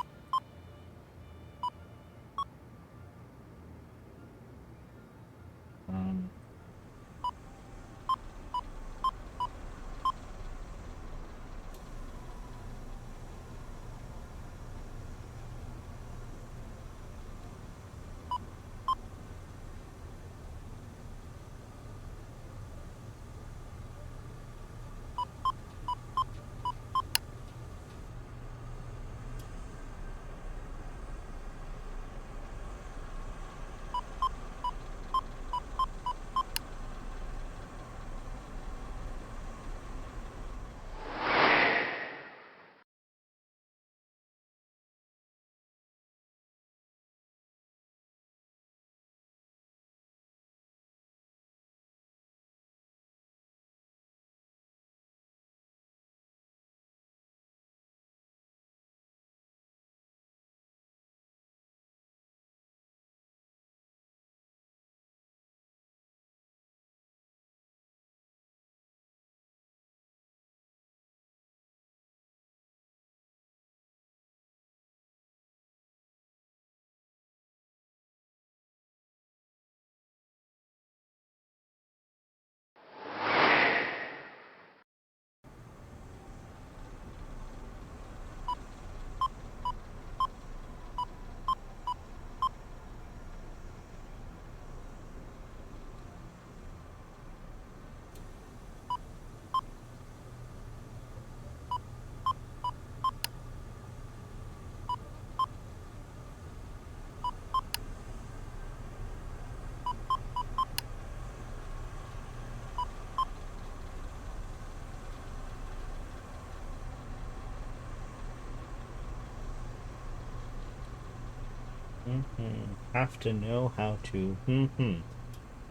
Speaker 1: Have to know how to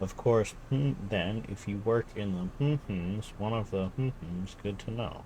Speaker 1: Of course, then, if you work in the one of the good to know.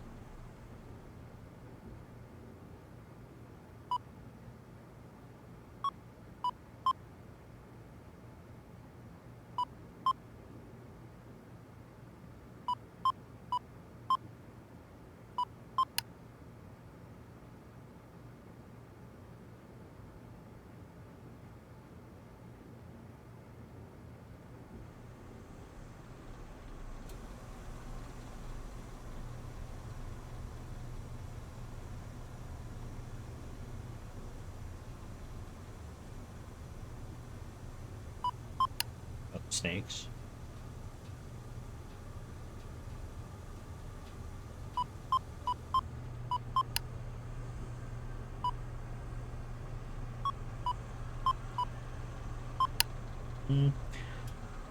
Speaker 1: Snakes.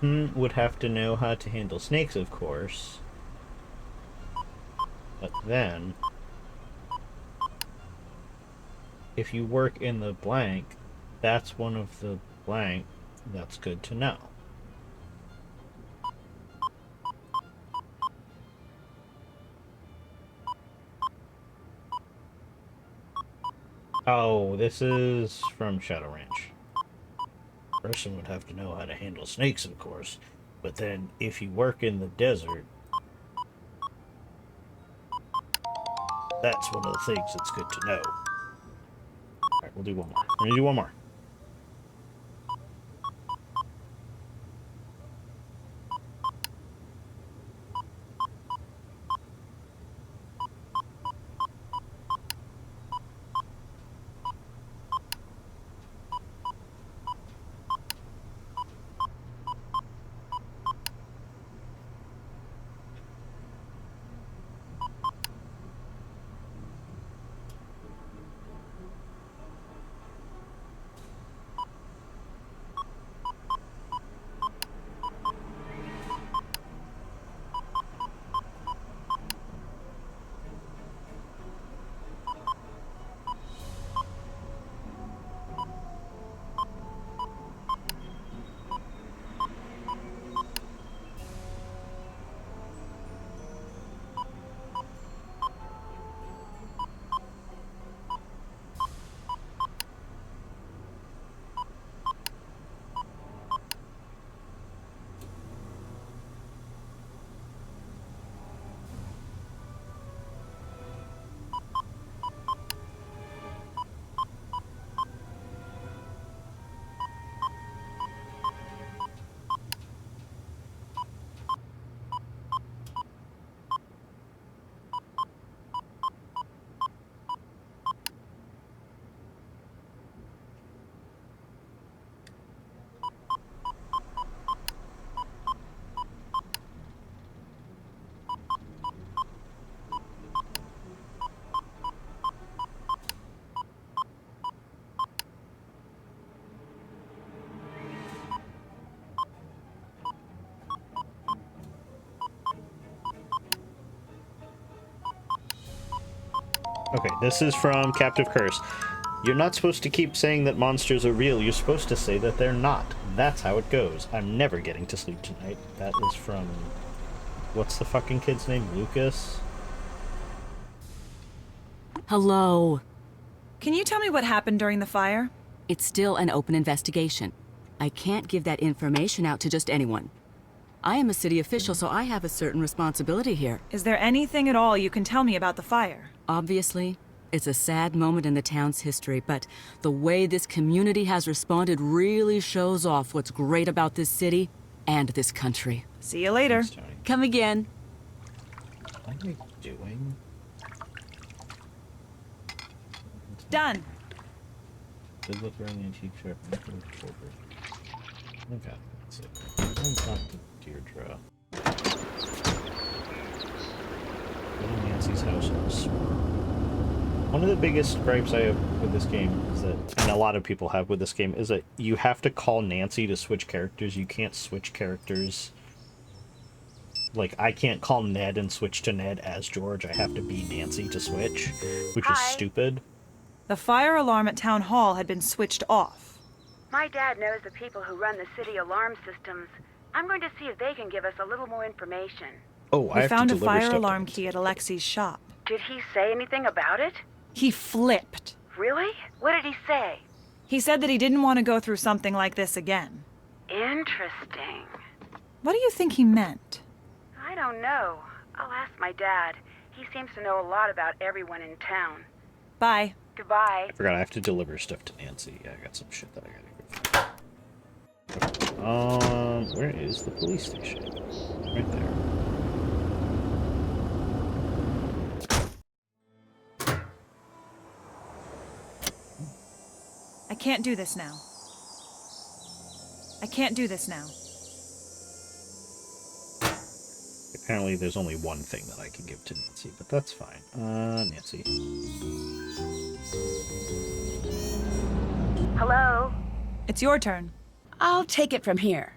Speaker 1: Would have to know how to handle snakes, of course. But then, if you work in the blank, that's one of the blank that's good to know. Oh, this is from Shadow Ranch. Person would have to know how to handle snakes, of course. But then, if you work in the desert, that's one of the things that's good to know. Alright, we'll do one more. We're gonna do one more. Okay, this is from Captive Curse. You're not supposed to keep saying that monsters are real. You're supposed to say that they're not. That's how it goes. I'm never getting to sleep tonight. That is from... What's the fucking kid's name? Lucas?
Speaker 16: Hello.
Speaker 10: Can you tell me what happened during the fire?
Speaker 16: It's still an open investigation. I can't give that information out to just anyone. I am a city official, so I have a certain responsibility here.
Speaker 10: Is there anything at all you can tell me about the fire?
Speaker 16: Obviously, it's a sad moment in the town's history, but the way this community has responded really shows off what's great about this city and this country.
Speaker 10: See you later.
Speaker 16: Come again.
Speaker 1: What am I doing?
Speaker 10: Done.
Speaker 1: Good look around the antique shop. Okay, that's it. Let's talk to Deirdre. Go to Nancy's house in the swamp. One of the biggest gripes I have with this game is that, and a lot of people have with this game, is that you have to call Nancy to switch characters. You can't switch characters. Like, I can't call Ned and switch to Ned as George. I have to be Nancy to switch, which is stupid.
Speaker 10: The fire alarm at Town Hall had been switched off.
Speaker 2: My dad knows the people who run the city alarm systems. I'm going to see if they can give us a little more information.
Speaker 1: Oh, I
Speaker 10: We
Speaker 1: have
Speaker 10: found
Speaker 1: to
Speaker 10: a
Speaker 1: deliver
Speaker 10: fire
Speaker 1: stuff to
Speaker 10: alarm
Speaker 1: Nancy.
Speaker 10: key at Alexi's shop.
Speaker 2: Did he say anything about it?
Speaker 10: He flipped.
Speaker 2: Really? What did he say?
Speaker 10: He said that he didn't want to go through something like this again.
Speaker 2: Interesting.
Speaker 10: What do you think he meant?
Speaker 2: I don't know. I'll ask my dad. He seems to know a lot about everyone in town.
Speaker 10: Bye.
Speaker 2: Goodbye.
Speaker 1: I forgot I have to deliver stuff to Nancy. Yeah, I got some shit that I gotta go. Where is the police station? Right there.
Speaker 10: I can't do this now. I can't do this now.
Speaker 1: Apparently there's only one thing that I can give to Nancy, but that's fine. Nancy.
Speaker 2: Hello?
Speaker 10: It's your turn.
Speaker 2: I'll take it from here.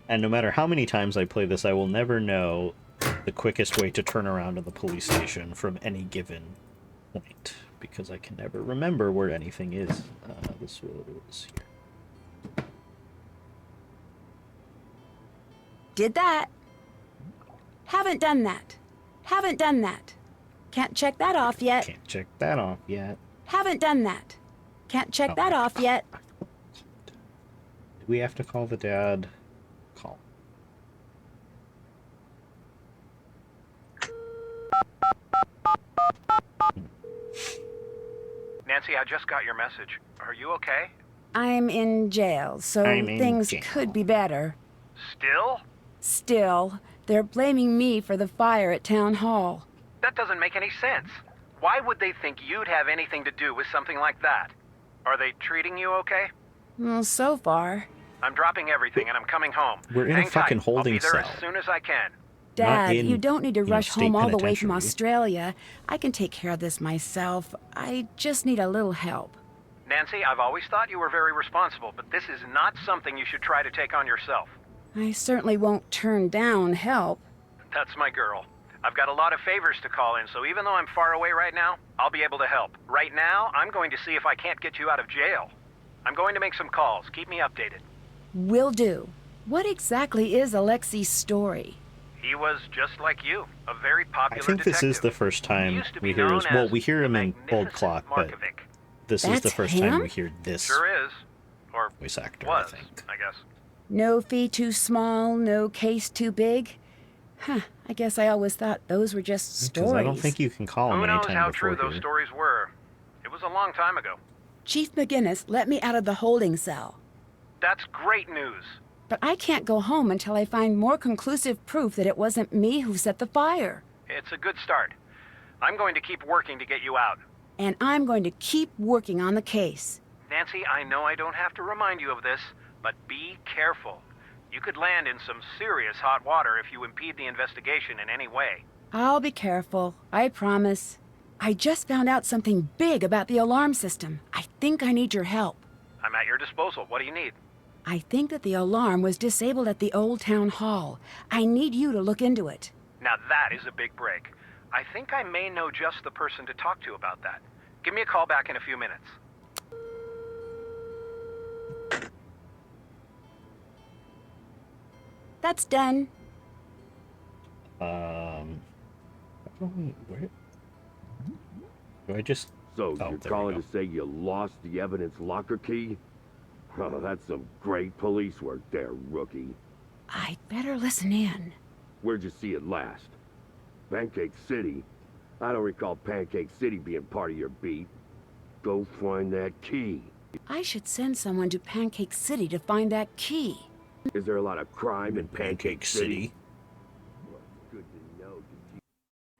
Speaker 1: And no matter how many times I play this, I will never know the quickest way to turn around to the police station from any given point, because I can never remember where anything is. This was here.
Speaker 2: Did that. Haven't done that. Haven't done that. Can't check that off yet.
Speaker 1: Can't check that off yet.
Speaker 2: Haven't done that. Can't check that off yet.
Speaker 1: Do we have to call the dad? Call.
Speaker 7: Nancy, I just got your message. Are you okay?
Speaker 2: I'm in jail, so things could be better.
Speaker 7: Still?
Speaker 2: Still, they're blaming me for the fire at Town Hall.
Speaker 7: That doesn't make any sense. Why would they think you'd have anything to do with something like that? Are they treating you okay?
Speaker 2: Well, so far.
Speaker 7: I'm dropping everything and I'm coming home.
Speaker 1: We're in
Speaker 7: Hang
Speaker 1: a fucking
Speaker 7: tight.
Speaker 1: holding
Speaker 7: I'll be there
Speaker 1: cell.
Speaker 7: as soon as I can.
Speaker 2: Dad, you don't need to rush
Speaker 1: state
Speaker 2: home all the way from
Speaker 1: penitentiary.
Speaker 2: Australia. I can take care of this myself. I just need a little help.
Speaker 7: Nancy, I've always thought you were very responsible, but this is not something you should try to take on yourself.
Speaker 2: I certainly won't turn down help.
Speaker 7: That's my girl. I've got a lot of favors to call in, so even though I'm far away right now, I'll be able to help. Right now, I'm going to see if I can't get you out of jail. I'm going to make some calls. Keep me updated.
Speaker 2: Will do. What exactly is Alexi's story?
Speaker 7: He was just like you, a very
Speaker 1: I
Speaker 7: popular
Speaker 1: think this is
Speaker 7: detective.
Speaker 1: the first time
Speaker 7: used to
Speaker 1: we
Speaker 7: be
Speaker 1: hear his.
Speaker 7: known
Speaker 1: Well,
Speaker 7: as
Speaker 1: we hear him in Old Clock, but this is the
Speaker 2: That's
Speaker 1: first time
Speaker 2: him?
Speaker 1: we hear this
Speaker 7: Sure is. Or
Speaker 1: voice actor,
Speaker 7: was,
Speaker 1: I think.
Speaker 7: I guess.
Speaker 2: No fee too small, no case too big? Huh, I guess I always thought those were just stories.
Speaker 1: Because I don't think you can call him
Speaker 7: Who knows
Speaker 1: anytime
Speaker 7: how
Speaker 1: before
Speaker 7: true those
Speaker 1: here.
Speaker 7: stories were? It was a long time ago.
Speaker 2: Chief McGinnis let me out of the holding cell.
Speaker 7: That's great news.
Speaker 2: But I can't go home until I find more conclusive proof that it wasn't me who set the fire.
Speaker 7: It's a good start. I'm going to keep working to get you out.
Speaker 2: And I'm going to keep working on the case.
Speaker 7: Nancy, I know I don't have to remind you of this, but be careful. You could land in some serious hot water if you impede the investigation in any way.
Speaker 2: I'll be careful, I promise. I just found out something big about the alarm system. I think I need your help.
Speaker 7: I'm at your disposal. What do you need?
Speaker 2: I think that the alarm was disabled at the old town hall. I need you to look into it.
Speaker 7: Now that is a big break. I think I may know just the person to talk to about that. Give me a call back in a few minutes.
Speaker 2: That's done.
Speaker 1: Where? Do I just...
Speaker 17: So,
Speaker 1: Oh,
Speaker 17: you're
Speaker 1: there we
Speaker 17: calling
Speaker 1: go.
Speaker 17: to say you lost the evidence locker key? Oh, that's some great police work there, rookie.
Speaker 2: I'd better listen in.
Speaker 17: Where'd you see it last? Pancake City? I don't recall Pancake City being part of your beat. Go find that key.
Speaker 2: I should send someone to Pancake City to find that key.
Speaker 17: Is there a lot of crime in Pancake City?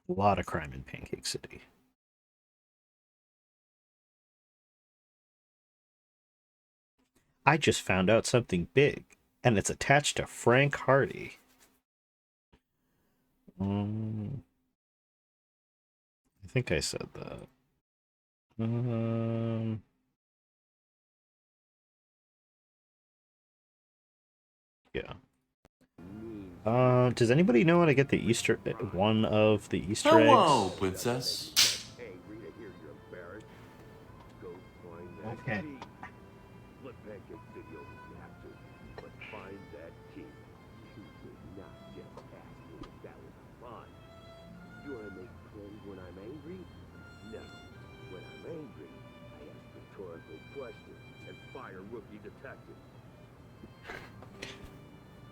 Speaker 1: A lot of crime in Pancake City. I just found out something big, and it's attached to Frank Hardy. I think I said that. Yeah. Does anybody know how to get the one of the Easter
Speaker 18: Hello,
Speaker 1: eggs?
Speaker 18: princess.
Speaker 1: Okay.
Speaker 17: Flip Pancake City over if you have to, but find that key. You did not just ask me if that was fun. You want to make plans when I'm angry? No. When I'm angry, I ask rhetorical questions and fire rookie detectives.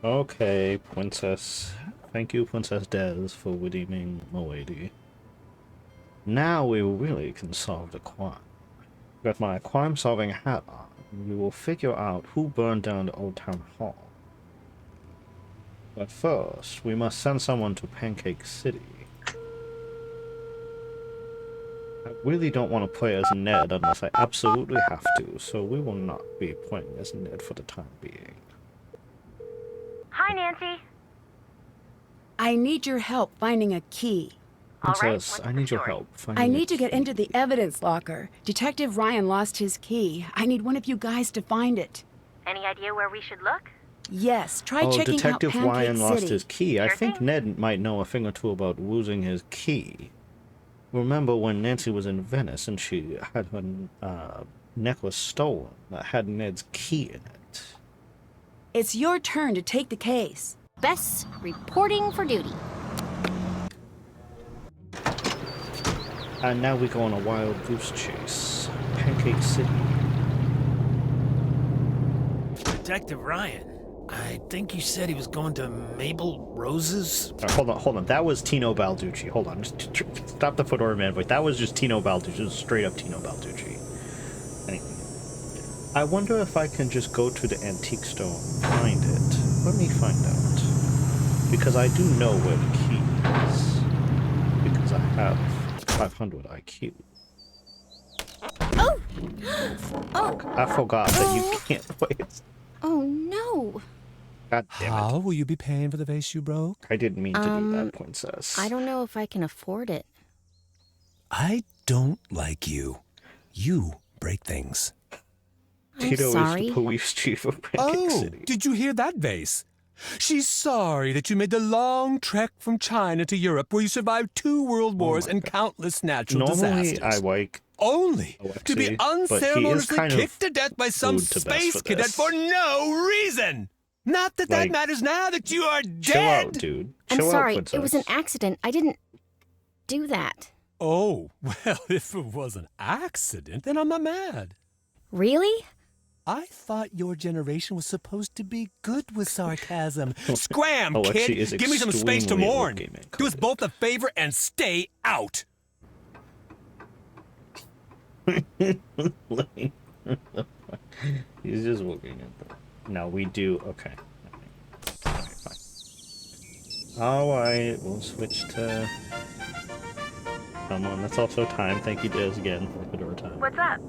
Speaker 1: Okay, Princess. Thank you, Princess Des, for redeeming Moady. Now we really can solve the crime. With my crime-solving hat on, we will figure out who burned down the Old Town Hall. But first, we must send someone to Pancake City. I really don't want to play as Ned unless I absolutely have to, so we will not be playing as Ned for the time being.
Speaker 5: Hi, Nancy.
Speaker 2: I need your help finding a key.
Speaker 1: Princess, I need your help.
Speaker 2: I need to get into the evidence locker. Detective Ryan lost his key. I need one of you guys to find it.
Speaker 5: Any idea where we should look?
Speaker 2: Yes, try
Speaker 1: Oh,
Speaker 2: checking
Speaker 1: Detective
Speaker 2: out Pancake
Speaker 1: Ryan lost
Speaker 2: City.
Speaker 1: his key. I think Ned might know a thing or two about losing his key. Remember when Nancy was in Venice and she had her necklace stolen that had Ned's key in it?
Speaker 2: It's your turn to take the case.
Speaker 8: Bess, reporting for duty.
Speaker 1: And now we go on a wild goose chase. Pancake City.
Speaker 19: Detective Ryan, I think you said he was going to Mabel Rose's?
Speaker 1: Hold on. That was Tino Balducci. Hold on. Just stop the Fedora Man voice. That was just Tino Balducci. Just straight up Tino Balducci. Anyway. I wonder if I can just go to the antique store and find it. Let me find out. Because I do know where the key is. Because I have 500 IQ.
Speaker 8: Oh!
Speaker 1: I forgot that you can't play it.
Speaker 8: Oh, no.
Speaker 1: God damn it.
Speaker 13: How will you be paying for the vase you broke?
Speaker 1: I didn't mean to do that, Princess.
Speaker 8: I don't know if I can afford it.
Speaker 13: I don't like you. You break things.
Speaker 1: Tito
Speaker 8: sorry.
Speaker 1: is the police chief of Pancake City.
Speaker 13: Did you hear that, Vase? She's sorry that you made the long trek from China to Europe where you survived 2 world wars and countless natural
Speaker 1: Normally,
Speaker 13: disasters.
Speaker 1: I like
Speaker 13: Only to be
Speaker 1: Alexei, but he is
Speaker 13: unceremoniously
Speaker 1: kind of
Speaker 13: kicked to death by some
Speaker 1: rude to Bess
Speaker 13: space
Speaker 1: for
Speaker 13: cadet
Speaker 1: this.
Speaker 13: for no reason. Not that that
Speaker 1: Like,
Speaker 13: matters now that you are
Speaker 1: Chill
Speaker 13: dead.
Speaker 1: out, dude.
Speaker 8: I'm
Speaker 1: Chill
Speaker 8: sorry,
Speaker 1: out,
Speaker 8: it was an accident. I didn't do that.
Speaker 13: Oh, well, if it was an accident, then I'm not mad.
Speaker 8: Really?
Speaker 13: I thought your generation was supposed to be good with sarcasm. Scram,
Speaker 1: Alexei
Speaker 13: kid!
Speaker 1: is
Speaker 13: Give me some space to
Speaker 1: extremely
Speaker 13: mourn.
Speaker 1: okay, man.
Speaker 13: Do us both a favor and stay out.
Speaker 1: He's just looking at them. No, we do. Okay. Okay, fine. Alright, we'll switch to. Come on, that's also time. Thank you, Des, again, for Fedora time.
Speaker 5: What's up?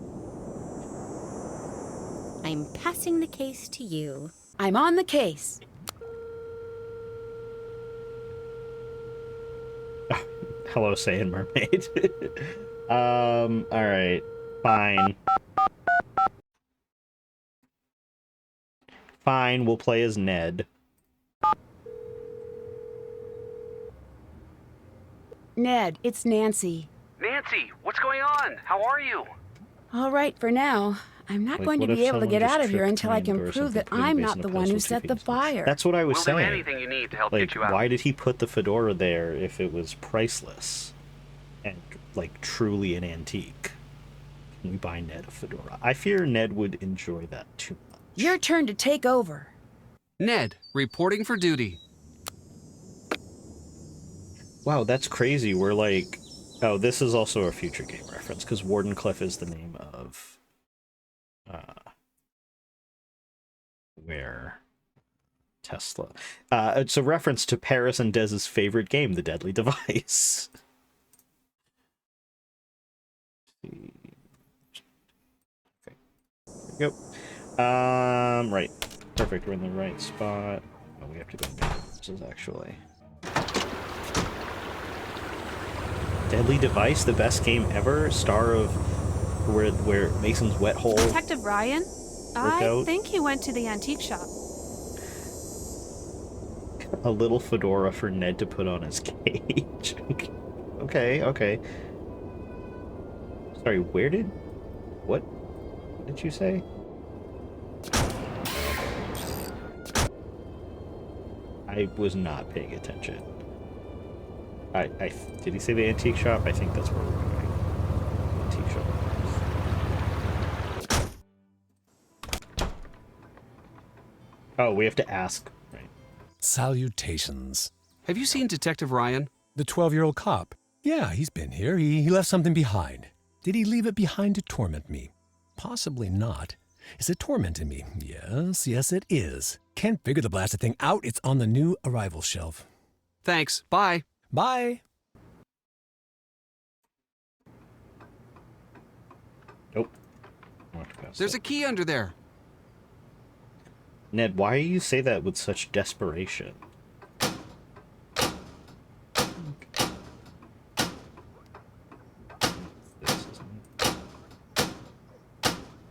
Speaker 8: I'm passing the case to you.
Speaker 2: I'm on the case.
Speaker 1: Hello, Saiyan Mermaid. Alright. Fine. Fine, we'll play as Ned.
Speaker 2: Ned, it's Nancy.
Speaker 7: Nancy, what's going on? How are you?
Speaker 2: All right, for now. I'm not
Speaker 1: Like,
Speaker 2: going to
Speaker 1: what if
Speaker 2: be able to
Speaker 1: someone
Speaker 2: get
Speaker 1: just
Speaker 2: out of here
Speaker 1: tripped
Speaker 2: until I can
Speaker 1: Amber or
Speaker 2: prove that
Speaker 1: something,
Speaker 2: I'm
Speaker 1: putting
Speaker 2: not
Speaker 1: base
Speaker 2: the
Speaker 1: in a
Speaker 2: one
Speaker 1: place
Speaker 2: who
Speaker 1: with
Speaker 2: set
Speaker 1: two
Speaker 2: the
Speaker 1: penises?
Speaker 2: fire.
Speaker 1: That's what I was
Speaker 7: We'll
Speaker 1: saying.
Speaker 7: do anything you need to help
Speaker 1: Like,
Speaker 7: get you out.
Speaker 1: why did he put the fedora there if it was priceless and, like, truly an antique? Can we buy Ned a fedora? I fear Ned would enjoy that too much.
Speaker 2: Your turn to take over.
Speaker 20: Ned, reporting for duty.
Speaker 1: Wow, that's crazy. We're like... Oh, this is also a future game reference, because Wardenclyffe is the name of... where... Tesla. It's a reference to Paris and Dez's favorite game, The Deadly Device. Okay. There we go. Right. Perfect, we're in the right spot. Oh, we have to go this is actually... Deadly Device, the best game ever, star of where Mason's wet hole.
Speaker 21: Detective Ryan? I
Speaker 1: Workout.
Speaker 21: think he went to the antique shop.
Speaker 1: A little fedora for Ned to put on his cage. Okay. Sorry, where did... What did you say? I was not paying attention. Did he say the antique shop? I think that's where we're going. Antique shop. Oh, we have to ask. Right.
Speaker 13: Salutations.
Speaker 20: Have you seen Detective Ryan?
Speaker 13: The 12-year-old cop. Yeah, he's been here. He left something behind. Did he leave it behind to torment me? Possibly not. Is it tormenting me? Yes, it is. Can't figure the blasted thing out. It's on the new arrival shelf.
Speaker 20: Thanks. Bye.
Speaker 13: Bye.
Speaker 1: Nope.
Speaker 20: There's a key under there.
Speaker 1: Ned, why do you say that with such desperation?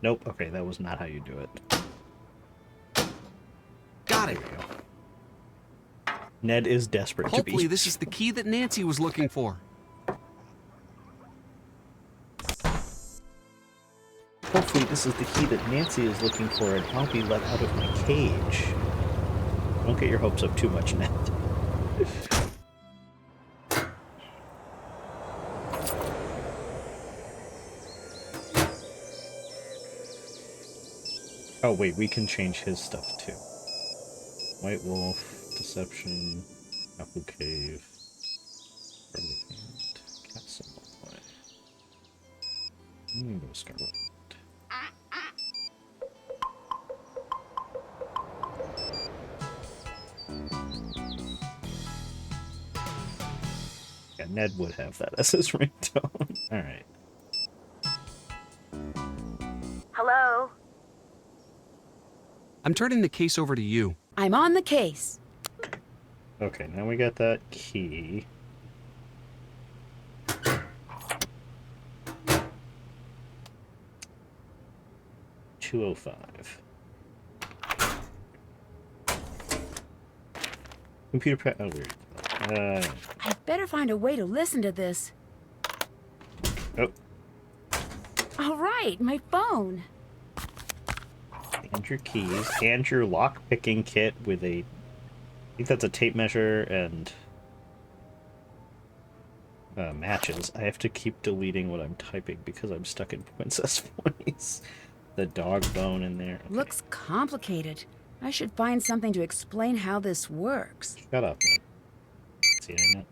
Speaker 1: Nope. Okay, that was not how you do it.
Speaker 20: Got it.
Speaker 1: Ned is desperate to be.
Speaker 20: Hopefully this is the key that Nancy was looking for.
Speaker 1: Hopefully this is the key that Nancy is looking for and I'll be let out of my cage. Don't get your hopes up too much, Ned. Oh wait, we can change his stuff too. White Wolf, Deception, Apple Cave, Castle Boy. I'm gonna go Scarlet. Yeah, Ned would have that as his ringtone. Alright.
Speaker 5: Hello?
Speaker 20: I'm turning the case over to you.
Speaker 2: I'm on the case.
Speaker 1: Okay, now we got that key. $205. Computer oh, weird.
Speaker 2: I'd better find a way to listen to this.
Speaker 1: Oh.
Speaker 2: All right, my phone.
Speaker 1: And your keys, and your lock-picking kit with a... I think that's a tape measure and... matches. I have to keep deleting what I'm typing because I'm stuck in Princess Voice. The dog bone in there. Okay.
Speaker 2: Looks complicated. I should find something to explain how this works.
Speaker 1: Shut up, man. See that?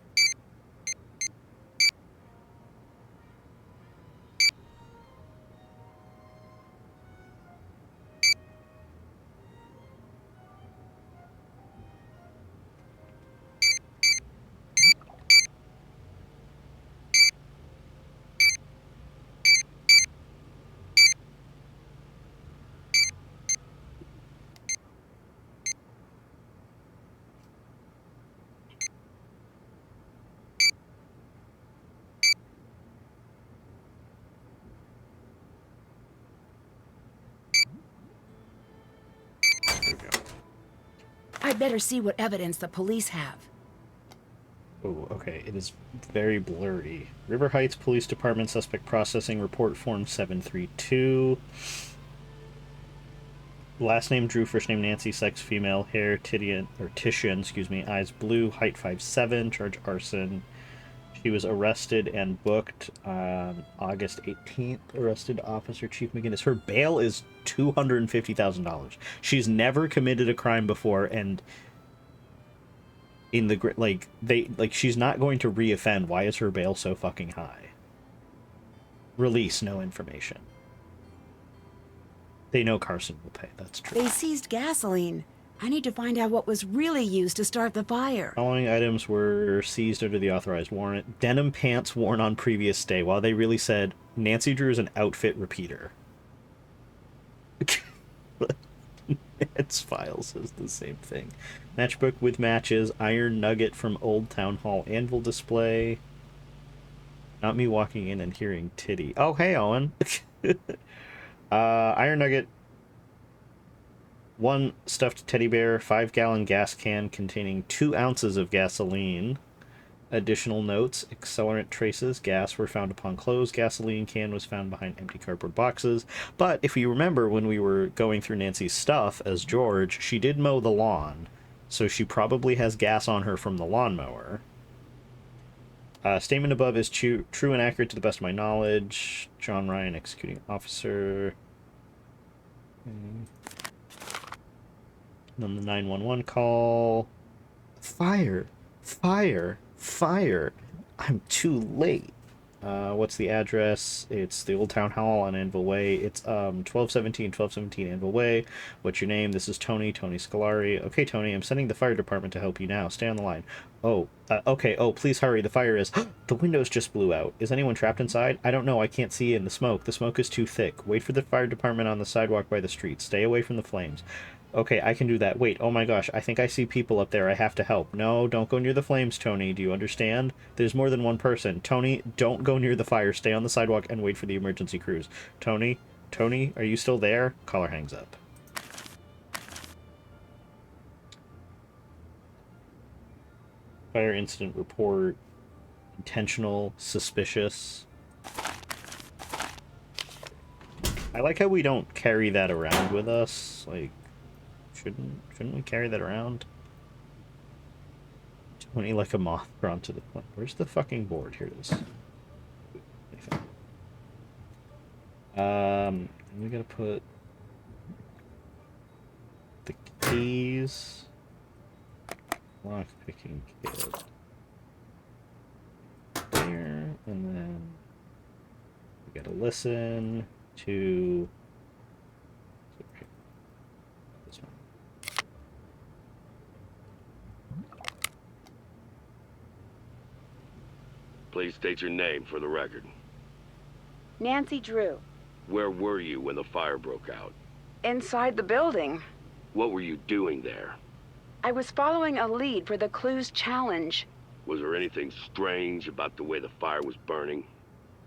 Speaker 2: I'd better see what evidence the police have.
Speaker 1: Oh, okay. It is very blurry. River Heights Police Department Suspect Processing Report Form 732. Last name Drew, first name Nancy, sex female, hair Titian, excuse me, eyes blue, height 5'7", charge arson. She was arrested and booked on August 18th. Arrested Officer Chief McGinnis. Her bail is $250,000. She's never committed a crime before, and in the she's not going to reoffend. Why is her bail so fucking high? Release no information. They know Carson will pay. That's true.
Speaker 2: They seized gasoline. I need to find out what was really used to start the fire.
Speaker 1: Following items were seized under the authorized warrant. Denim pants worn on previous day, while they really said Nancy Drew is an outfit repeater. Ned's file says the same thing. Matchbook with matches. Iron nugget from Old Town Hall anvil display. Not me walking in and hearing titty. Oh, hey, Owen. Iron nugget 1 stuffed teddy bear, 5-gallon gas can containing 2 ounces of gasoline. Additional notes, accelerant traces, gas were found upon clothes, gasoline can was found behind empty cardboard boxes. But if you remember when we were going through Nancy's stuff as George, she did mow the lawn, so she probably has gas on her from the lawnmower. Statement above is true and accurate to the best of my knowledge. John Ryan, executing officer. Then the 911 call. Fire! Fire! Fire! I'm too late. What's the address? It's the Old Town Hall on Anvil Way. It's 1217 Anvil Way. What's your name? This is Tony Scolari. Okay, Tony, I'm sending the fire department to help you now. Stay on the line. Oh, okay. Oh, please hurry. The fire is... The windows just blew out. Is anyone trapped inside? I don't know. I can't see in the smoke. The smoke is too thick. Wait for the fire department on the sidewalk by the street. Stay away from the flames. Okay, I can do that. Wait, oh my gosh, I think I see people up there. I have to help. No, don't go near the flames, Tony. Do you understand? There's more than one person. Tony, don't go near the fire. Stay on the sidewalk and wait for the emergency crews. Tony, are you still there? Caller hangs up. Fire incident report. Intentional, suspicious. I like how we don't carry that around with us. Like, shouldn't we carry that around? Tony like a moth drawn to the flame. Where's the fucking board? Here it is. We gotta put the keys. Lock picking kit. Here, and then we gotta listen to this one.
Speaker 4: Please state your name for the record.
Speaker 2: Nancy Drew.
Speaker 4: Where were you when the fire broke out?
Speaker 2: Inside the building.
Speaker 4: What were you doing there?
Speaker 2: I was following a lead for the Clues Challenge.
Speaker 4: Was there anything strange about the way the fire was burning?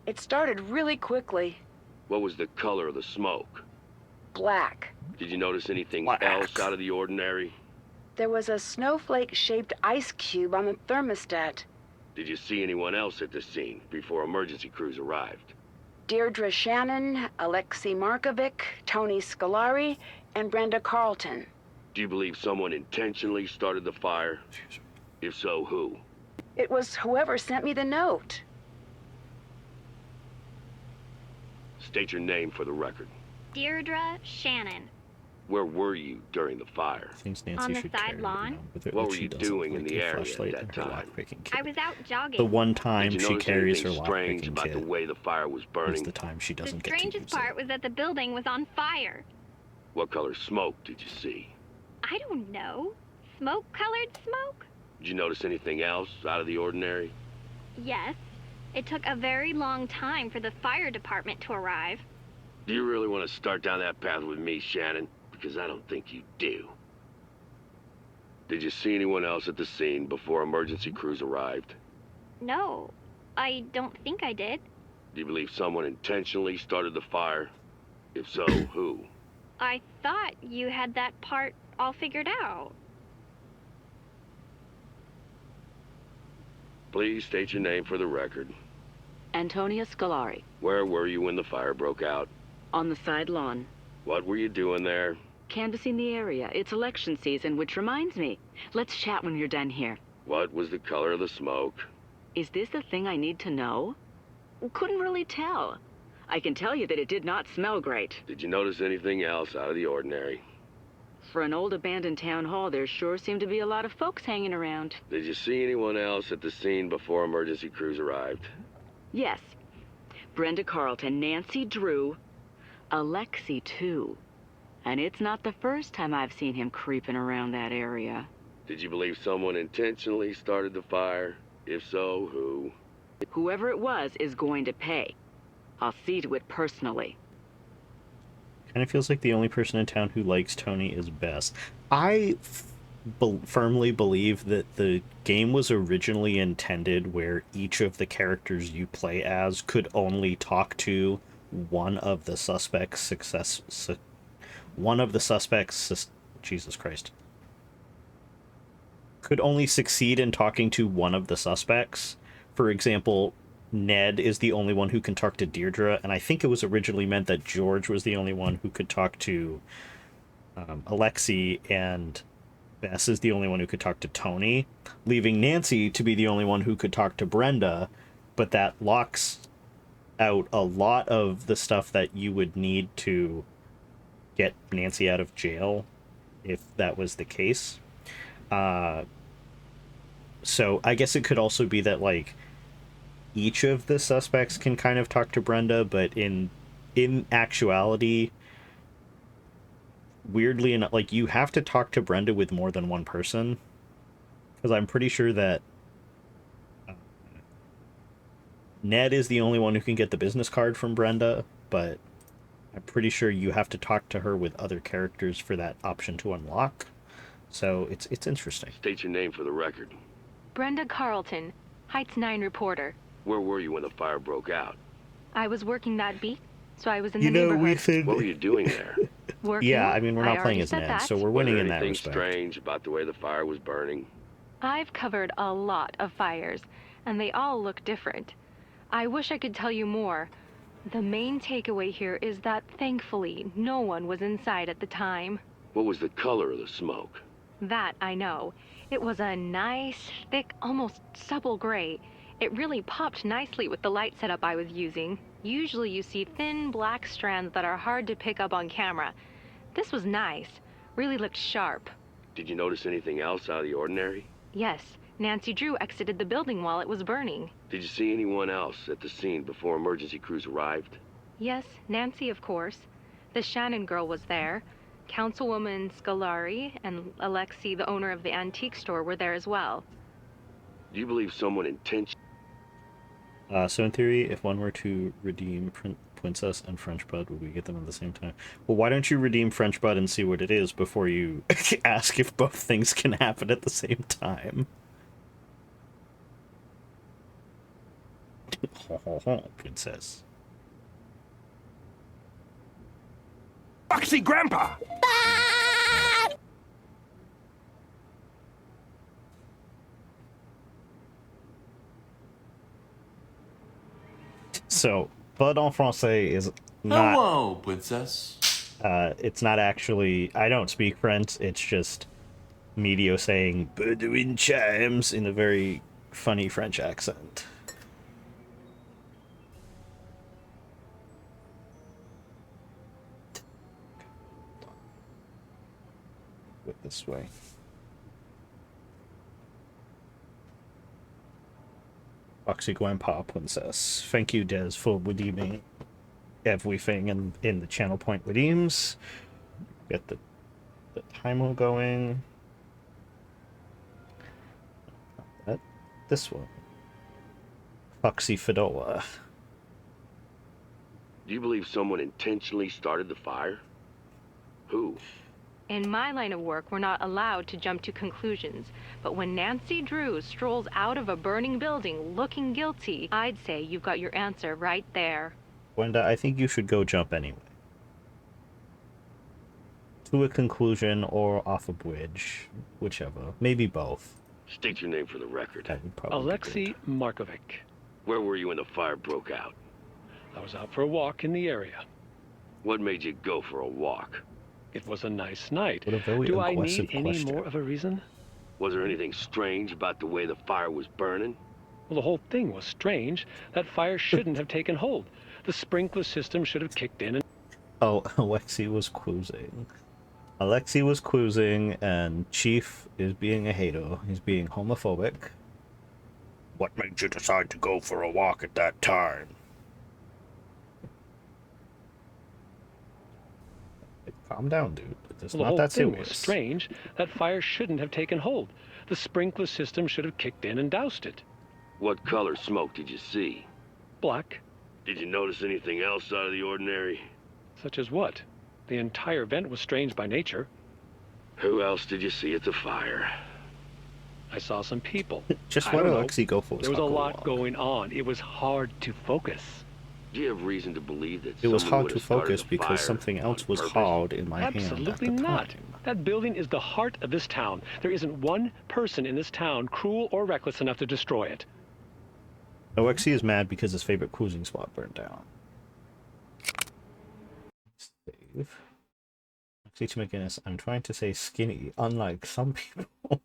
Speaker 2: It started really quickly.
Speaker 4: What was the color of the smoke?
Speaker 2: Black.
Speaker 4: Did you notice anything else out of the ordinary?
Speaker 2: There was a snowflake-shaped ice cube on the thermostat.
Speaker 4: Did you see anyone else at the scene before emergency crews arrived?
Speaker 2: Deirdre Shannon, Alexei Markovic, Tony Scolari, and Brenda Carlton.
Speaker 4: Do you believe someone intentionally started the fire? If so, who?
Speaker 2: It was whoever sent me the note.
Speaker 4: State your name for the record.
Speaker 5: Deirdre Shannon.
Speaker 4: Where were you during the fire?
Speaker 5: On the side lawn.
Speaker 4: What were you doing in the area at that time?
Speaker 5: I was out jogging.
Speaker 1: The one time
Speaker 4: Did you
Speaker 1: she
Speaker 4: notice
Speaker 1: carries her
Speaker 4: anything
Speaker 1: lockpicking
Speaker 4: strange about
Speaker 1: kit
Speaker 4: the way the fire was burning?
Speaker 1: is the time she doesn't
Speaker 5: The
Speaker 1: get to use
Speaker 5: strangest part was that the building was on fire.
Speaker 4: What color smoke did you see?
Speaker 5: I don't know. Smoke-colored smoke?
Speaker 4: Did you notice anything else out of the ordinary?
Speaker 5: Yes. It took a very long time for the fire department to arrive.
Speaker 4: Do you really want to start down that path with me, Shannon? Because I don't think you do. Did you see anyone else at the scene before emergency crews arrived?
Speaker 5: No, I don't think I did.
Speaker 4: Do you believe someone intentionally started the fire? If so, who?
Speaker 5: I thought you had that part all figured out.
Speaker 4: Please state your name for the record.
Speaker 16: Antonia Scolari.
Speaker 4: Where were you when the fire broke out?
Speaker 16: On the side lawn.
Speaker 4: What were you doing there?
Speaker 16: Canvassing the area. It's election season, which reminds me. Let's chat when you're done here.
Speaker 4: What was the color of the smoke?
Speaker 16: Is this the thing I need to know? Couldn't really tell. I can tell you that it did not smell great.
Speaker 4: Did you notice anything else out of the ordinary?
Speaker 16: For an old abandoned town hall, there sure seemed to be a lot of folks hanging around.
Speaker 4: Did you see anyone else at the scene before emergency crews arrived?
Speaker 16: Yes. Brenda Carlton, Nancy Drew, Alexei, too. And it's not the first time I've seen him creeping around that area.
Speaker 4: Did you believe someone intentionally started the fire? If so, who?
Speaker 16: Whoever it was is going to pay. I'll see to it personally.
Speaker 1: Kind of feels like the only person in town who likes Tony is Bess. I firmly believe that the game was originally intended where each of the characters you play as could only talk to one of the suspects Jesus Christ. Could only succeed in talking to one of the suspects. For example, Ned is the only one who can talk to Deirdre, and I think it was originally meant that George was the only one who could talk to Alexei, and Bess is the only one who could talk to Tony, leaving Nancy to be the only one who could talk to Brenda, but that locks out a lot of the stuff that you would need to get Nancy out of jail if that was the case. So I guess it could also be that, like, each of the suspects can kind of talk to Brenda, but in actuality, weirdly enough, like, you have to talk to Brenda with more than one person, because I'm pretty sure that Ned is the only one who can get the business card from Brenda, but I'm pretty sure you have to talk to her with other characters for that option to unlock. So it's interesting.
Speaker 4: State your name for the record.
Speaker 3: Brenda Carlton, Heights 9 reporter.
Speaker 4: Where were you when the fire broke out?
Speaker 3: I was working that beat, so I was in the neighborhood.
Speaker 4: What were you doing there?
Speaker 3: Working?
Speaker 1: Yeah, I mean, we're not playing
Speaker 3: already
Speaker 1: as
Speaker 3: said
Speaker 1: Ned,
Speaker 3: that.
Speaker 1: so we're winning in
Speaker 4: Was
Speaker 1: that
Speaker 4: there anything
Speaker 1: respect.
Speaker 4: strange about the way the fire was burning?
Speaker 3: I've covered a lot of fires, and they all look different. I wish I could tell you more. The main takeaway here is that, thankfully, no one was inside at the time.
Speaker 4: What was the color of the smoke?
Speaker 3: That I know. It was a nice, thick, almost supple gray. It really popped nicely with the light setup I was using. Usually you see thin, black strands that are hard to pick up on camera. This was nice. Really looked sharp.
Speaker 4: Did you notice anything else out of the ordinary?
Speaker 3: Yes, Nancy Drew exited the building while it was burning.
Speaker 4: Did you see anyone else at the scene before emergency crews arrived?
Speaker 3: Yes, Nancy, of course. The Shannon girl was there. Councilwoman Scolari and Alexei, the owner of the antique store, were there as well.
Speaker 4: Do you believe someone intentionally...
Speaker 1: So in theory, if one were to redeem Princess and French Bud, would we get them at the same time? Well, why don't you redeem French Bud and see what it is before you ask if both things can happen at the same time? Princess.
Speaker 6: Foxy Grandpa!
Speaker 1: So, Bud en français is not...
Speaker 18: Hello, Princess.
Speaker 1: It's not actually... I don't speak French, it's just Medio saying Bedouin chimes in a very funny French accent. Go this way. Foxy Grandpa Princess. Thank you, Des, for redeeming everything in the channel point redeems. Get the timer going. This one. Foxy Fedora.
Speaker 4: Do you believe someone intentionally started the fire? Who?
Speaker 3: In my line of work, we're not allowed to jump to conclusions. But when Nancy Drew strolls out of a burning building looking guilty, I'd say you've got your answer right there.
Speaker 1: Wenda, I think you should go jump anyway. To a conclusion or off a bridge. Whichever. Maybe both.
Speaker 4: State your name for the record.
Speaker 1: That would probably
Speaker 21: Alexei Markovic.
Speaker 4: Where were you when the fire broke out?
Speaker 21: I was out for a walk in the area.
Speaker 4: What made you go for a walk?
Speaker 21: It was a nice night.
Speaker 1: What a very
Speaker 21: Do I
Speaker 1: aggressive
Speaker 21: need any
Speaker 1: question.
Speaker 21: more of a reason?
Speaker 4: Was there anything strange about the way the fire was burning?
Speaker 21: Well, the whole thing was strange. That fire shouldn't have taken hold. The sprinkler system should have kicked in and...
Speaker 1: Oh, Alexei was cruising. Alexei was cruising, and Chief is being a hater. He's being homophobic. What made you decide to go for a walk at that time? Calm down, dude. It's
Speaker 21: Well,
Speaker 1: not that
Speaker 21: the whole thing
Speaker 1: serious.
Speaker 21: was strange. That fire shouldn't have taken hold. The sprinkler system should have kicked in and doused it.
Speaker 4: What color smoke did you see?
Speaker 21: Black.
Speaker 4: Did you notice anything else out of the ordinary?
Speaker 21: Such as what? The entire event was strange by nature.
Speaker 4: Who else did you see at the fire?
Speaker 21: I saw some people.
Speaker 1: Just
Speaker 21: I
Speaker 1: let
Speaker 21: don't know.
Speaker 1: Alexei go for his
Speaker 21: There was a
Speaker 1: taco
Speaker 21: lot
Speaker 1: walk.
Speaker 21: going on. It was hard to focus.
Speaker 4: Do you have reason to believe that
Speaker 1: It was
Speaker 4: someone
Speaker 1: hard
Speaker 4: would
Speaker 1: to
Speaker 4: have started
Speaker 1: focus
Speaker 4: the
Speaker 1: because
Speaker 4: fire
Speaker 1: something else
Speaker 4: on
Speaker 1: was
Speaker 4: purpose?
Speaker 1: hard in my hand at
Speaker 21: Absolutely
Speaker 1: the
Speaker 21: not.
Speaker 1: time.
Speaker 21: That building is the heart of this town. There isn't one person in this town cruel or reckless enough to destroy it.
Speaker 1: OXC is mad because his favorite cruising spot burned down. Save. OXC to McGinnis, I'm trying to say skinny, unlike some people.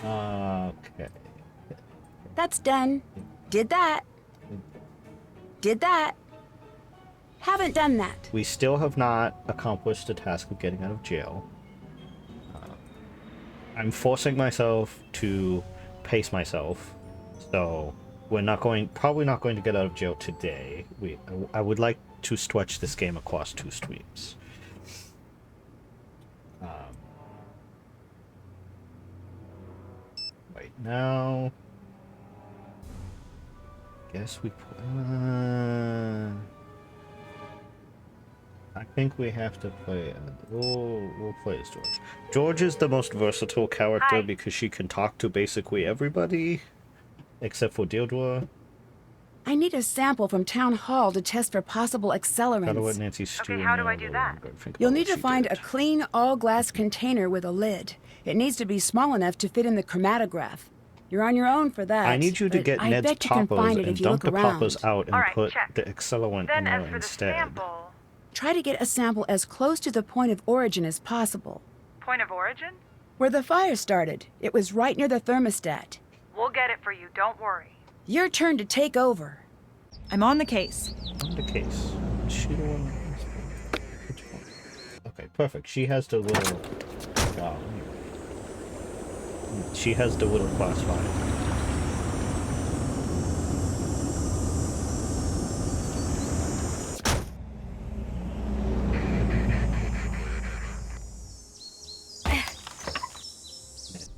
Speaker 1: Okay.
Speaker 2: That's done. Did that. Did that. Haven't done that.
Speaker 1: We still have not accomplished the task of getting out of jail. I'm forcing myself to pace myself, so we're probably not going to get out of jail today. I would like to stretch this game across 2 streams. Right now, guess we. I think we have to play. We'll play as George. George is the most versatile character because she can talk to basically everybody, except for Deirdre.
Speaker 2: I need a sample from Town Hall to test for possible accelerants.
Speaker 1: Gotta let Nancy stew.
Speaker 5: Okay, how do I do that?
Speaker 2: You'll need to find a clean, all-glass container with a lid. It needs to be small enough to fit in the chromatograph. You're on your own for that.
Speaker 1: I need you to get
Speaker 2: I
Speaker 1: Ned's
Speaker 2: bet you can
Speaker 1: poppers
Speaker 2: find it
Speaker 1: and
Speaker 2: if you
Speaker 1: dump
Speaker 2: look
Speaker 1: the
Speaker 2: around.
Speaker 1: poppers out and put
Speaker 5: check.
Speaker 1: the accelerant in there instead.
Speaker 2: Try to get a sample as close to the point of origin as possible.
Speaker 5: Point of origin?
Speaker 2: Where the fire started. It was right near the thermostat.
Speaker 5: We'll get it for you, don't worry.
Speaker 2: Your turn to take over.
Speaker 10: I'm on the case.
Speaker 1: On the case. Is she the one? Which one? Okay, perfect. She has the little. She has the little class 5.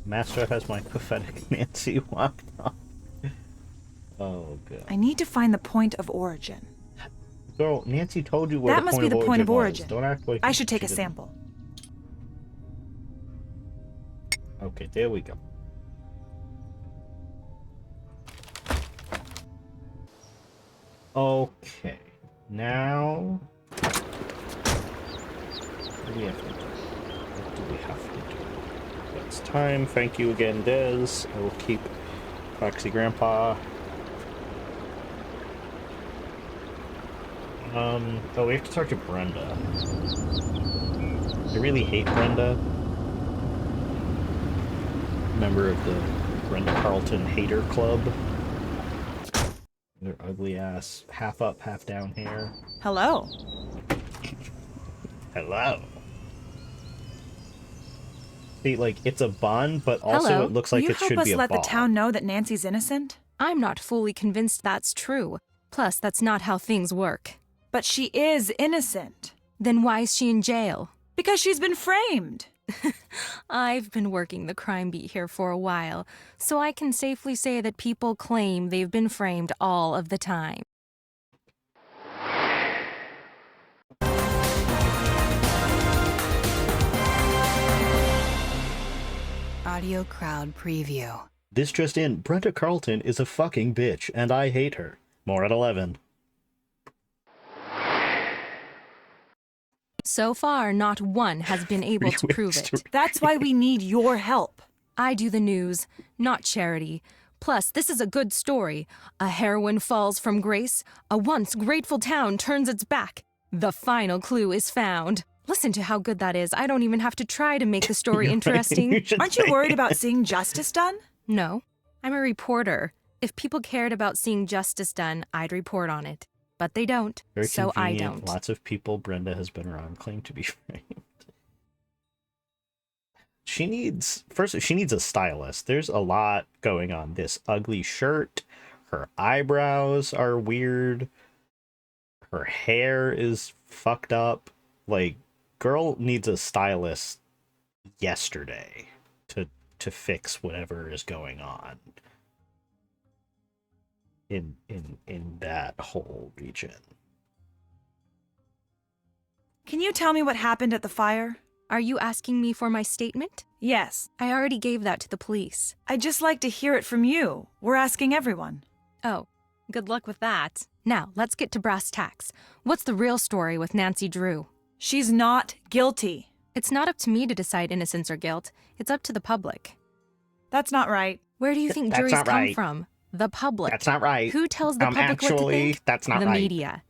Speaker 1: Master has my pathetic Nancy locked up. Oh god.
Speaker 10: I need to find the point of origin.
Speaker 1: Girl, Nancy told you where
Speaker 10: that
Speaker 1: the
Speaker 10: must
Speaker 1: point
Speaker 10: be the
Speaker 1: of
Speaker 10: point of
Speaker 1: origin
Speaker 10: origin.
Speaker 1: was. Don't act like
Speaker 10: I should take a
Speaker 1: didn't.
Speaker 10: sample.
Speaker 1: Okay, there we go. Okay, now what do we have to do? What do we have to do? It's time. Thank you again, Des. I will keep Foxy Grandpa. Oh, we have to talk to Brenda. I really hate Brenda. Member of the Brenda Carlton Hater Club. Their ugly ass, half up, half down hair.
Speaker 10: Hello.
Speaker 1: Hello. See, like, it's a bun, but also
Speaker 3: Hello.
Speaker 1: it looks like it should be a
Speaker 10: Will you help us let
Speaker 1: ball.
Speaker 10: the town know that Nancy's innocent?
Speaker 3: I'm not fully convinced that's true. Plus, that's not how things work.
Speaker 10: But she is innocent.
Speaker 3: Then why is she in jail?
Speaker 10: Because she's been framed.
Speaker 3: I've been working the crime beat here for a while, so I can safely say that people claim they've been framed all of the time.
Speaker 11: Audio Crowd Preview.
Speaker 1: This just in, Brenda Carlton is a fucking bitch, and I hate her. More at 11.
Speaker 3: So far, not one has been able to prove it.
Speaker 10: That's why we need your help.
Speaker 3: I do the news, not charity. Plus, this is a good story. A heroine falls from grace. A once grateful town turns its back. The final clue is found. Listen to how good that is. I don't even have to try to make the story interesting.
Speaker 10: Aren't you worried about seeing justice done?
Speaker 3: No. I'm a reporter. If people cared about seeing justice done, I'd report on it. But they don't,
Speaker 1: Very
Speaker 3: so I
Speaker 1: convenient.
Speaker 3: don't.
Speaker 1: Lots of people Brenda has been around claim to be framed. She needs a stylist. There's a lot going on. This ugly shirt, her eyebrows are weird, her hair is fucked up. Like, girl needs a stylist yesterday to fix whatever is going on in that whole region.
Speaker 10: Can you tell me what happened at the fire?
Speaker 3: Are you asking me for my statement?
Speaker 10: Yes.
Speaker 3: I already gave that to the police.
Speaker 10: I'd just like to hear it from you. We're asking everyone.
Speaker 3: Oh, good luck with that. Now, let's get to brass tacks. What's the real story with Nancy Drew?
Speaker 10: She's not guilty.
Speaker 3: It's not up to me to decide innocence or guilt. It's up to the public.
Speaker 10: That's not right.
Speaker 3: Where do you think
Speaker 1: That's
Speaker 3: juries
Speaker 1: not
Speaker 3: come
Speaker 1: right.
Speaker 3: from? The public.
Speaker 1: That's not right.
Speaker 3: Who tells the public what to
Speaker 1: Actually,
Speaker 3: think?
Speaker 1: that's not
Speaker 3: the
Speaker 1: right.
Speaker 3: media.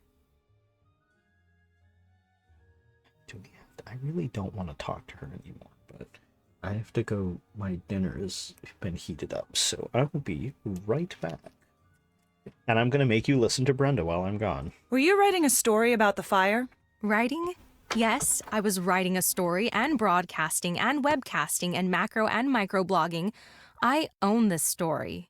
Speaker 1: I really don't want to talk to her anymore, but I have to go. My dinner has been heated up, so I will be right back. And I'm going to make you listen to Brenda while I'm gone.
Speaker 10: Were you writing a story about the fire?
Speaker 3: Writing? Yes, I was writing a story and broadcasting and webcasting and macro and micro blogging. I own this story.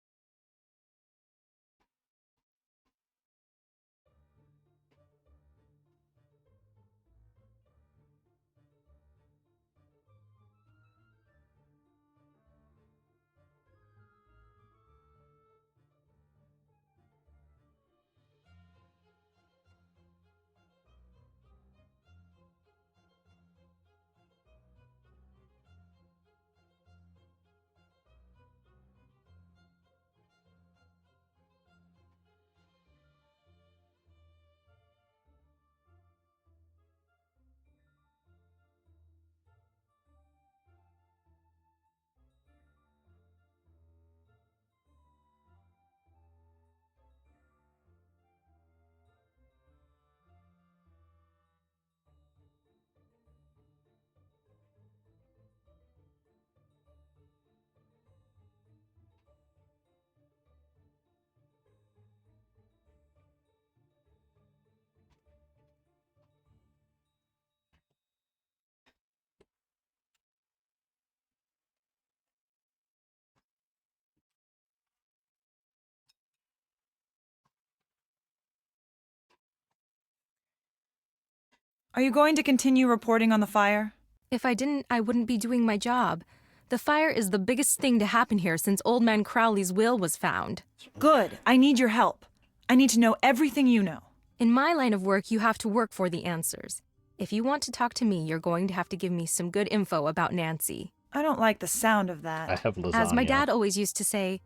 Speaker 10: Are you going to continue reporting on the fire?
Speaker 3: If I didn't, I wouldn't be doing my job. The fire is the biggest thing to happen here since Old Man Crowley's will was found.
Speaker 10: Good. I need your help. I need to know everything you know.
Speaker 3: In my line of work, you have to work for the answers. If you want to talk to me, you're going to have to give me some good info about Nancy.
Speaker 10: I don't like the sound of that.
Speaker 1: I have lasagna.
Speaker 3: As my dad always used to say,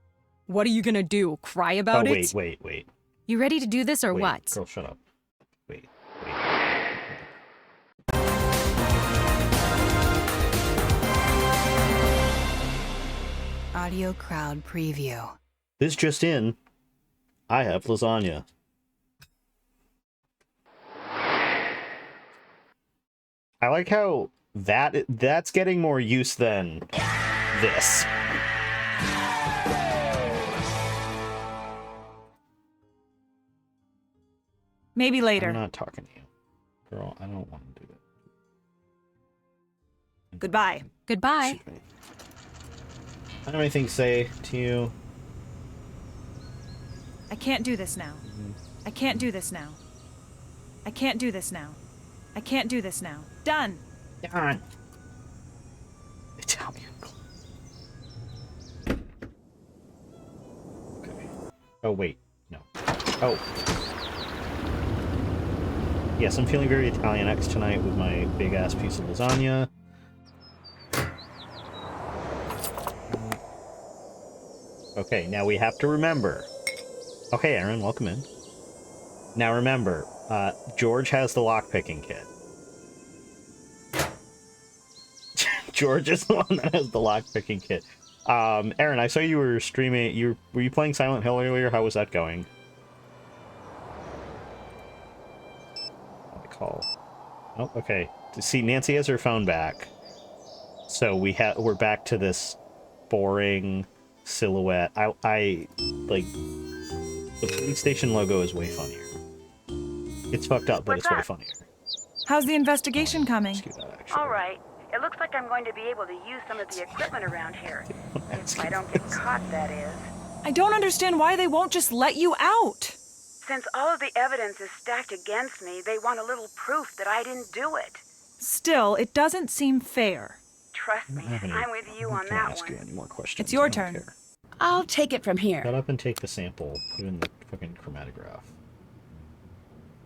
Speaker 3: what are you gonna do, cry about it?
Speaker 1: Wait.
Speaker 3: You ready to do this or
Speaker 1: Wait,
Speaker 3: what?
Speaker 1: Girl, shut up. Wait.
Speaker 11: Audio Crowd Preview.
Speaker 1: This just in. I have lasagna. I like how that's getting more use than this.
Speaker 10: Maybe later.
Speaker 1: I'm not talking to you. Girl, I don't want to do that.
Speaker 10: Goodbye.
Speaker 3: Goodbye.
Speaker 1: I don't have anything to say to you.
Speaker 10: I can't do this now. I can't do this now. I can't do this now. I can't do this now. Done.
Speaker 1: Done. Italian. Okay. Oh, wait. No. Oh. Yes, I'm feeling very Italian-X tonight with my big-ass piece of lasagna. Okay, now we have to remember. Okay, Aaron, welcome in. Now remember, George has the lockpicking kit. George is the one that has the lockpicking kit. Aaron, I saw you were streaming. Were you playing Silent Hill earlier? How was that going? Call. Oh, okay. See, Nancy has her phone back, so we're back to this boring silhouette. I like the police station logo is way funnier. It's fucked up, but it's way funnier.
Speaker 10: How's the investigation coming?
Speaker 2: All right. It looks like I'm going to be able to use some of the equipment around here. If I don't get caught, that is.
Speaker 10: I don't understand why they won't just let you out.
Speaker 2: Since all of the evidence is stacked against me, they want a little proof that I didn't do it.
Speaker 10: Still, it doesn't seem fair.
Speaker 2: Trust me, I'm with you on that one.
Speaker 1: Any more questions?
Speaker 10: It's your turn.
Speaker 2: I'll take it from here.
Speaker 1: Shut up and take the sample. Put it in the fucking chromatograph.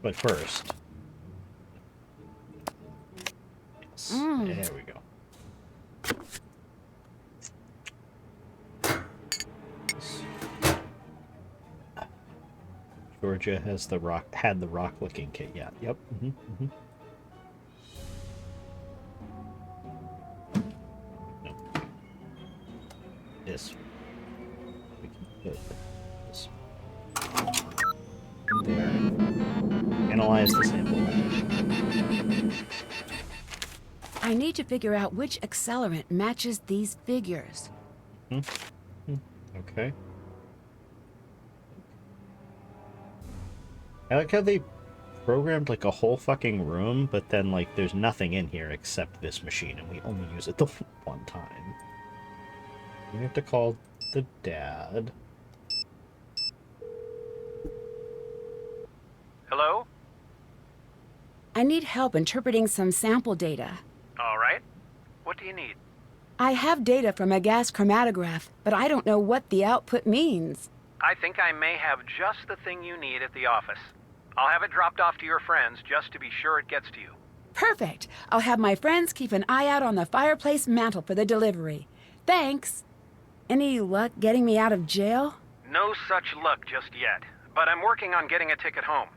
Speaker 1: But first... Yes. There we go. Georgia has had the rock licking kit. Yeah. Yep. this. We can put this there. Analyze the sample.
Speaker 2: I need to figure out which accelerant matches these figures.
Speaker 1: Okay. I like how they programmed like a whole fucking room, but then like there's nothing in here except this machine, and we only use it the one time. We have to call the dad.
Speaker 7: Hello?
Speaker 2: I need help interpreting some sample data.
Speaker 7: All right. What do you need?
Speaker 2: I have data from a gas chromatograph, but I don't know what the output means.
Speaker 7: I think I may have just the thing you need at the office. I'll have it dropped off to your friends just to be sure it gets to you.
Speaker 2: Perfect. I'll have my friends keep an eye out on the fireplace mantel for the delivery. Thanks. Any luck getting me out of jail?
Speaker 7: No such luck just yet, but I'm working on getting a ticket home.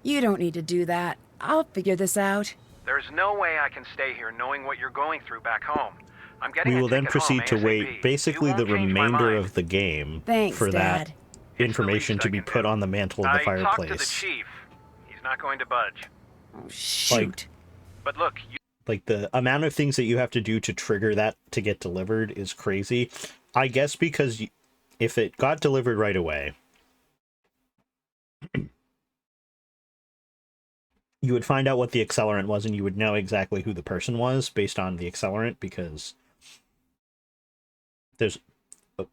Speaker 2: You don't need to do that. I'll figure this out.
Speaker 7: There's no way I can stay here knowing what you're going through back home. I'm getting
Speaker 1: We
Speaker 7: a
Speaker 1: will then
Speaker 7: ticket
Speaker 1: proceed to
Speaker 7: home
Speaker 1: wait
Speaker 7: ASAP.
Speaker 1: basically
Speaker 7: You
Speaker 1: the
Speaker 7: won't change my
Speaker 1: remainder
Speaker 7: mind.
Speaker 1: of the game
Speaker 2: Thanks,
Speaker 1: for
Speaker 2: Dad.
Speaker 1: that information to be put on the mantle of the
Speaker 7: I talked to the
Speaker 1: fireplace.
Speaker 7: chief. He's not going to budge.
Speaker 2: Oh, shoot.
Speaker 7: But look,
Speaker 1: Like the amount of things that you have to do to trigger that to get delivered is crazy. I guess because if it got delivered right away, you would find out what the accelerant was and you would know exactly who the person was based on the accelerant, because there's,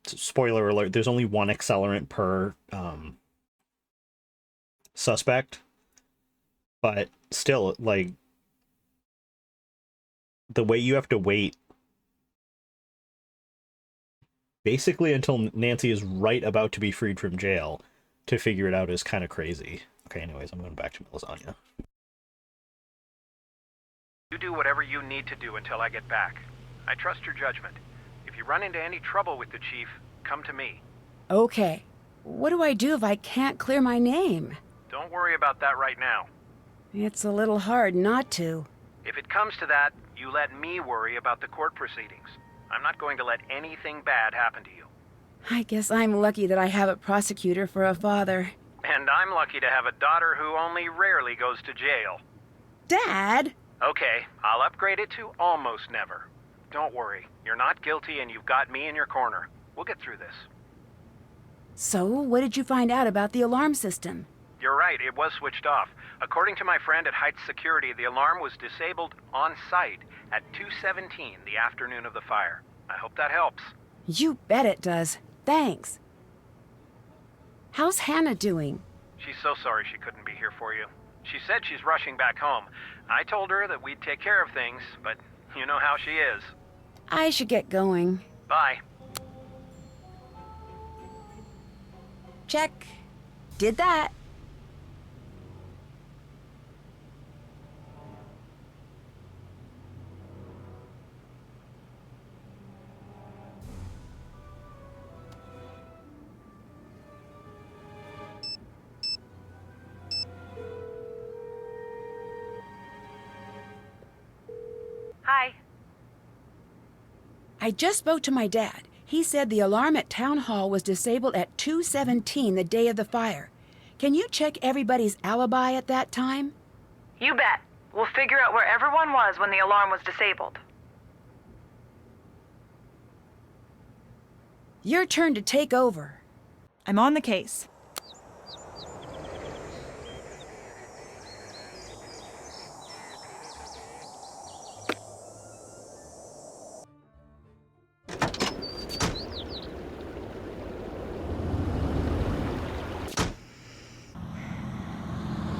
Speaker 1: spoiler alert, there's only one accelerant per suspect. But still, like, the way you have to wait basically until Nancy is right about to be freed from jail to figure it out is kind of crazy. Okay, anyways, I'm going back to my lasagna.
Speaker 7: you do whatever you need to do until I get back. I trust your judgment. If you run into any trouble with the chief, come to me.
Speaker 2: Okay. What do I do if I can't clear my name?
Speaker 7: Don't worry about that right now.
Speaker 2: It's a little hard not to.
Speaker 7: If it comes to that, you let me worry about the court proceedings. I'm not going to let anything bad happen to you.
Speaker 2: I guess I'm lucky that I have a prosecutor for a father.
Speaker 7: And I'm lucky to have a daughter who only rarely goes to jail.
Speaker 2: Dad?
Speaker 7: Okay, I'll upgrade it to almost never. Don't worry, you're not guilty and you've got me in your corner. We'll get through this.
Speaker 2: So, what did you find out about the alarm system?
Speaker 7: You're right, it was switched off. According to my friend at Heights Security, the alarm was disabled on site at 2:17 the afternoon of the fire. I hope that helps.
Speaker 2: You bet it does. Thanks. How's Hannah doing?
Speaker 7: She's so sorry she couldn't be here for you. She said she's rushing back home. I told her that we'd take care of things, but you know how she is.
Speaker 2: I should get going.
Speaker 7: Bye.
Speaker 2: Check. Did that.
Speaker 5: Hi.
Speaker 2: I just spoke to my dad. He said the alarm at Town Hall was disabled at 2:17 the day of the fire. Can you check everybody's alibi at that time?
Speaker 10: You bet. We'll figure out where everyone was when the alarm was disabled.
Speaker 2: Your turn to take over.
Speaker 10: I'm on the case.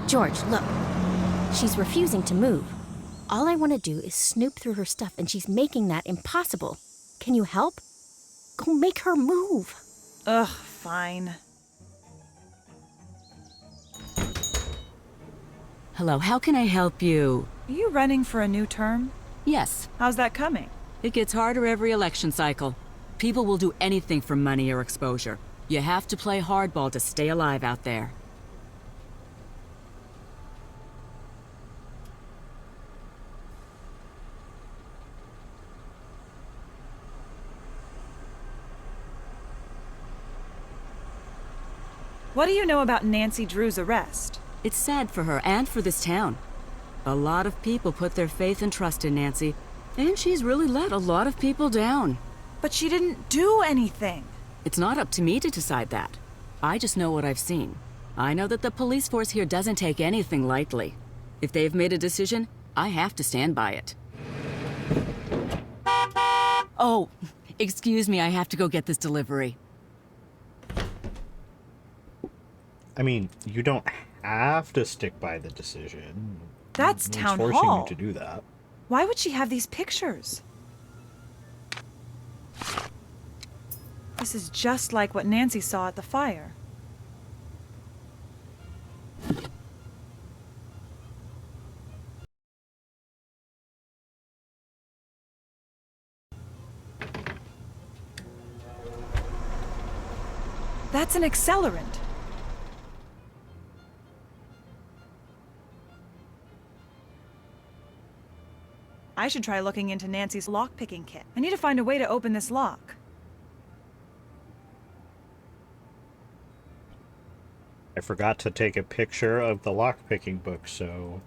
Speaker 8: George, look. She's refusing to move. All I want to do is snoop through her stuff, and she's making that impossible. Can you help? Go make her move.
Speaker 10: Ugh, fine.
Speaker 16: Hello, how can I help you?
Speaker 10: Are you running for a new term?
Speaker 16: Yes.
Speaker 10: How's that coming?
Speaker 16: It gets harder every election cycle. People will do anything for money or exposure. You have to play hardball to stay alive out there.
Speaker 10: What do you know about Nancy Drew's arrest?
Speaker 16: It's sad for her and for this town. A lot of people put their faith and trust in Nancy, and she's really let a lot of people down.
Speaker 10: But she didn't do anything.
Speaker 16: It's not up to me to decide that. I just know what I've seen. I know that the police force here doesn't take anything lightly. If they've made a decision, I have to stand by it. Oh, excuse me, I have to go get this delivery.
Speaker 1: I mean, you don't have to stick by the decision.
Speaker 10: That's
Speaker 1: No
Speaker 10: town
Speaker 1: one's forcing
Speaker 10: hall.
Speaker 1: you to do that.
Speaker 10: Why would she have these pictures? This is just like what Nancy saw at the fire. That's an accelerant. I should try looking into Nancy's lock-picking kit. I need to find a way to open this lock.
Speaker 1: I forgot to take a picture of the lockpicking book, so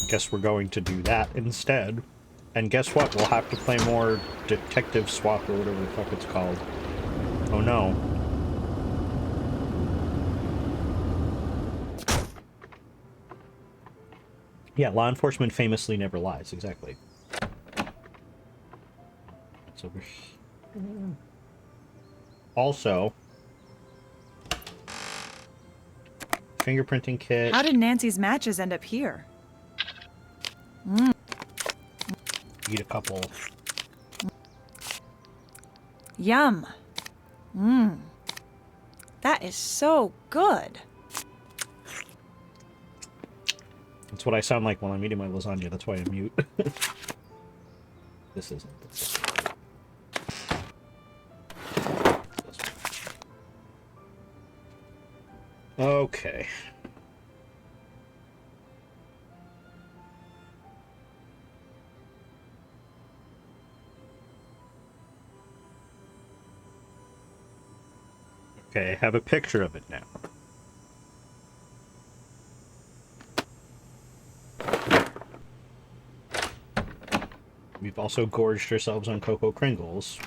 Speaker 1: guess we're going to do that instead. And guess what? We'll have to play more Detective Swap or whatever the fuck it's called. Oh no. Yeah, law enforcement famously never lies, exactly. It's over here. Also, fingerprinting kit.
Speaker 10: How did Nancy's matches end up here?
Speaker 1: Eat a couple.
Speaker 10: Yum. That is so good.
Speaker 1: That's what I sound like when I'm eating my lasagna. That's why I mute. This isn't. Okay. Okay, I have a picture of it now. We've also gorged ourselves on Cocoa Kringles,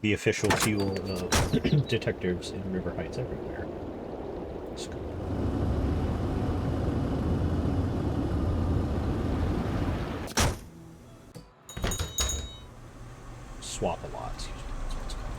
Speaker 1: the official fuel of detectives in River Heights everywhere. Let's go. Swap a lot. Excuse me. That's what it's called.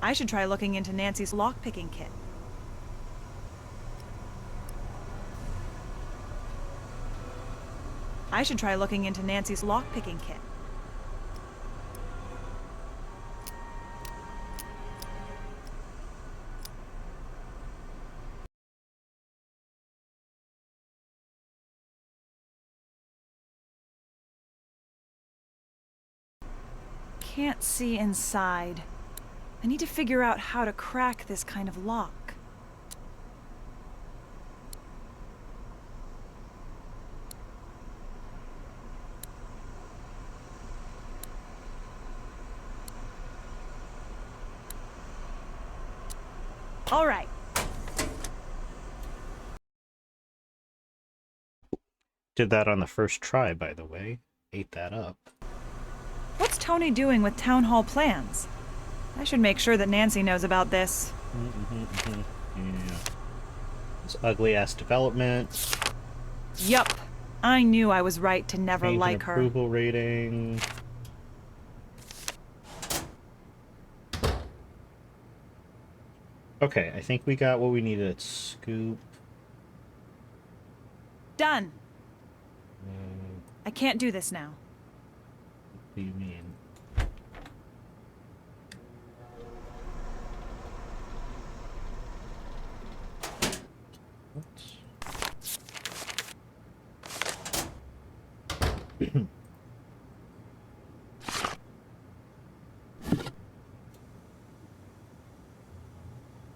Speaker 10: I should try looking into Nancy's lock-picking kit. I should try looking into Nancy's lockpicking kit. Can't see inside. I need to figure out how to crack this kind of lock. All right.
Speaker 1: Did that on the first try, by the way. Ate that up.
Speaker 10: What's Tony doing with town hall plans? I should make sure that Nancy knows about this.
Speaker 1: Yeah. This ugly-ass development.
Speaker 10: Yup. I knew I was right to never
Speaker 1: Change in
Speaker 10: like her.
Speaker 1: approval rating. Okay, I think we got what we needed at Scoop.
Speaker 10: Done. I can't do this now.
Speaker 1: What do you mean?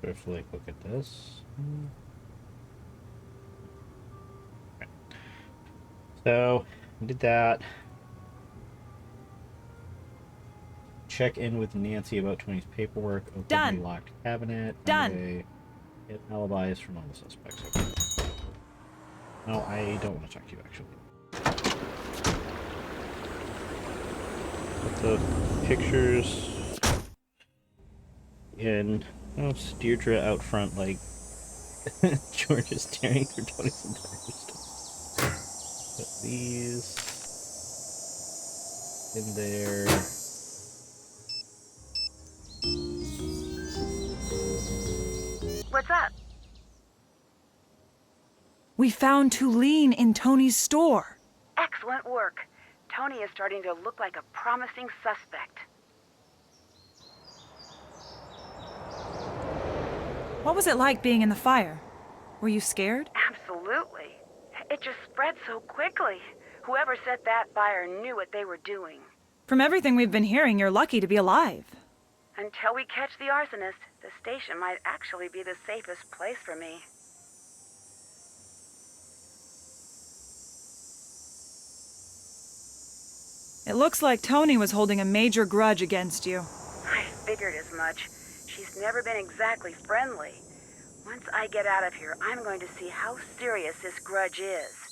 Speaker 1: Carefully look at this. Okay. So, we did that. Check in with Nancy about Tony's paperwork. Open
Speaker 10: Done.
Speaker 1: the locked cabinet.
Speaker 10: Done.
Speaker 1: Get alibis from all the suspects. Okay. No, I don't want to talk to you, actually. Put the pictures in. Oh, it's Deirdre out front, like George is staring through Tony's entire stuff. Put these in there.
Speaker 5: What's up?
Speaker 10: We found Tulene in Tony's store.
Speaker 2: Excellent work. Tony is starting to look like a promising suspect.
Speaker 10: What was it like being in the fire? Were you scared?
Speaker 2: Absolutely. It just spread so quickly. Whoever set that fire knew what they were doing.
Speaker 10: From everything we've been hearing, you're lucky to be alive.
Speaker 2: Until we catch the arsonist, the station might actually be the safest place for me.
Speaker 10: It looks like Tony was holding a major grudge against you.
Speaker 2: I figured as much. She's never been exactly friendly. Once I get out of here, I'm going to see how serious this grudge is.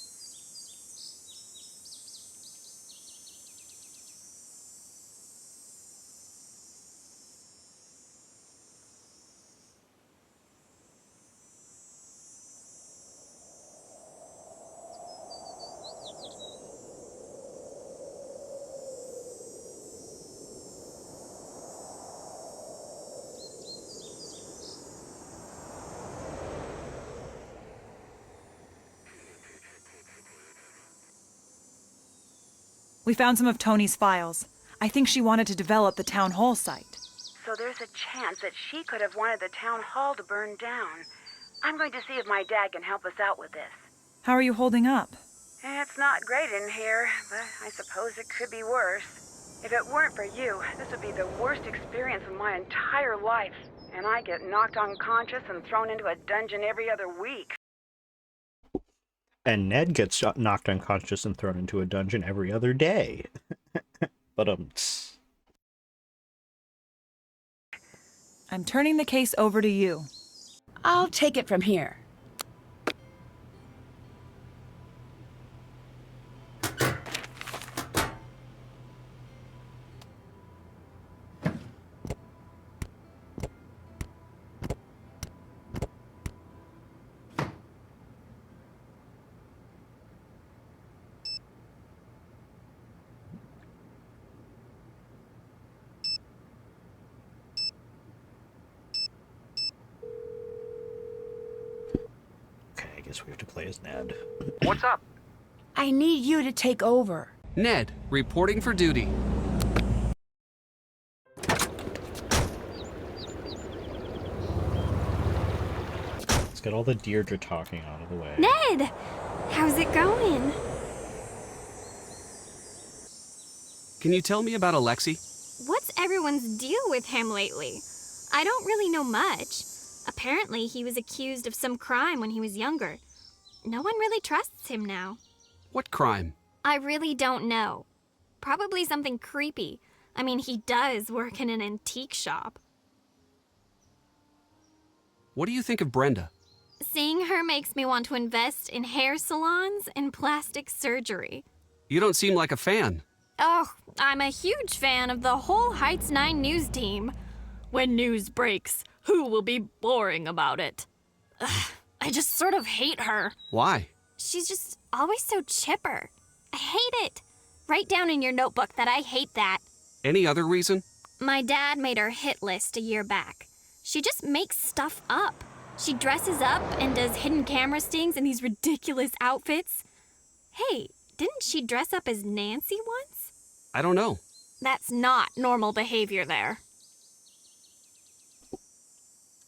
Speaker 10: We found some of Tony's files. I think she wanted to develop the town hall site.
Speaker 2: So there's a chance that she could have wanted the town hall to burn down. I'm going to see if my dad can help us out with this.
Speaker 10: How are you holding up?
Speaker 2: It's not great in here, but I suppose it could be worse. If it weren't for you, this would be the worst experience of my entire life. And I get knocked unconscious and thrown into a dungeon every other week.
Speaker 1: And Ned gets knocked unconscious and thrown into a dungeon every other day. But
Speaker 10: I'm turning the case over to you.
Speaker 2: I'll take it from here.
Speaker 1: we have to play as Ned.
Speaker 7: What's up?
Speaker 2: I need you to take over.
Speaker 20: Ned, reporting for duty.
Speaker 1: Let's get all the Deirdre talking out of the way.
Speaker 9: Ned! How's it going?
Speaker 20: Can you tell me about Alexei?
Speaker 9: What's everyone's deal with him lately? I don't really know much. Apparently, he was accused of some crime when he was younger. No one really trusts him now.
Speaker 20: What crime?
Speaker 9: I really don't know. Probably something creepy. I mean, he does work in an antique shop.
Speaker 20: What do you think of Brenda?
Speaker 9: Seeing her makes me want to invest in hair salons and plastic surgery.
Speaker 20: You don't seem like a fan.
Speaker 9: Oh, I'm a huge fan of the whole Heights 9 news team. When news breaks, who will be boring about it? Ugh, I just sort of hate her.
Speaker 20: Why?
Speaker 9: She's just always so chipper. I hate it. Write down in your notebook that I hate that.
Speaker 20: Any other reason?
Speaker 9: My dad made her hit list a year back. She just makes stuff up. She dresses up and does hidden camera stings in these ridiculous outfits. Hey, didn't she dress up as Nancy once?
Speaker 20: I don't know.
Speaker 9: That's not normal behavior there.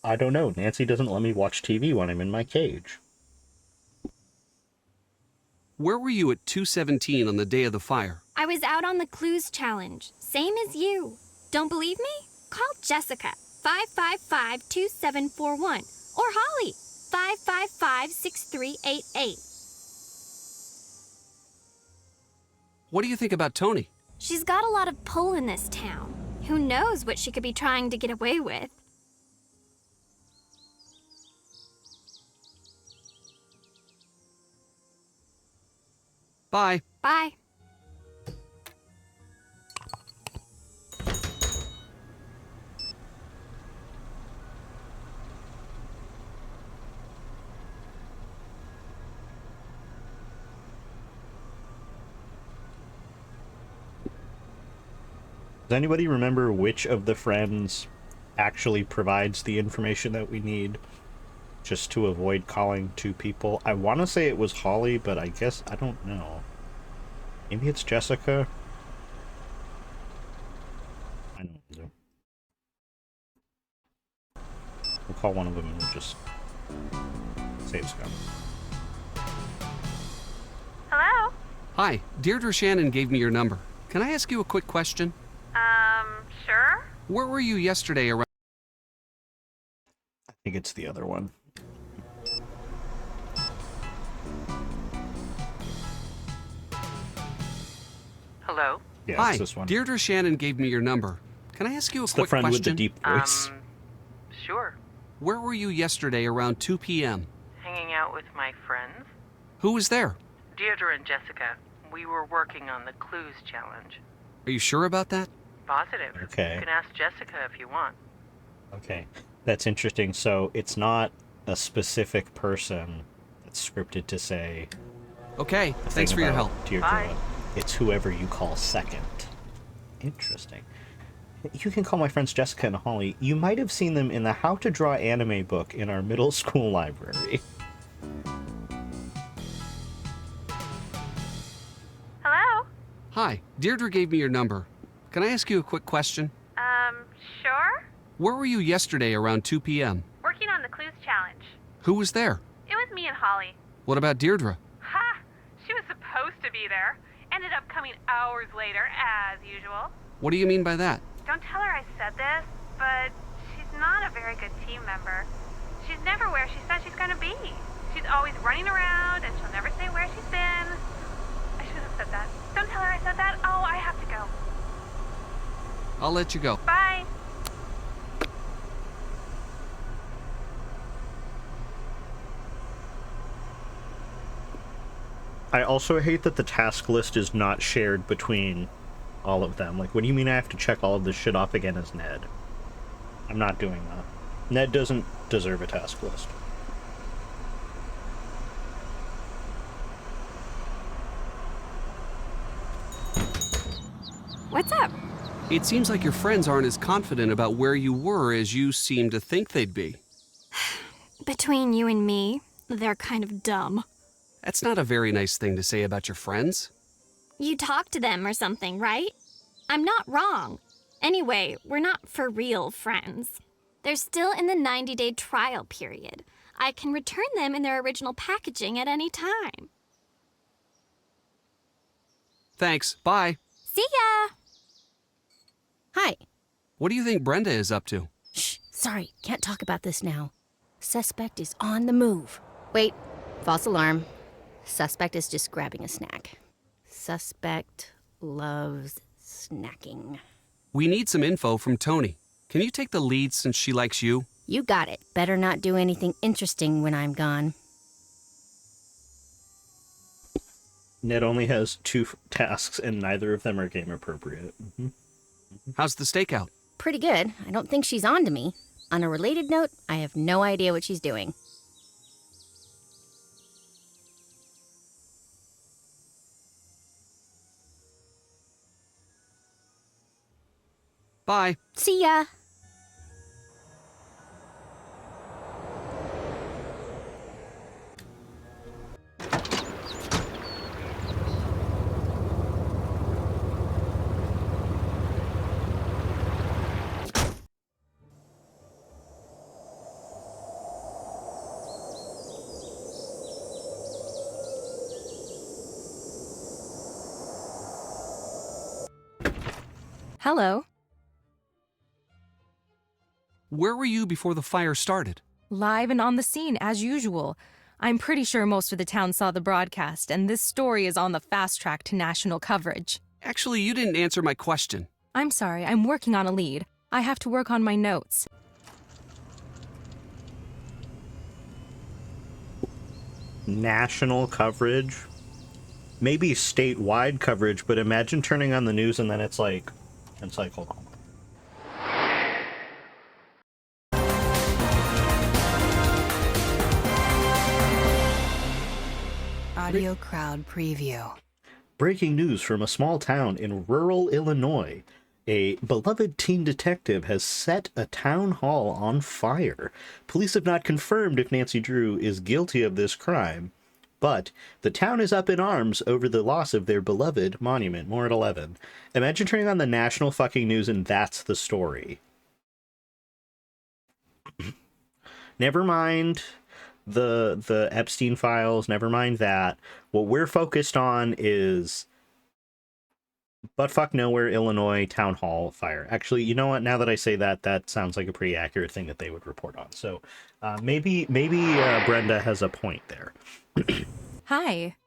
Speaker 1: I don't know. Nancy doesn't let me watch TV when I'm in my cage.
Speaker 20: Where were you at 2:17 on the day of the fire?
Speaker 9: I was out on the clues challenge, same as you. Don't believe me? Call Jessica, 555-2741, or Holly, 555-6388.
Speaker 20: What do you think about Tony?
Speaker 9: She's got a lot of pull in this town. Who knows what she could be trying to get away with?
Speaker 20: Bye.
Speaker 9: Bye.
Speaker 1: Does anybody remember which of the friends actually provides the information that we need just to avoid calling two people? I want to say it was Holly, but I guess I don't know. Maybe it's Jessica? I don't know. We'll call one of them and we'll just save Scott.
Speaker 5: Hello?
Speaker 20: Hi, Deirdre Shannon gave me your number. Can I ask you a quick question?
Speaker 5: Sure?
Speaker 20: Where were you yesterday around?
Speaker 1: I think it's the other one.
Speaker 10: Hello?
Speaker 1: Yeah,
Speaker 20: Hi,
Speaker 1: it's this one.
Speaker 20: Deirdre Shannon gave me your number. Can I ask you a
Speaker 1: It's
Speaker 20: quick
Speaker 1: the friend
Speaker 20: question?
Speaker 1: with the deep voice.
Speaker 10: Sure.
Speaker 20: Where were you yesterday around 2 p.m.?
Speaker 10: Hanging out with my friends.
Speaker 20: Who was there?
Speaker 10: Deirdre and Jessica. We were working on the clues challenge.
Speaker 20: Are you sure about that?
Speaker 10: Positive.
Speaker 1: Okay.
Speaker 10: You can ask Jessica if you want.
Speaker 1: Okay, that's interesting. So it's not a specific person that's scripted to say.
Speaker 20: Okay,
Speaker 1: a thing
Speaker 20: thanks for your
Speaker 1: about
Speaker 20: help.
Speaker 1: Deirdre.
Speaker 10: Bye.
Speaker 1: It's whoever you call second. Interesting. You can call my friends Jessica and Holly. You might have seen them in the How to Draw Anime book in our middle school library.
Speaker 5: Hello?
Speaker 20: Hi, Deirdre gave me your number. Can I ask you a quick question?
Speaker 5: Sure?
Speaker 20: Where were you yesterday around 2 p.m.?
Speaker 5: Working on the clues challenge.
Speaker 20: Who was there?
Speaker 5: It was me and Holly.
Speaker 20: What about Deirdre?
Speaker 5: Ha! She was supposed to be there. Ended up coming hours later, as usual.
Speaker 20: What do you mean by that?
Speaker 5: Don't tell her I said this, but she's not a very good team member. She's never where she says she's gonna be. She's always running around, and she'll never say where she's been. I shouldn't have said that. Don't tell her I said that. Oh, I have to go.
Speaker 20: I'll let you go.
Speaker 5: Bye.
Speaker 1: I also hate that the task list is not shared between all of them. Like, what do you mean I have to check all of this shit off again as Ned? I'm not doing that. Ned doesn't deserve a task list.
Speaker 9: What's up?
Speaker 20: It seems like your friends aren't as confident about where you were as you seem to think they'd be.
Speaker 9: Between you and me, they're kind of dumb.
Speaker 20: That's not a very nice thing to say about your friends.
Speaker 9: You talked to them or something, right? I'm not wrong. Anyway, we're not for real friends. They're still in the 90-day trial period. I can return them in their original packaging at any time.
Speaker 20: Thanks. Bye.
Speaker 9: See ya!
Speaker 8: Hi.
Speaker 20: What do you think Brenda is up to?
Speaker 8: Shh, sorry, can't talk about this now. Suspect is on the move. Wait, false alarm. Suspect is just grabbing a snack. Suspect loves snacking.
Speaker 20: We need some info from Tony. Can you take the lead since she likes you?
Speaker 8: You got it. Better not do anything interesting when I'm gone.
Speaker 1: Ned only has 2 tasks, and neither of them are game appropriate.
Speaker 20: How's the stakeout?
Speaker 8: Pretty good. I don't think she's on to me. On a related note, I have no idea what she's doing.
Speaker 20: Bye.
Speaker 8: See ya.
Speaker 3: Hello.
Speaker 20: Where were you before the fire started?
Speaker 3: Live and on the scene, as usual. I'm pretty sure most of the town saw the broadcast, and this story is on the fast track to national coverage.
Speaker 20: Actually, you didn't answer my question.
Speaker 3: I'm sorry, I'm working on a lead. I have to work on my notes.
Speaker 1: National coverage? Maybe statewide coverage, but imagine turning on the news and then it's like, hold on.
Speaker 11: Audio Crowd Preview.
Speaker 1: Breaking news from a small town in rural Illinois. A beloved teen detective has set a town hall on fire. Police have not confirmed if Nancy Drew is guilty of this crime, but the town is up in arms over the loss of their beloved monument. More at 11. Imagine turning on the national fucking news and that's the story. Never mind the Epstein files, never mind that. What we're focused on is buttfuck nowhere, Illinois town hall fire. Actually, you know what? Now that I say that, that sounds like a pretty accurate thing that they would report on. So maybe Brenda has a point there.
Speaker 3: Hi.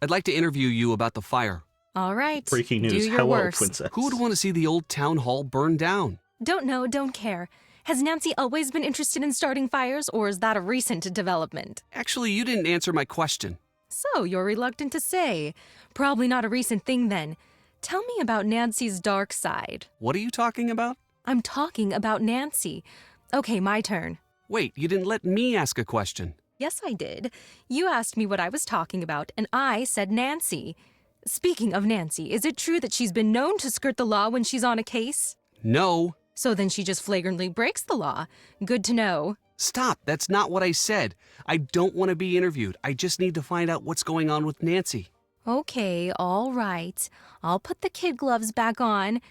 Speaker 20: I'd like to interview you about the fire.
Speaker 3: All right.
Speaker 1: Breaking news.
Speaker 3: Do your
Speaker 1: Hello,
Speaker 3: worst.
Speaker 1: princess.
Speaker 20: Who would want to see the old town hall burn down?
Speaker 3: Don't know, don't care. Has Nancy always been interested in starting fires, or is that a recent development?
Speaker 20: Actually, you didn't answer my question.
Speaker 3: So, you're reluctant to say. Probably not a recent thing then. Tell me about Nancy's dark side.
Speaker 20: What are you talking about?
Speaker 3: I'm talking about Nancy. Okay, my turn.
Speaker 20: Wait, you didn't let me ask a question.
Speaker 3: Yes, I did. You asked me what I was talking about, and I said Nancy. Speaking of Nancy, is it true that she's been known to skirt the law when she's on a case?
Speaker 20: No.
Speaker 3: So then she just flagrantly breaks the law. Good to know.
Speaker 20: Stop, that's not what I said. I don't want to be interviewed. I just need to find out what's going on with Nancy.
Speaker 3: Okay, all right. I'll put the kid gloves back on.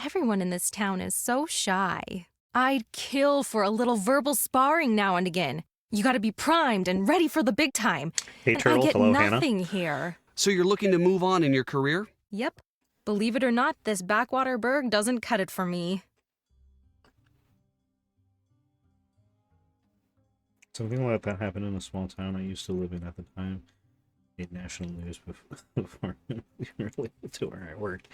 Speaker 3: Everyone in this town is so shy. I'd kill for a little verbal sparring now and again. You gotta be primed and ready for the big time.
Speaker 1: Hey,
Speaker 3: and
Speaker 1: Turtle.
Speaker 3: I get
Speaker 1: Hello,
Speaker 3: nothing
Speaker 1: Hannah.
Speaker 3: here.
Speaker 20: So you're looking to move on in your career?
Speaker 3: Yep. Believe it or not, this backwater burg doesn't cut it for me.
Speaker 1: Something like that happened in a small town I used to live in at the time. Made national news before related to where I worked.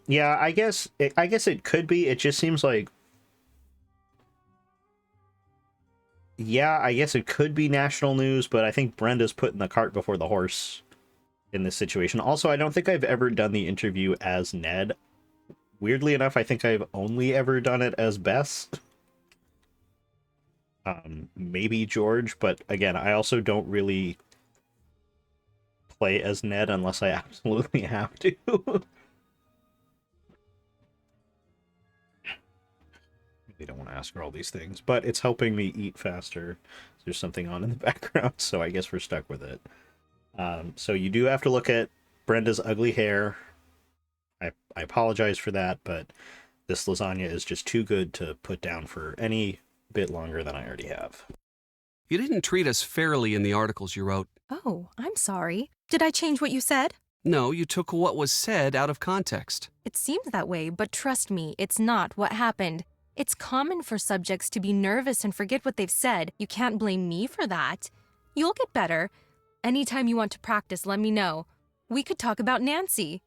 Speaker 1: Yeah, I guess it could be. It just seems like, yeah, I guess it could be national news, but I think Brenda's putting the cart before the horse in this situation. Also, I don't think I've ever done the interview as Ned. Weirdly enough, I think I've only ever done it as Bess. Maybe George, but again, I also don't really play as Ned unless I absolutely have to. They don't want to ask her all these things, but it's helping me eat faster. There's something on in the background, so I guess we're stuck with it. So you do have to look at Brenda's ugly hair. I apologize for that, but this lasagna is just too good to put down for any bit longer than I already have.
Speaker 20: You didn't treat us fairly in the articles you wrote.
Speaker 3: Oh, I'm sorry. Did I change what you said?
Speaker 20: No, you took what was said out of context.
Speaker 3: It seems that way, but trust me, it's not what happened. It's common for subjects to be nervous and forget what they've said. You can't blame me for that. You'll get better. Anytime you want to practice, let me know. We could talk about Nancy.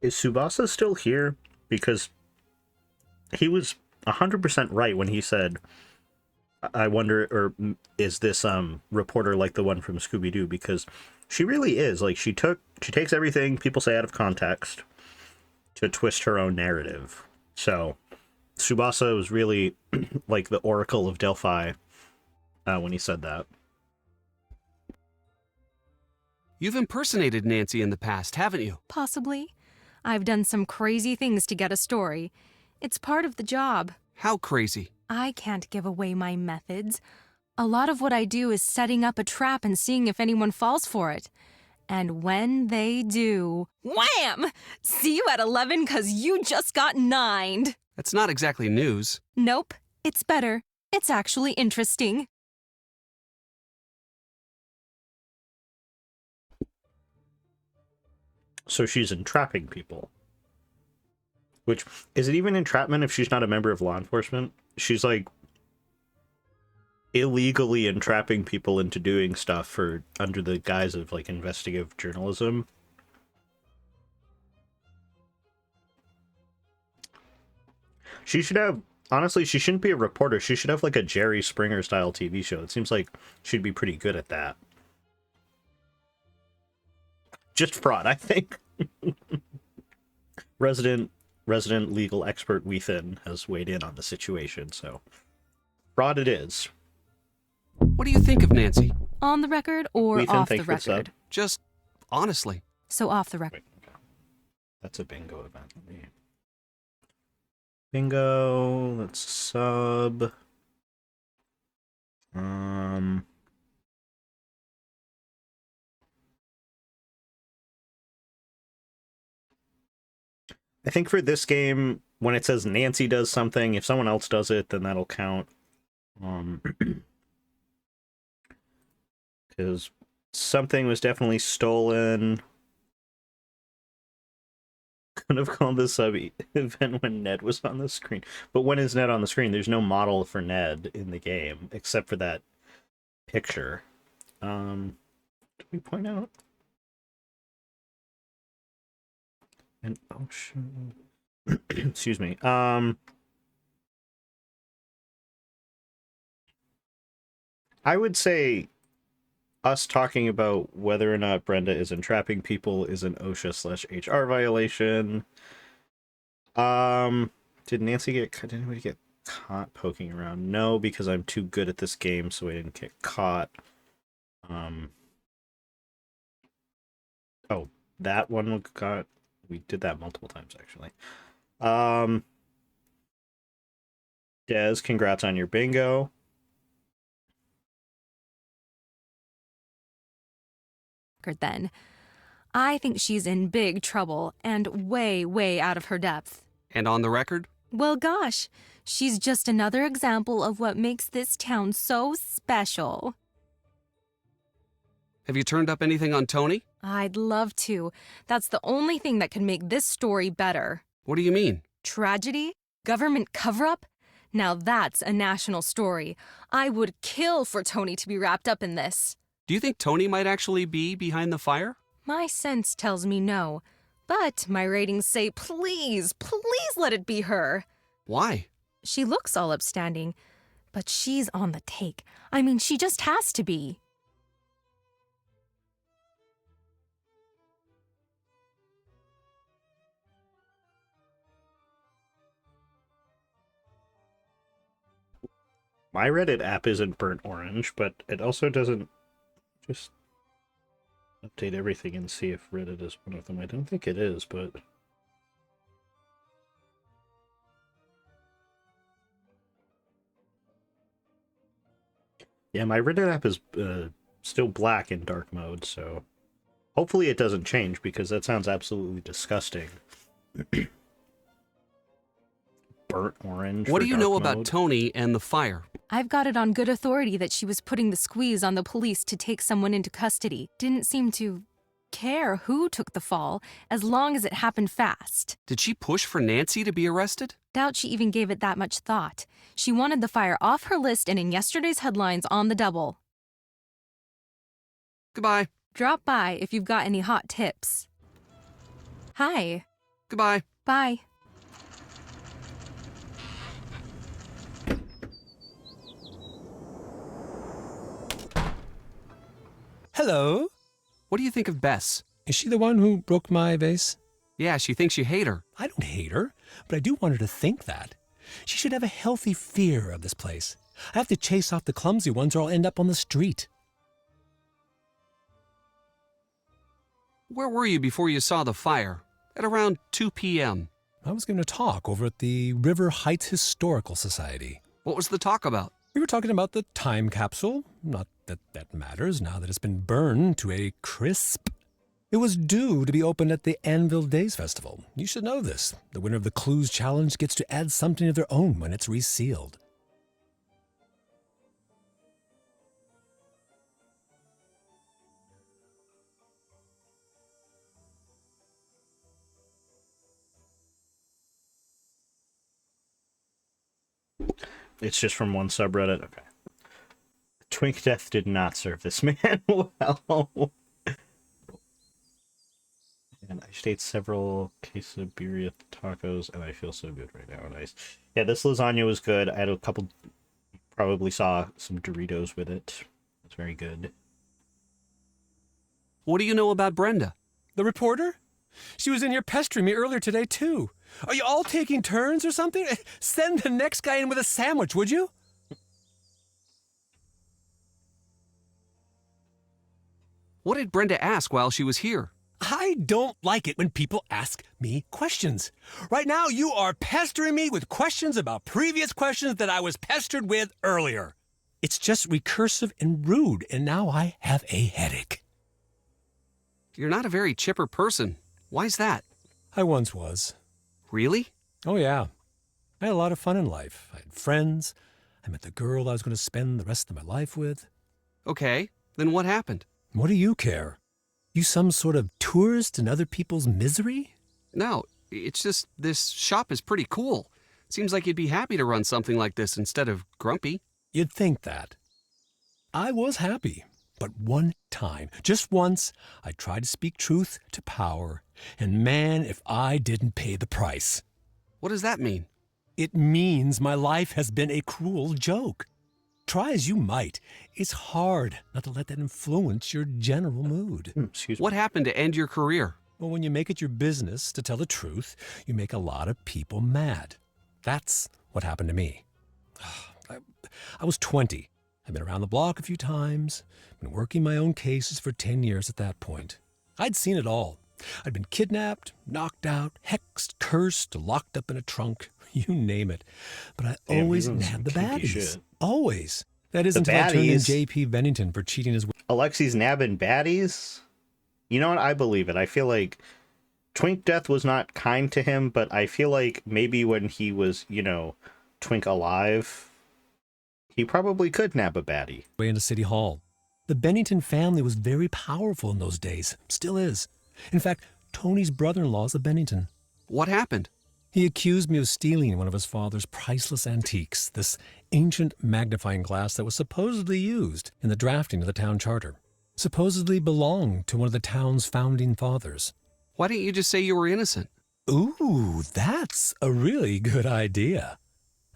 Speaker 1: Is Tsubasa still here? Because he was 100% right when he said, I wonder, or is this reporter like the one from Scooby-Doo? Because she really is. Like, she takes everything people say out of context to twist her own narrative. So Tsubasa was really like the Oracle of Delphi when he said that.
Speaker 20: You've impersonated Nancy in the past, haven't you?
Speaker 3: Possibly. I've done some crazy things to get a story. It's part of the job.
Speaker 20: How crazy?
Speaker 3: I can't give away my methods. A lot of what I do is setting up a trap and seeing if anyone falls for it. And when they do, wham! See you at 11 'cause you just got 9'd.
Speaker 20: That's not exactly news.
Speaker 3: Nope, it's better. It's actually interesting.
Speaker 1: So she's entrapping people. Which, is it even entrapment if she's not a member of law enforcement? She's like illegally entrapping people into doing stuff for under the guise of like investigative journalism. She should have, honestly, she shouldn't be a reporter. She should have like a Jerry Springer style TV show. It seems like she'd be pretty good at that. Just fraud, I think. Resident legal expert Weethan has weighed in on the situation, so fraud it is.
Speaker 20: What do you think of Nancy?
Speaker 3: On the record or
Speaker 1: Weethan,
Speaker 3: off
Speaker 1: thank
Speaker 3: the
Speaker 1: you for the
Speaker 3: record?
Speaker 1: sub.
Speaker 20: Just honestly.
Speaker 3: So off the record.
Speaker 1: That's a bingo event. Bingo, let's sub. I think for this game, when it says Nancy does something, if someone else does it, then that'll count. Because something was definitely stolen. Could have called this sub event when Ned was on the screen. But when is Ned on the screen? There's no model for Ned in the game, except for that picture. Did we point out? And ocean. Excuse me. I would say us talking about whether or not Brenda is entrapping people is an OSHA/HR violation. Did anybody get caught poking around? No, because I'm too good at this game, so I didn't get caught. Oh, that one got. We did that multiple times, actually. Des, congrats on your bingo.
Speaker 3: Then I think she's in big trouble and way, way out of her depth.
Speaker 20: And on the record?
Speaker 3: Well, gosh, she's just another example of what makes this town so special.
Speaker 20: Have you turned up anything on Tony?
Speaker 3: I'd love to. That's the only thing that can make this story better.
Speaker 20: What do you mean?
Speaker 3: Tragedy? Government cover-up? Now that's a national story. I would kill for Tony to be wrapped up in this.
Speaker 20: Do you think Tony might actually be behind the fire?
Speaker 3: My sense tells me no. But my ratings say please, please let it be her.
Speaker 20: Why?
Speaker 3: She looks all upstanding, but she's on the take. I mean, she just has to be.
Speaker 1: My Reddit app isn't burnt orange, but it also doesn't just update everything and see if Reddit is one of them. I don't think it is, but... Yeah, my Reddit app is still black in dark mode, so hopefully it doesn't change because that sounds absolutely disgusting. Burnt orange.
Speaker 20: What
Speaker 1: for
Speaker 20: do you
Speaker 1: dark
Speaker 20: know about
Speaker 1: mode.
Speaker 20: Tony and the fire?
Speaker 3: I've got it on good authority that she was putting the squeeze on the police to take someone into custody. Didn't seem to care who took the fall, as long as it happened fast.
Speaker 20: Did she push for Nancy to be arrested?
Speaker 3: Doubt she even gave it that much thought. She wanted the fire off her list and in yesterday's headlines on the double.
Speaker 20: Goodbye.
Speaker 3: Drop by if you've got any hot tips. Hi.
Speaker 20: Goodbye.
Speaker 3: Bye.
Speaker 13: Hello?
Speaker 20: What do you think of Bess?
Speaker 13: Is she the one who broke my vase?
Speaker 20: Yeah, she thinks you hate her.
Speaker 13: I don't hate her, but I do want her to think that. She should have a healthy fear of this place. I have to chase off the clumsy ones or I'll end up on the street.
Speaker 20: Where were you before you saw the fire? At around 2 p.m.
Speaker 13: I was going to talk over at the River Heights Historical Society.
Speaker 20: What was the talk about?
Speaker 13: We were talking about the time capsule. Not that that matters now that it's been burned to a crisp. It was due to be opened at the Anvil Days Festival. You should know this. The winner of the Clues Challenge gets to add something of their own when it's resealed.
Speaker 1: It's just from one subreddit. Okay. Twink Death did not serve this man well. And I just ate several quesadilla tacos, and I feel so good right now. Nice. Yeah, this lasagna was good. I had a couple, probably saw some Doritos with it. It's very good.
Speaker 20: What do you know about Brenda?
Speaker 13: The reporter? She was in here pestering me earlier today, too. Are you all taking turns or something? Send the next guy in with a sandwich, would you?
Speaker 20: What did Brenda ask while she was here?
Speaker 13: I don't like it when people ask me questions. Right now, you are pestering me with questions about previous questions that I was pestered with earlier. It's just recursive and rude, and now I have a headache.
Speaker 20: You're not a very chipper person. Why's that?
Speaker 13: I once was.
Speaker 20: Really?
Speaker 13: Oh, yeah. I had a lot of fun in life. I had friends. I met the girl I was going to spend the rest of my life with.
Speaker 20: Okay, then what happened?
Speaker 13: What do you care? You some sort of tourist in other people's misery?
Speaker 20: No, it's just this shop is pretty cool. Seems like you'd be happy to run something like this instead of grumpy.
Speaker 13: You'd think that. I was happy, but one time, just once, I tried to speak truth to power, and man, if I didn't pay the price.
Speaker 20: What does that mean?
Speaker 13: It means my life has been a cruel joke. Try as you might, it's hard not to let that influence your general mood.
Speaker 20: What happened to end your career?
Speaker 13: Well, when you make it your business to tell the truth, you make a lot of people mad. That's what happened to me. I was 20. I'd been around the block a few times, been working my own cases for 10 years at that point. I'd seen it all. I'd been kidnapped, knocked out, hexed, cursed, locked up in a trunk, you name it. But I always nabbed the baddies. Shit. Always. That isn't until I turned in J.P. Bennington for cheating his...
Speaker 1: Alexi's nabbing baddies? You know what? I believe it. I feel like Twink Death was not kind to him, but I feel like maybe when he was, you know, Twink alive, he probably could nab a baddie.
Speaker 13: Way into City Hall. The Bennington family was very powerful in those days. Still is. In fact, Tony's brother-in-law is a Bennington.
Speaker 20: What happened?
Speaker 13: He accused me of stealing one of his father's priceless antiques, this ancient magnifying glass that was supposedly used in the drafting of the town charter. Supposedly belonged to one of the town's founding fathers.
Speaker 20: Why didn't you just say you were innocent?
Speaker 13: Ooh, that's a really good idea.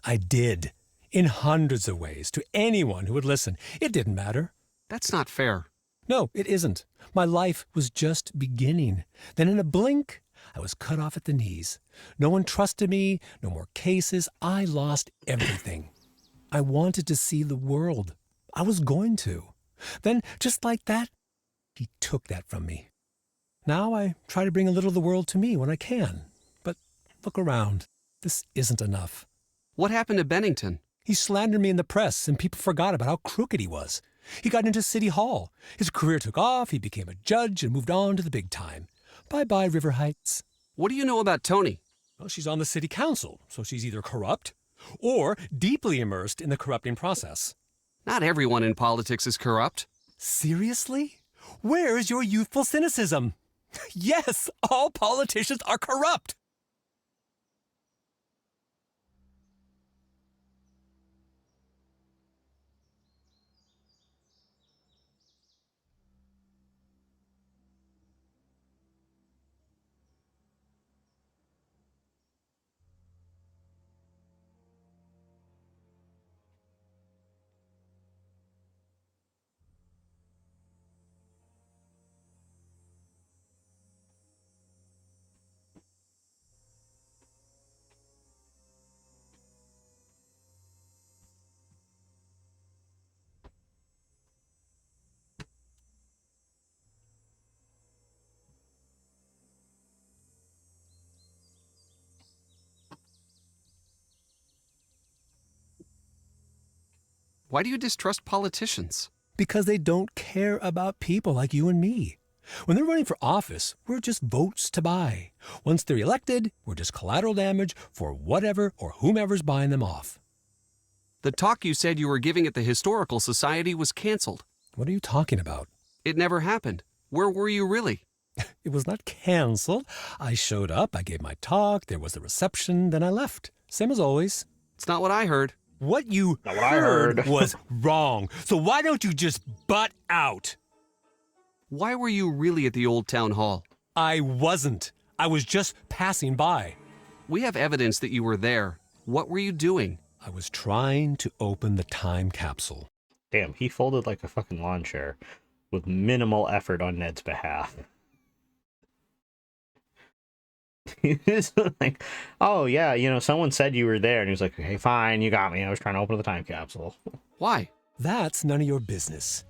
Speaker 13: I did. In hundreds of ways, to anyone who would listen. It didn't matter.
Speaker 20: That's not fair.
Speaker 13: No, it isn't. My life was just beginning. Then in a blink, I was cut off at the knees. No one trusted me, no more cases. I lost everything. I wanted to see the world. I was going to. Then, just like that, he took that from me. Now I try to bring a little of the world to me when I can. But look around. This isn't enough.
Speaker 20: What happened to Bennington?
Speaker 13: He slandered me in the press, and people forgot about how crooked he was. He got into City Hall. His career took off, he became a judge, and moved on to the big time. Bye-bye, River Heights.
Speaker 20: What do you know about Tony?
Speaker 13: Well, she's on the city council, so she's either corrupt or deeply immersed in the corrupting process.
Speaker 20: Not everyone in politics is corrupt.
Speaker 13: Seriously? Where's your youthful cynicism? Yes, all politicians are corrupt.
Speaker 20: Why do you distrust politicians?
Speaker 13: Because they don't care about people like you and me. When they're running for office, we're just votes to buy. Once they're elected, we're just collateral damage for whatever or whomever's buying them off.
Speaker 20: The talk you said you were giving at the Historical Society was canceled.
Speaker 13: What are you talking about?
Speaker 20: It never happened. Where were you really?
Speaker 13: It was not canceled. I showed up, I gave my talk, there was the reception, then I left. Same as always.
Speaker 20: It's not what I heard.
Speaker 13: What you
Speaker 1: Not what I heard.
Speaker 13: was wrong. So why don't you just butt out?
Speaker 20: Why were you really at the old town hall?
Speaker 13: I wasn't. I was just passing by.
Speaker 20: We have evidence that you were there. What were you doing?
Speaker 13: I was trying to open the time capsule.
Speaker 1: Damn, he folded like a fucking lawn chair with minimal effort on Ned's behalf. He was like, oh yeah, you know, someone said you were there, and he was like, okay, fine, you got me. I was trying to open the time capsule.
Speaker 20: Why?
Speaker 13: That's none of your business.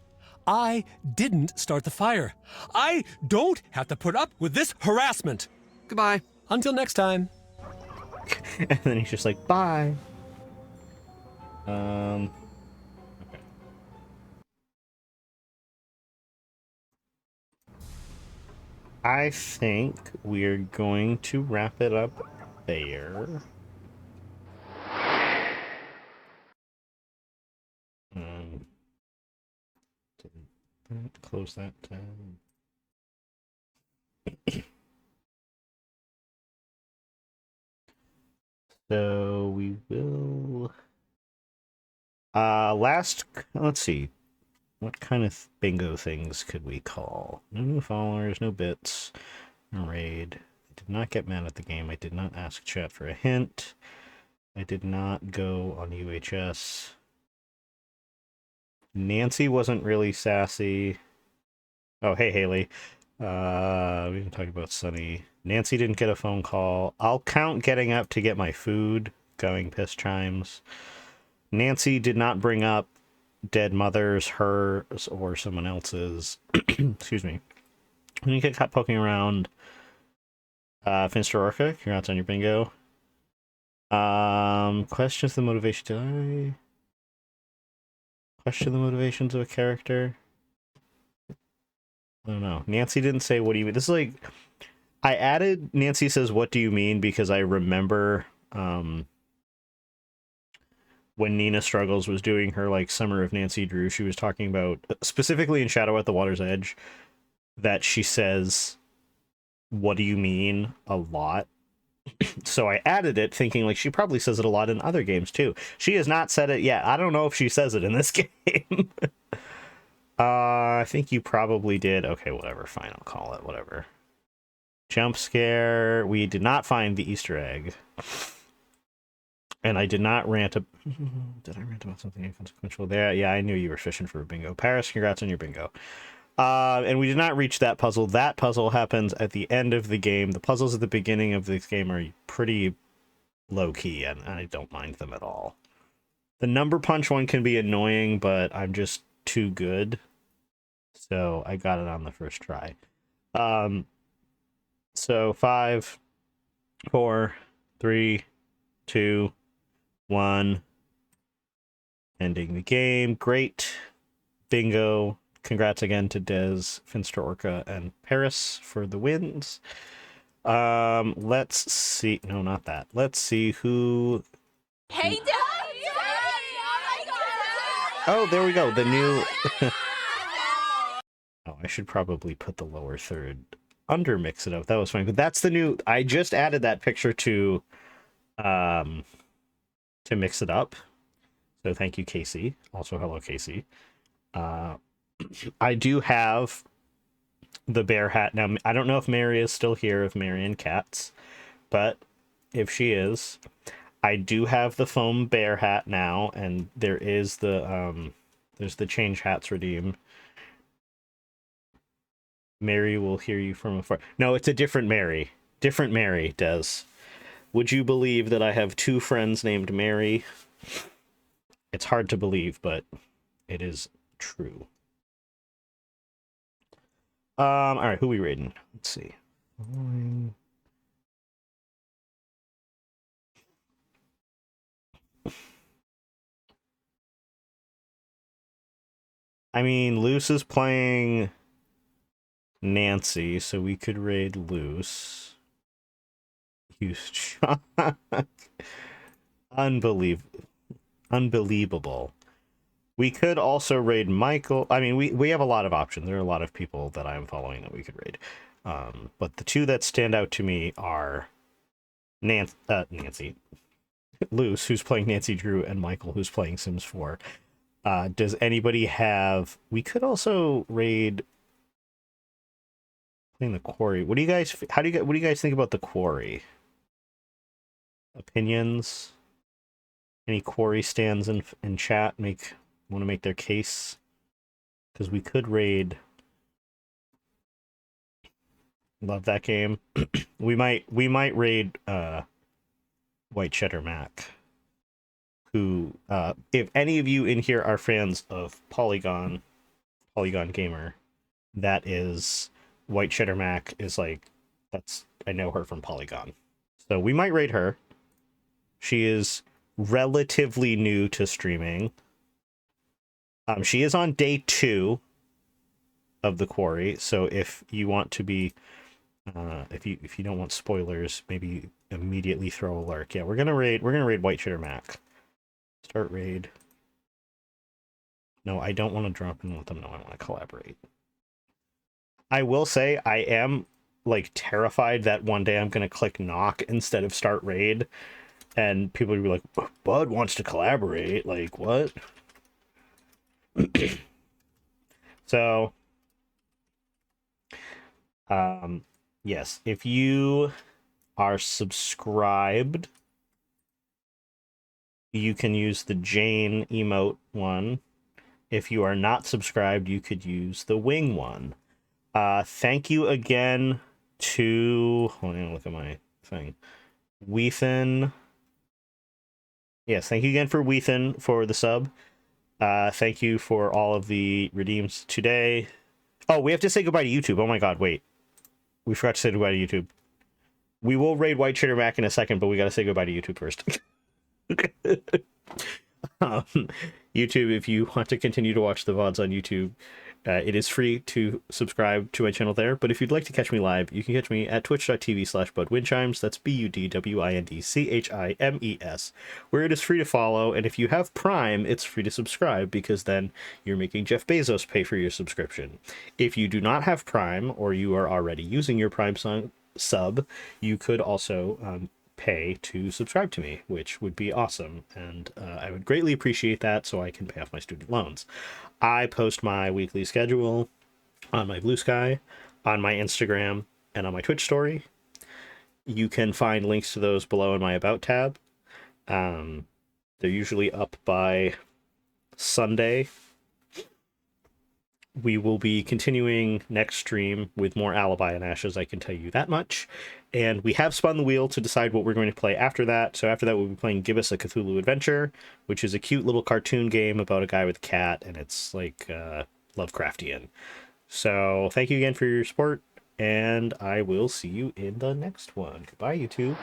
Speaker 13: I didn't start the fire. I don't have to put up with this harassment.
Speaker 20: Goodbye.
Speaker 13: Until next time.
Speaker 1: And then he's just like, bye. Okay. I think we're going to wrap it up there. Didn't close that tab. So we will let's see. What kind of bingo things could we call? No new followers, no bits, no raid. I did not get mad at the game. I did not ask chat for a hint. I did not go on UHS. Nancy wasn't really sassy. Oh, hey, Haley. We didn't talk about Sunny. Nancy didn't get a phone call. I'll count getting up to get my food, going piss chimes. Nancy did not bring up dead mothers, hers, or someone else's. Excuse me. When you get caught poking around, Finster Orca, congrats on your bingo. Questions the motivation. Did I question the motivations of a character? I don't know. Nancy didn't say, what do you mean? This is like, I added Nancy says, what do you mean? Because I remember when Nina Struggles was doing her like Summer of Nancy Drew, she was talking about, specifically in Shadow at the Water's Edge, that she says, what do you mean? A lot. So I added it thinking like she probably says it a lot in other games too. She has not said it yet. I don't know if she says it in this game. I think you probably did. Okay, whatever. Fine, I'll call it. Whatever. Jump scare. We did not find the Easter egg. And I did not rant. Did I rant about something inconsequential there? Yeah, I knew you were fishing for a bingo. Paris, congrats on your bingo. And we did not reach that puzzle. That puzzle happens at the end of the game. The puzzles at the beginning of this game are pretty low-key, and I don't mind them at all. The number punch one can be annoying, but I'm just too good. So I got it on the first try. So 5, 4, 3, 2, 1. Ending the game. Great. Bingo. Congrats again to Des, Finster Orca, and Paris for the wins. Let's see. No, not that. Let's see who.
Speaker 12: Hey, Dad!
Speaker 1: Oh, there we go. The new. Oh, I should probably put the lower third under Mix It Up. That was fine. But that's the new. I just added that picture to Mix It Up. So thank you, Casey. Also, hello, Casey. I do have the bear hat. Now, I don't know if Mary is still here, if Mary and Cats, but if she is, I do have the foam bear hat now, and there is the there's the change hats redeem. Mary will hear you from afar. No, it's a different Mary. Different Mary, Des. Would you believe that I have 2 friends named Mary? It's hard to believe, but it is true. All right, who we raiding? Let's see. I mean, Luce is playing Nancy, so we could raid Luce. Unbelievable. We could also raid Michael. I mean, we have a lot of options. There are a lot of people that I'm following that we could raid. But the 2 that stand out to me are Nancy. Luce, who's playing Nancy Drew, and Michael, who's playing Sims 4. Does anybody have... We could also raid... Playing the Quarry. What do you guys... What do you guys think about the Quarry? Opinions? Any Quarry stands in chat want to make their case? Because we could raid... Love that game. we might raid White Cheddar Mac, who if any of you in here are fans of Polygon Gamer, that is White Cheddar Mac is like, that's, I know her from Polygon. So we might raid her. She is relatively new to streaming. She is on day 2 of the Quarry, so if you want to be if you don't want spoilers, maybe immediately throw a lurk. Yeah, we're gonna raid White Cheddar Mac. Start raid. No, I don't want to drop in with them. No, I want to collaborate. I will say I am like terrified that one day I'm gonna click knock instead of start raid, and people will be like, Bud wants to collaborate. Like, what? So yes, if you are subscribed, you can use the Jane emote one. If you are not subscribed, you could use the wing one. Thank you again to... Hold on, look at my thing. Weethan. Yes, thank you again for Weethan for the sub. Thank you for all of the redeems today. Oh, we have to say goodbye to YouTube. Oh my god, wait. We forgot to say goodbye to YouTube. We will raid White Cheddar Mac in a second, but we gotta say goodbye to YouTube first. YouTube, if you want to continue to watch the VODs on YouTube, it is free to subscribe to my channel there, but if you'd like to catch me live, you can catch me at twitch.tv/BudWindchimes. That's BUDWINDCHIMES, where it is free to follow, and if you have Prime, it's free to subscribe, because then you're making Jeff Bezos pay for your subscription. If you do not have Prime, or you are already using your Prime sub, you could also pay to subscribe to me, which would be awesome, and I would greatly appreciate that so I can pay off my student loans. I post my weekly schedule on my Blue Sky, on my Instagram, and on my Twitch story. You can find links to those below in my About tab. They're usually up by Sunday. We will be continuing next stream with more Alibi and Ashes, I can tell you that much. And we have spun the wheel to decide what we're going to play after that. So after that, we'll be playing Give Us a Cthulhu Adventure, which is a cute little cartoon game about a guy with a cat, and it's like Lovecraftian. So thank you again for your support, and I will see you in the next one. Goodbye, YouTube.